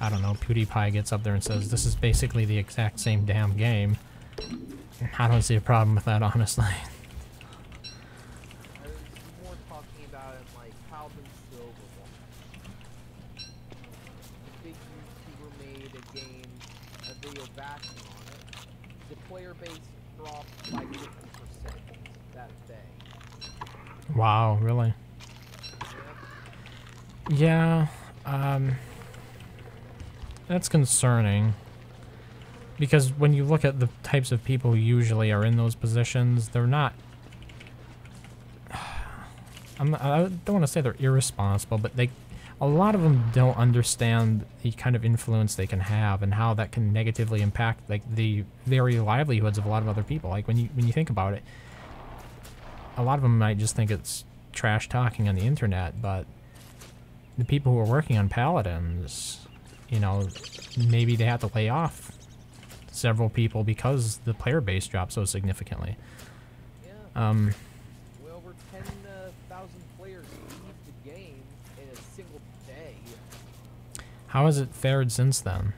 I don't know, PewDiePie gets up there and says this is basically the exact same damn game, I don't see a problem with that, honestly. I was more talking about it like Calvin Silverwall. The big YouTuber made a game, a video bashing on it, the player base dropped by 50% that day. Wow, really? Yeah. Yeah, that's concerning. Because when you look at the types of people who usually are in those positions, they're not... I don't want to say they're irresponsible, but a lot of them don't understand the kind of influence they can have and how that can negatively impact like the very livelihoods of a lot of other people. Like when you think about it, a lot of them might just think it's trash talking on the internet, but the people who are working on Paladins, you know, maybe they have to lay off several people because the player base dropped so significantly. Yeah. Well, over 10,000 players leave the game in a single day. How has it fared since then?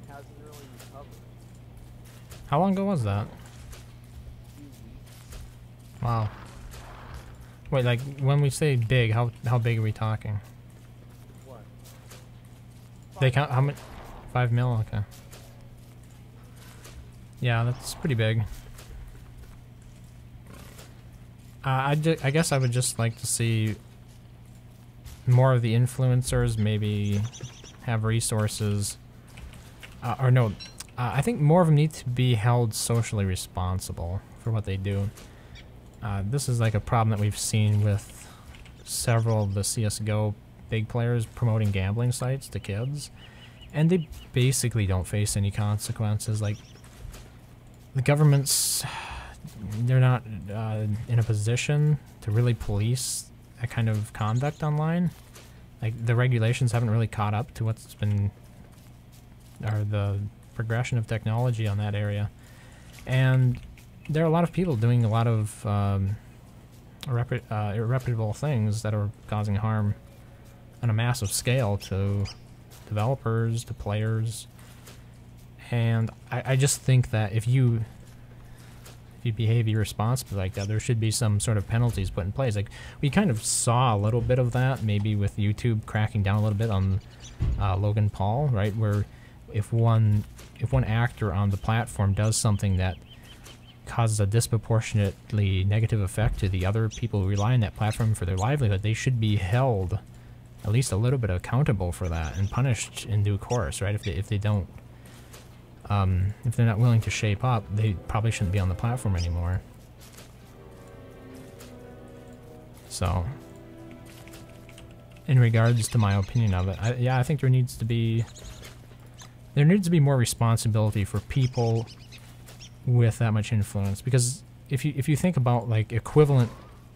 Hasn't really recovered. How long ago was that? A few weeks. Wow. Wait, like when we say big, how big are we talking? What? They count how much? 5 mil. Okay. Yeah, that's pretty big. I guess I would just like to see more of the influencers maybe have resources, or no, I think more of them need to be held socially responsible for what they do. This is like a problem that we've seen with several of the CSGO big players promoting gambling sites to kids, and they basically don't face any consequences. Like, the governments, they're not in a position to really police that kind of conduct online. Like, the regulations haven't really caught up to what's been, or the progression of technology on that area. And there are a lot of people doing a lot of irreputable things that are causing harm on a massive scale to developers, to players. And I just think that if you behave irresponsibly like that, there should be some sort of penalties put in place. Like, we kind of saw a little bit of that, maybe with YouTube cracking down a little bit on Logan Paul, right? Where if one actor on the platform does something that causes a disproportionately negative effect to the other people who rely on that platform for their livelihood, they should be held at least a little bit accountable for that and punished in due course, right? If they don't, if they're not willing to shape up, they probably shouldn't be on the platform anymore. So, in regards to my opinion of it, I think there needs to be more responsibility for people with that much influence, because if you think about like equivalent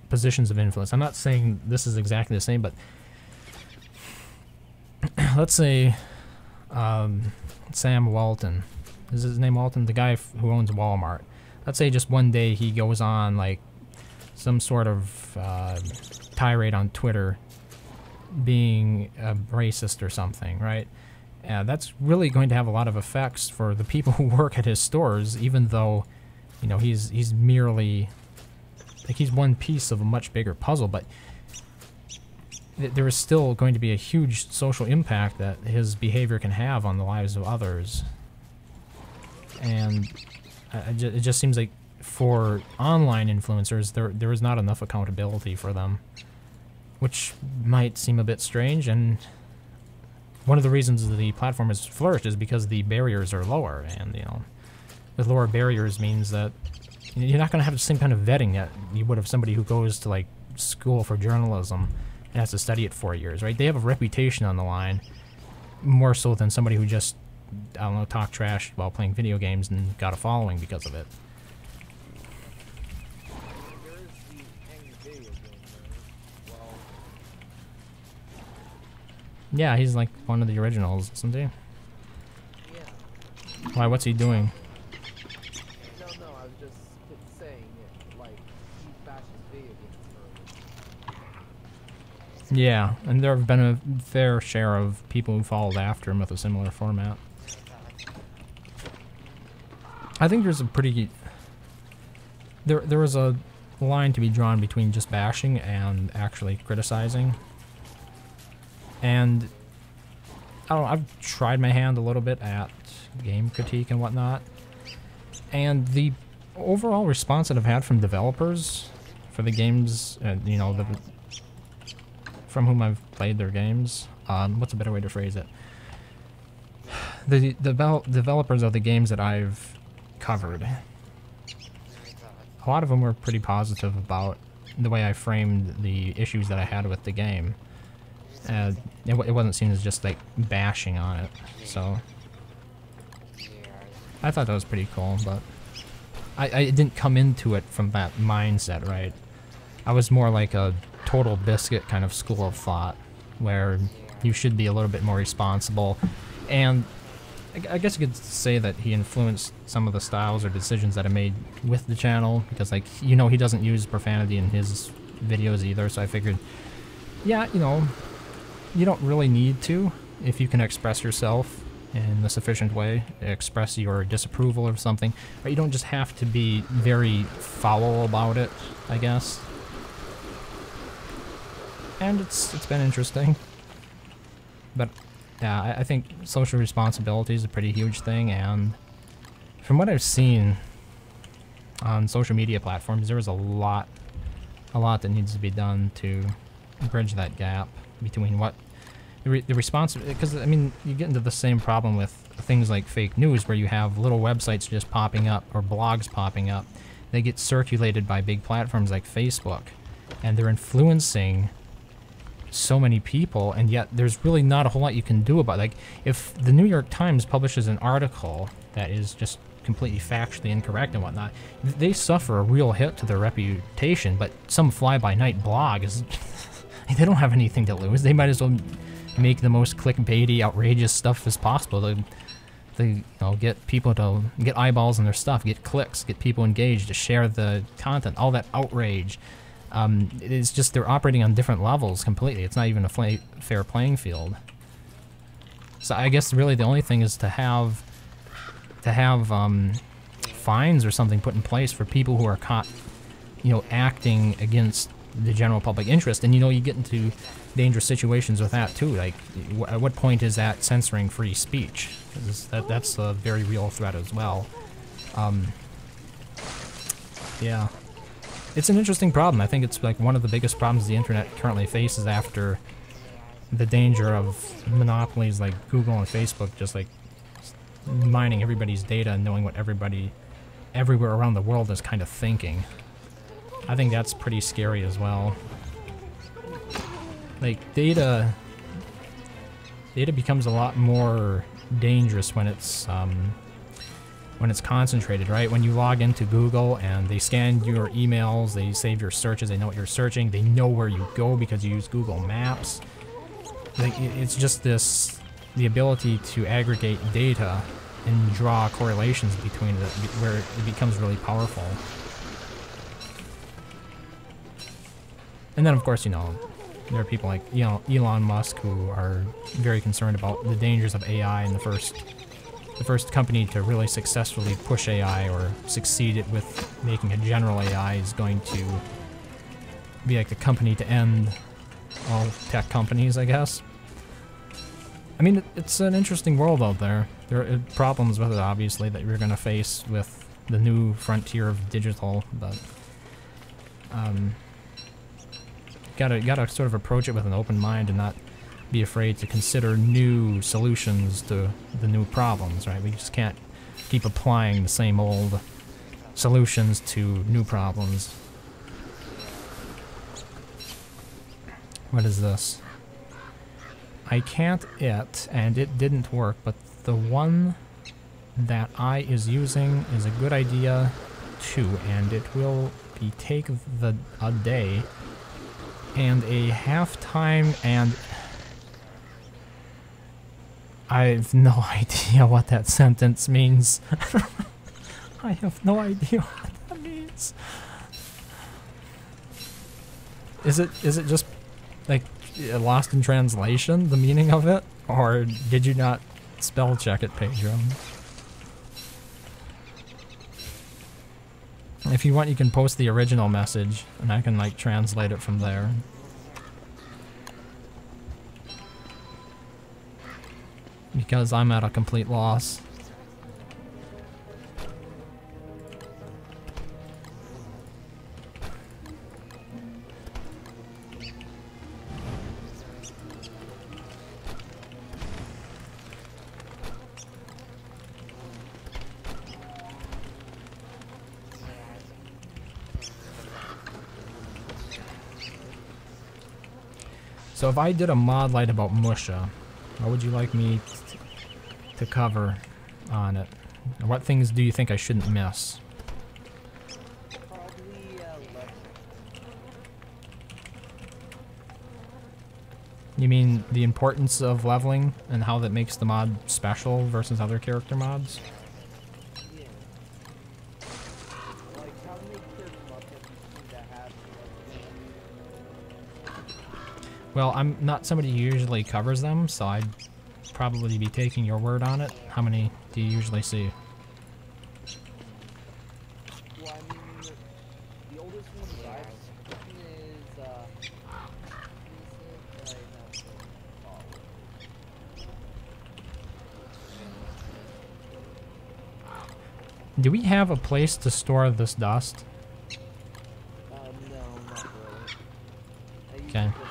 positions of influence, I'm not saying this is exactly the same, but let's say Sam Walton, is his name Walton, the guy who owns Walmart. Let's say just one day he goes on like some sort of tirade on Twitter being a racist or something, right? That's really going to have a lot of effects for the people who work at his stores, even though, you know, he's merely, like, he's one piece of a much bigger puzzle, but there is still going to be a huge social impact that his behavior can have on the lives of others. And it just seems like for online influencers, there is not enough accountability for them, which might seem a bit strange. And one of the reasons the platform has flourished is because the barriers are lower, and, you know, with lower barriers means that you're not going to have the same kind of vetting that you would of somebody who goes to like school for journalism and has to study it 4 years, right? They have a reputation on the line more so than somebody who just, I don't know, talk trash while playing video games and got a following because of it. There is the angry video game there. Well, Yeah, he's like one of the originals, isn't he? yeah. Why, what's he doing? No, I was just saying it, like, he bashes video games early. Yeah, and there have been a fair share of people who followed after him with a similar format. I think there's a pretty... There was a line to be drawn between just bashing and actually criticizing. And I don't know, I've tried my hand a little bit at game critique and whatnot. And the overall response that I've had from developers for the games, you know, from whom I've played their games, what's a better way to phrase it? The developers of the games that I've covered, a lot of them were pretty positive about the way I framed the issues that I had with the game. It wasn't seen as just like bashing on it, so I thought that was pretty cool, but I didn't come into it from that mindset, right? I was more like a Total Biscuit kind of school of thought, where you should be a little bit more responsible, and I guess you could say that he influenced some of the styles or decisions that I made with the channel, because, like, you know, he doesn't use profanity in his videos either, so I figured, yeah, you know, you don't really need to if you can express yourself in a sufficient way, express your disapproval of something, or you don't just have to be very foul about it, I guess. And it's been interesting. But yeah, I think social responsibility is a pretty huge thing, and from what I've seen on social media platforms, there is a lot that needs to be done to bridge that gap between what the response, because I mean, you get into the same problem with things like fake news, where you have little websites just popping up or blogs popping up. They get circulated by big platforms like Facebook, and they're influencing so many people, and yet there's really not a whole lot you can do about it. Like, if the New York Times publishes an article that is just completely factually incorrect and whatnot, they suffer a real hit to their reputation, but some fly-by-night blog is they don't have anything to lose. They might as well make the most clickbaity, outrageous stuff as possible to you know, get people to get eyeballs on their stuff, get clicks, get people engaged, to share the content, all that outrage. It's just they're operating on different levels completely. It's not even a fair playing field. So I guess really the only thing is to have fines or something put in place for people who are caught, you know, acting against the general public interest. And you know, you get into dangerous situations with that too. Like, at what point is that censoring free speech? 'Cause that's a very real threat as well. Yeah. It's an interesting problem. I think it's like one of the biggest problems the internet currently faces, after the danger of monopolies like Google and Facebook just like mining everybody's data and knowing what everybody everywhere around the world is kind of thinking. I think that's pretty scary as well. Like, data becomes a lot more dangerous when it's concentrated, right? When you log into Google and they scan your emails, they save your searches, they know what you're searching, they know where you go because you use Google Maps. Like, it's just the ability to aggregate data and draw correlations between it, where it becomes really powerful. And then, of course, you know, there are people like, you know, Elon Musk, who are very concerned about the dangers of AI, and the first company to really successfully push AI or succeed with making a general AI is going to be like the company to end all tech companies, I guess. I mean, it's an interesting world out there. There are problems with it, obviously, that you're going to face with the new frontier of digital, but gotta sort of approach it with an open mind and not be afraid to consider new solutions to the new problems, right? We just can't keep applying the same old solutions to new problems. What is this? I can't it, and it didn't work, but the one that I is using is a good idea too, and it will be take a day and a half time, and I have no idea what that sentence means. I have no idea what that means. Is it just like lost in translation, the meaning of it? Or did you not spell check it, Pedro? If you want, you can post the original message and I can like translate it from there. Because I'm at a complete loss. So if I did a mod light about Musha, what would you like me to cover on it? And what things do you think I shouldn't miss? Probably level. You mean the importance of leveling and how that makes the mod special versus other character mods? Yeah. Like how many character mods have you seen that have Well, I'm not somebody who usually covers them, so I'd probably be taking your word on it. How many do you usually see? well, I mean, the oldest one that I've seen is Do we have a place to store this dust? no, not really. I usually Okay. just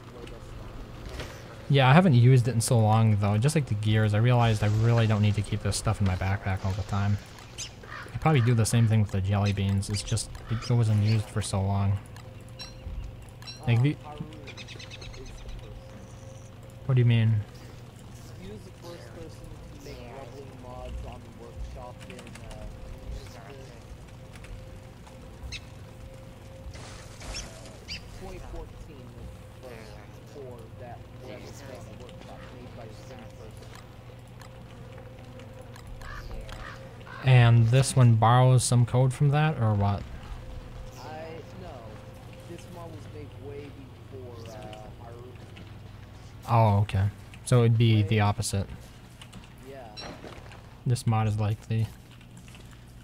deploy this. Yeah, I haven't used it in so long though. Just like the gears, I realized I really don't need to keep this stuff in my backpack all the time. I probably do the same thing with the jelly beans. It's just, it goes unused for so long. Like the, Haru is the person. what do you mean? He was the first person to make leveling mods on the workshop in 2014 was the first core that was on the workshop made by the same person. And this one borrows some code from that, or what? No, this mod was made way before Haru. Oh, okay. So it'd be the opposite. Yeah. This mod is like the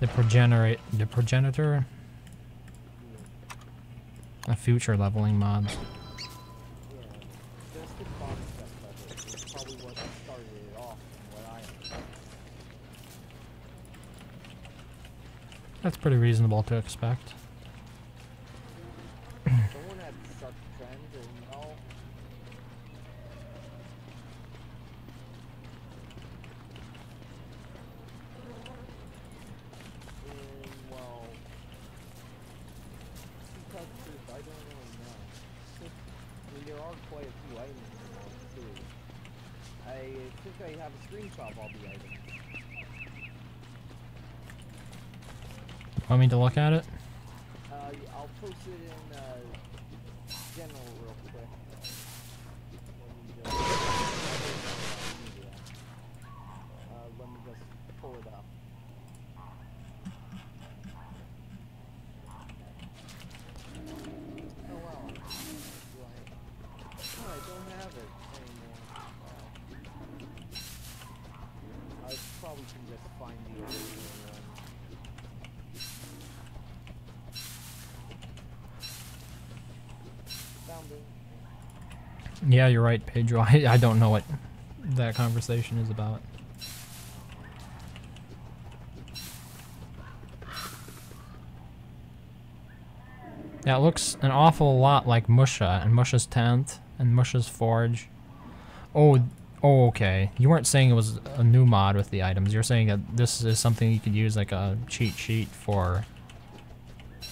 progenitor of future leveling mods. Yeah. Just the concept of it is probably what started it off from what I understand. That's pretty reasonable to expect. Someone had such trends and all. And well, to tell the truth, I don't really know. I mean, there are quite a few items in the world too. I think I have a screenshot of all the items. Want me to look at it? I'll post it in general real quick. Let me just pull it up. Oh well. I don't have it anymore. I probably can just find the original one. Found it. Yeah, you're right, Pedro. I don't know what that conversation is about. Yeah, it looks an awful lot like Musha and Musha's tent and Musha's forge. Oh, okay. You weren't saying it was a new mod with the items. You're saying that this is something you could use like a cheat sheet for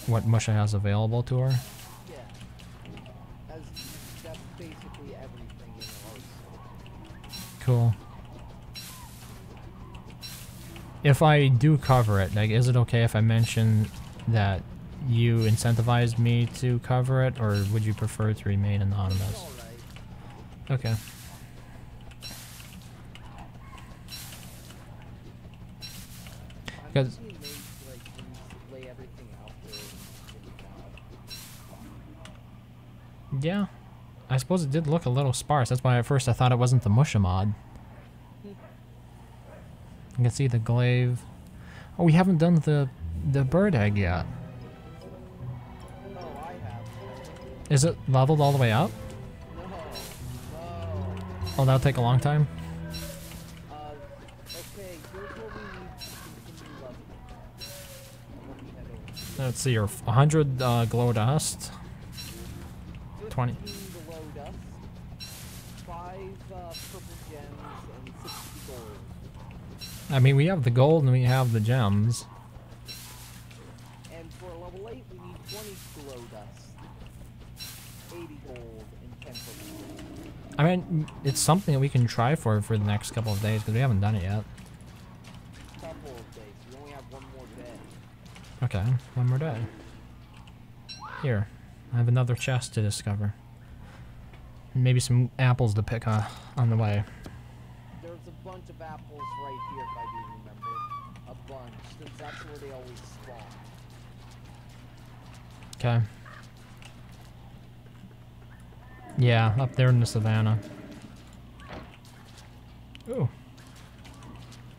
what Musha has available to her. Yeah. That's basically everything in the arsenal. Cool. If I do cover it, like, is it okay if I mention that you incentivized me to cover it, or would you prefer to remain anonymous? Alright. Okay. Because Like, lay everything out there in the mod. yeah, I suppose it did look a little sparse. That's why at first I thought it wasn't the Musha mod. You can see the glaive. Oh, we haven't done the bird egg yet. Oh, I have. Is it leveled all the way up? No. No. Oh, that'll take a long time. Okay, here's what we need to continue leveling. Let me head over. Let's see, your 100 glow dust. 20. 15 below dust, 5 purple gems, and 60 gold. I mean, we have the gold and we have the gems. And for level 8, we need 20 below dust, 80 gold, and 10 per minute. I mean, it's something that we can try for the next couple of days because we haven't done it yet. Couple of days. We only have one more day. Okay, one more day. Here, I have another chest to discover. And maybe some apples to pick on the way. There's a bunch of apples right here, if I do remember. A bunch, since that's where they always spawn. Okay. Yeah, up there in the savannah. Ooh.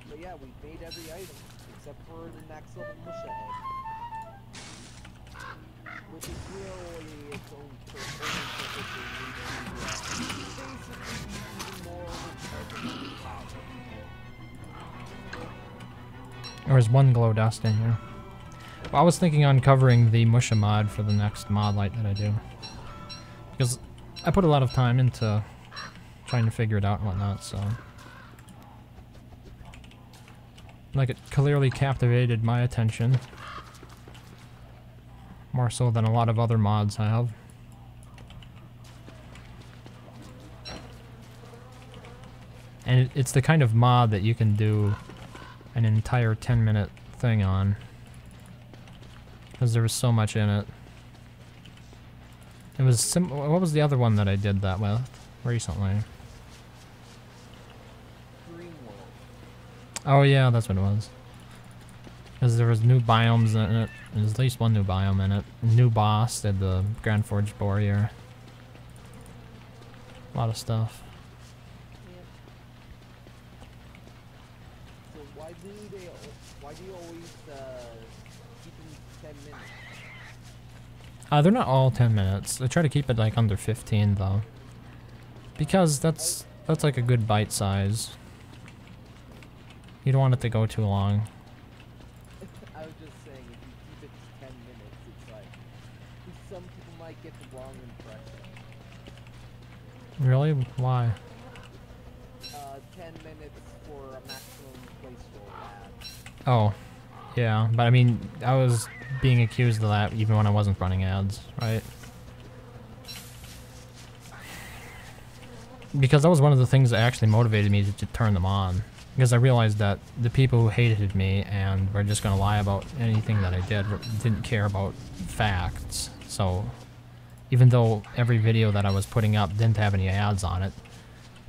But yeah, we made every item, except for the next level Musha egg. Which is really its own purpose. Basically, even more overpowered. There's one glow dust in here. Well, I was thinking on covering the Musha mod for the next mod light that I do. Because I put a lot of time into trying to figure it out and whatnot, so... Like, it clearly captivated my attention. More so than a lot of other mods have. And it's the kind of mod that you can do an entire 10-minute thing on. Because there was so much in it. It was what was the other one that I did that with recently? Dream World. Oh yeah, that's what it was. Because there was new biomes in it. There's at least one new biome in it. New boss did the Grand Forge Warrior. A lot of stuff. So why do you always keep them 10 minutes? They're not all 10 minutes. They try to keep it like under 15 though. Because that's like a good bite size. You don't want it to go too long. I was just saying, if you keep it to 10 minutes, it's like, some people might get the wrong impression. Really? Why? 10 minutes for a maximum place for ads. Oh. Yeah, but I mean, I was being accused of that even when I wasn't running ads, right? Because that was one of the things that actually motivated me to turn them on. Because I realized that the people who hated me and were just going to lie about anything that I did didn't care about facts. So, even though every video that I was putting up didn't have any ads on it,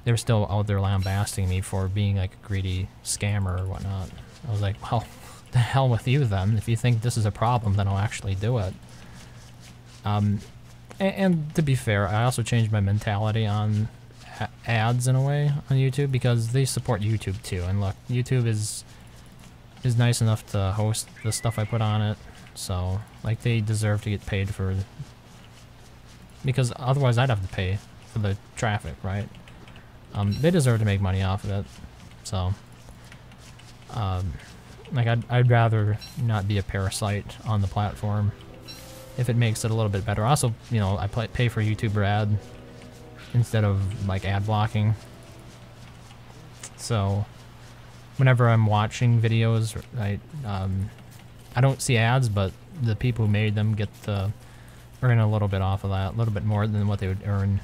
they were still out there lambasting me for being like a greedy scammer or whatnot. I was like, well, the hell with you then. If you think this is a problem, then I'll actually do it. And to be fair, I also changed my mentality on ads in a way on YouTube because they support YouTube too. And look, YouTube is nice enough to host the stuff I put on it, so like they deserve to get paid for. Because otherwise, I'd have to pay for the traffic, right? They deserve to make money off of it, so. Like I'd rather not be a parasite on the platform if it makes it a little bit better. Also, you know, I pay for YouTuber ad instead of like ad blocking. So whenever I'm watching videos, I don't see ads, but the people who made them get to earn a little bit off of that, a little bit more than what they would earn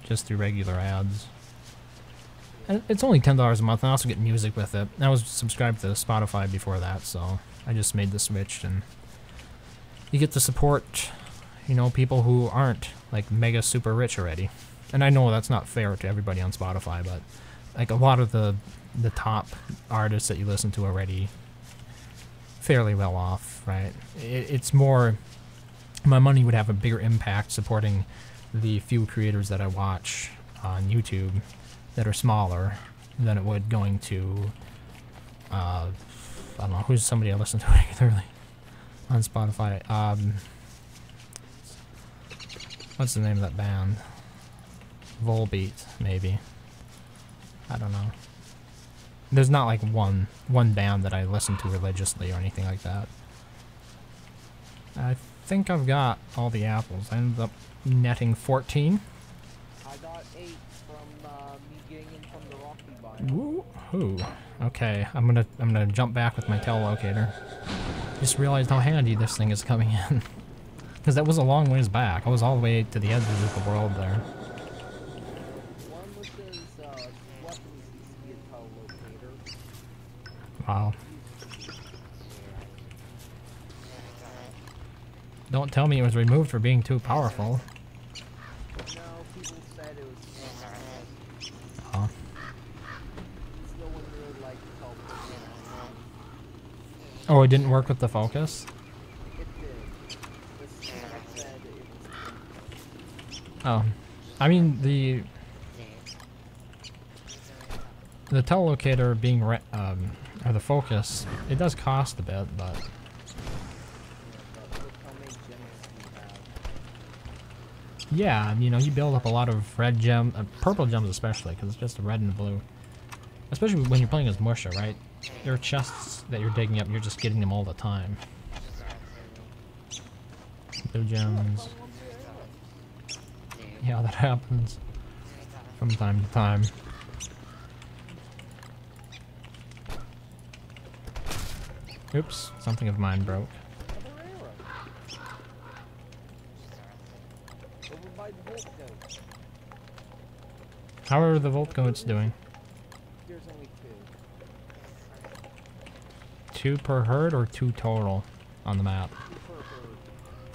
just through regular ads. And it's only $10 a month, and I also get music with it. I was subscribed to Spotify before that, so I just made the switch, and you get to support, you know, people who aren't like mega super rich already. And I know that's not fair to everybody on Spotify, but like a lot of the top artists that you listen to already fairly well off, right? It's more, my money would have a bigger impact supporting the few creators that I watch on YouTube that are smaller than it would going to, I don't know, who's somebody I listen to regularly on Spotify. What's the name of that band? Volbeat, maybe. I don't know. There's not like one band that I listen to religiously or anything like that. I think I've got all the apples. I ended up netting 14. I got 8 from me getting in from the rocky biome. Woohoo. Okay, I'm gonna jump back with my telolocator. Just realized how handy this thing is coming in. Because that was a long ways back. I was all the way to the edges of the world there. weapons used to be a telelocator. Wow. Don't tell me it was removed for being too powerful. No, people said it was Oh. no one really liked teleportation. Oh, it didn't work with the focus? It did. The speaker said it was Oh. I mean, the telelocator being or the focus, it does cost a bit, but but look how many gems we have. yeah, you know, you build up a lot of red gem, purple gems especially, because it's just a red and a blue. Especially when you're playing as Musha, right? There are chests that you're digging up, and you're just getting them all the time. Blue gems. Yeah, that happens from time to time. Oops, something of mine broke. Another arrow. Over by the Volt Goat. How are the Volt Goats doing? There's only two. 2 per herd or 2 total on the map? 2 per herd.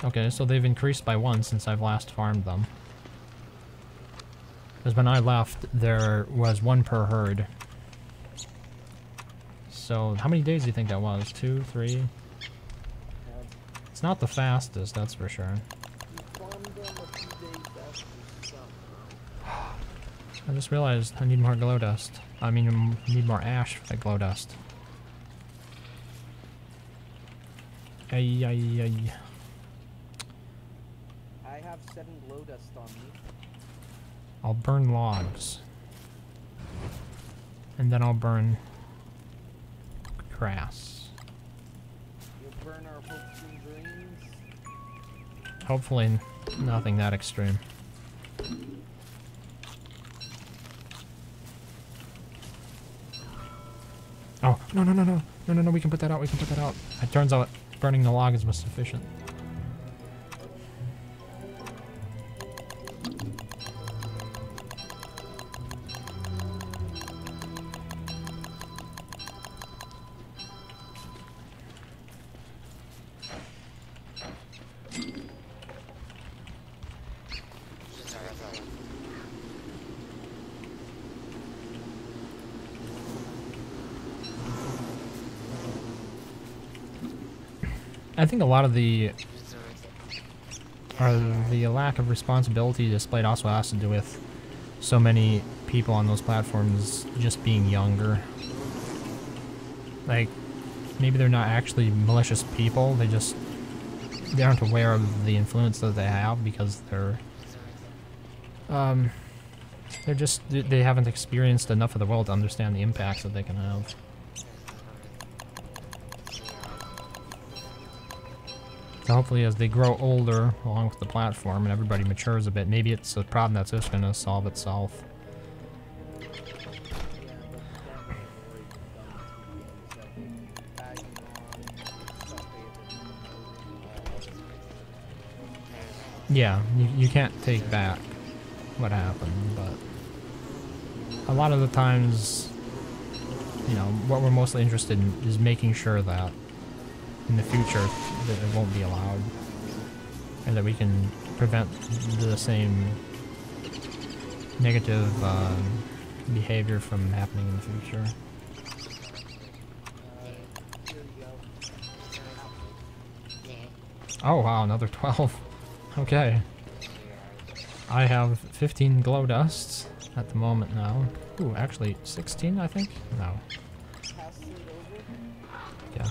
Okay, so they've increased by 1 since I've last farmed them. Because when I left, there was 1 per herd. So, how many days do you think that was? 2, 3? It's not the fastest, that's for sure. We farmed them a few days after summer. I just realized I need more glow dust. I mean, I need more ash for that glow dust. Ay, ay, ay. I have 7 glow dust on me. I'll burn logs. And then I'll burn grass. You'll burn our hopes and dreams. Hopefully nothing that extreme. Oh, no, no, no, no. No, no, no, we can put that out, we can put that out. It turns out burning the log is most sufficient. I think a lot of the lack of responsibility displayed also has to do with so many people on those platforms just being younger. Like, maybe they're not actually malicious people, they aren't aware of the influence that they have because they haven't experienced enough of the world to understand the impacts that they can have. So hopefully as they grow older, along with the platform, and everybody matures a bit, maybe it's a problem that's just going to solve itself. Yeah, but the damage already done to games that they bagging on, Yeah, you can't take back what happened, but a lot of the times, you know, what we're mostly interested in is making sure that in the future that it won't be allowed, and that we can prevent the same negative behavior from happening in the future. here you go. Oh wow, another 12. Okay. I have 15 glow dusts at the moment now. Ooh, actually 16 I think? No. Pass it over. Yeah.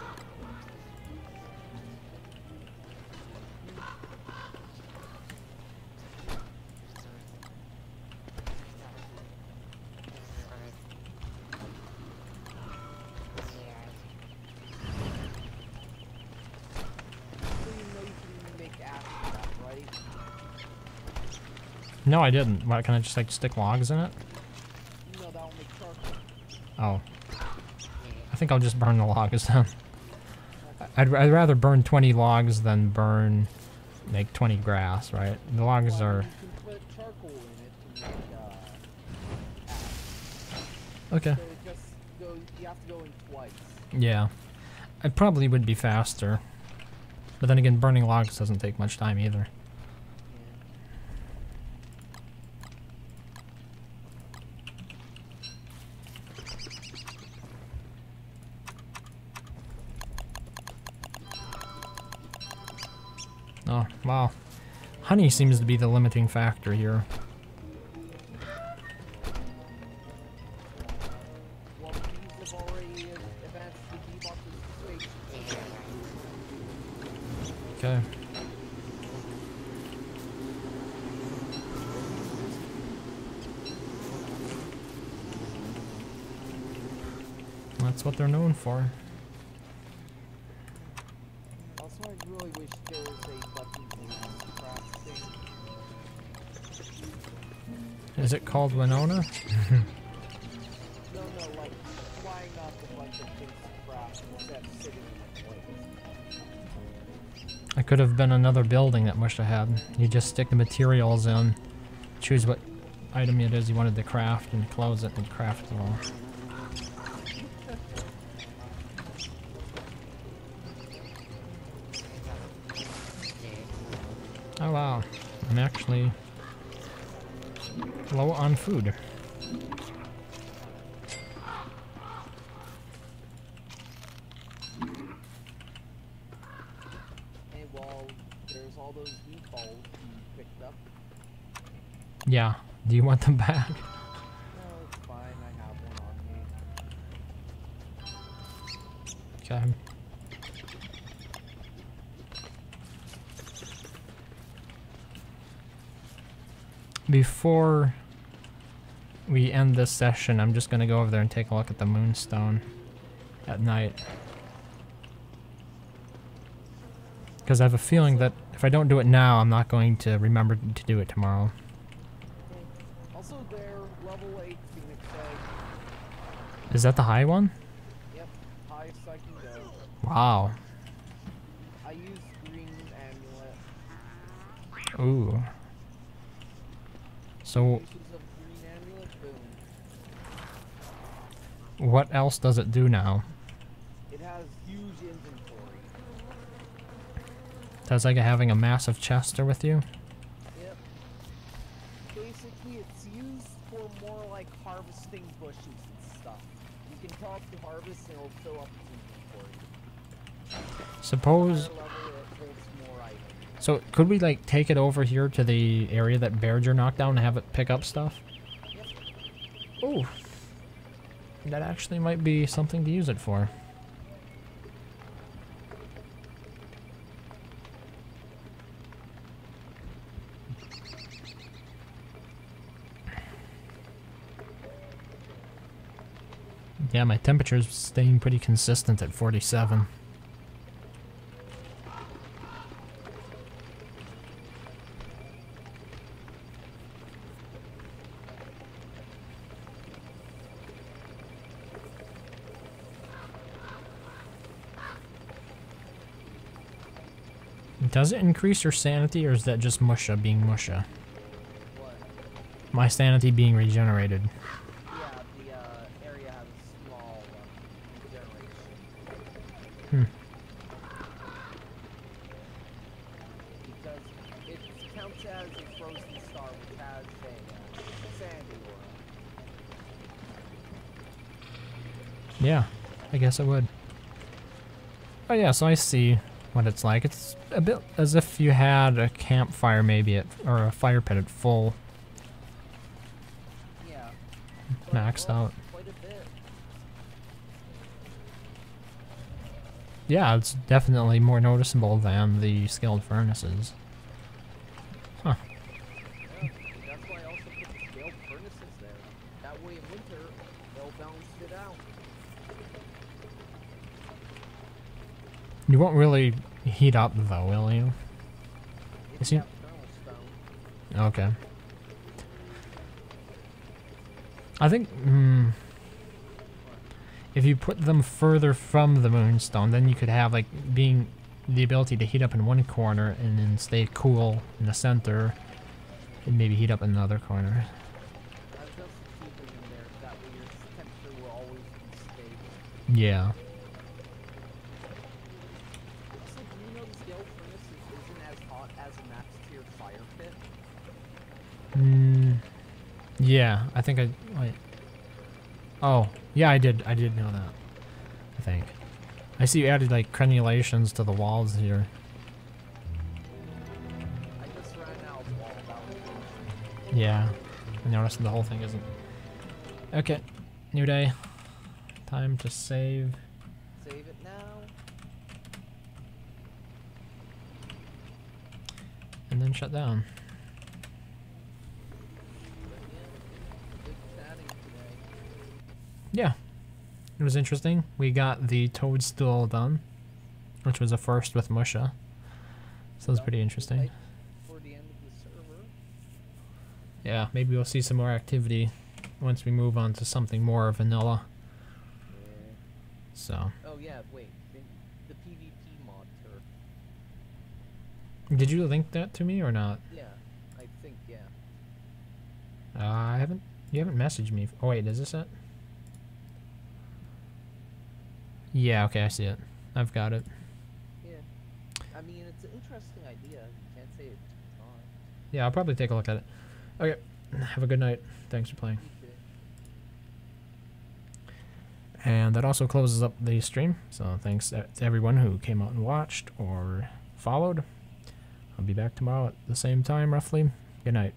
So you know you can make ash with that, right? No, I didn't. Why, can I just like stick logs in it? No, that'll make charcoal. Oh. I think I'll just burn the logs then. I'd rather burn 20 logs than burn like 20 grass, right? The logs Well, are... you can put charcoal in it to make ash. Okay. So it just goes, you have to go in twice. Yeah. It probably would be faster. But then again, burning logs doesn't take much time either. Oh, wow. Honey seems to be the limiting factor here. Well, these have already advanced the debuffers to stage. Okay. That's what they're known for. Also, I really wish there was a button for crafting. Is it called Winona? No, like flying up a bunch of things to craft instead of sitting in one place. It could have been another building that Musha had. You just stick the materials in, choose what item it is you wanted to craft, and close it and craft it all. Oh wow, I'm actually low on food. And while there's all those meatballs you picked up, Yeah, do you want them back? no, it's fine, I have one on me. Okay. Before we end this session, I'm just gonna go over there and take a look at the moonstone at night. Because I have a feeling that if I don't do it now, I'm not going to remember to do it tomorrow. Also, there, level 8 Phoenix Egg. Is that the high one? Yep, highest I can go. Wow. I use green amulet. Ooh. So, Uses of green amulet, boom. what else does it do now? It has huge inventory. That's like having a massive chester with you? Yep. Basically, it's used for more like harvesting bushes and stuff. You can tell it to harvest and it'll fill up its inventory. Suppose... Higher level, it holds more items. So, could we, like, take it over here to the area that Bearger knocked down and have it pick up stuff? Yep. Ooh. That actually might be something to use it for. Yeah, my temperature's staying pretty consistent at 47. Does it increase your sanity, or is that just Musha being Musha? What? My sanity being regenerated. Yeah, the area has a small regeneration. Hmm. Because it counts as a frozen star, which has a sandy aura. Yeah, I guess it would. Oh yeah, so I see what it's like. It's a bit as if you had a campfire maybe at, or a fire pit at full, Yeah. maxed out. Quite a bit. Yeah, it's definitely more noticeable than the skilled furnaces. Huh. Yeah, that's why I also put the scaled furnaces there. That way in winter, they'll balance it out. You won't really heat up though, will you? If Is you he- have thermal stone. Okay. I think, if you put them further from the moonstone, then you could have like being the ability to heat up in one corner and then stay cool in the center, and maybe heat up in another corner. I've just keep them in there, that way your temperature Yeah. Also, do you know this Gale furnace isn't as hot as a max tier fire pit? Yeah, I think wait. Oh, yeah, I did know that. I think. I see you added like crenulations to the walls here. I just ran out of wall. That was Yeah. I noticed the whole thing isn't. Okay. New day. Time to save. Save it now. And then shut down. But yeah, good chatting today. Yeah. It was interesting. We got the toadstool done, which was a first with Musha. So it was pretty interesting. Right for the end of the server. Yeah, maybe we'll see some more activity once we move on to something more vanilla. So, Oh yeah, wait. The PvP mod turf. did you link that to me or not? Yeah, I think yeah. I haven't. You haven't messaged me. Oh wait, is this it? Yeah. Okay, I see it. I've got it. Yeah. I mean, it's an interesting idea. You can't say it's not. Yeah, I'll probably take a look at it. Okay. Have a good night. Thanks for playing. You could- And that also closes up the stream. So thanks to everyone who came out and watched or followed. I'll be back tomorrow at the same time, roughly. Good night.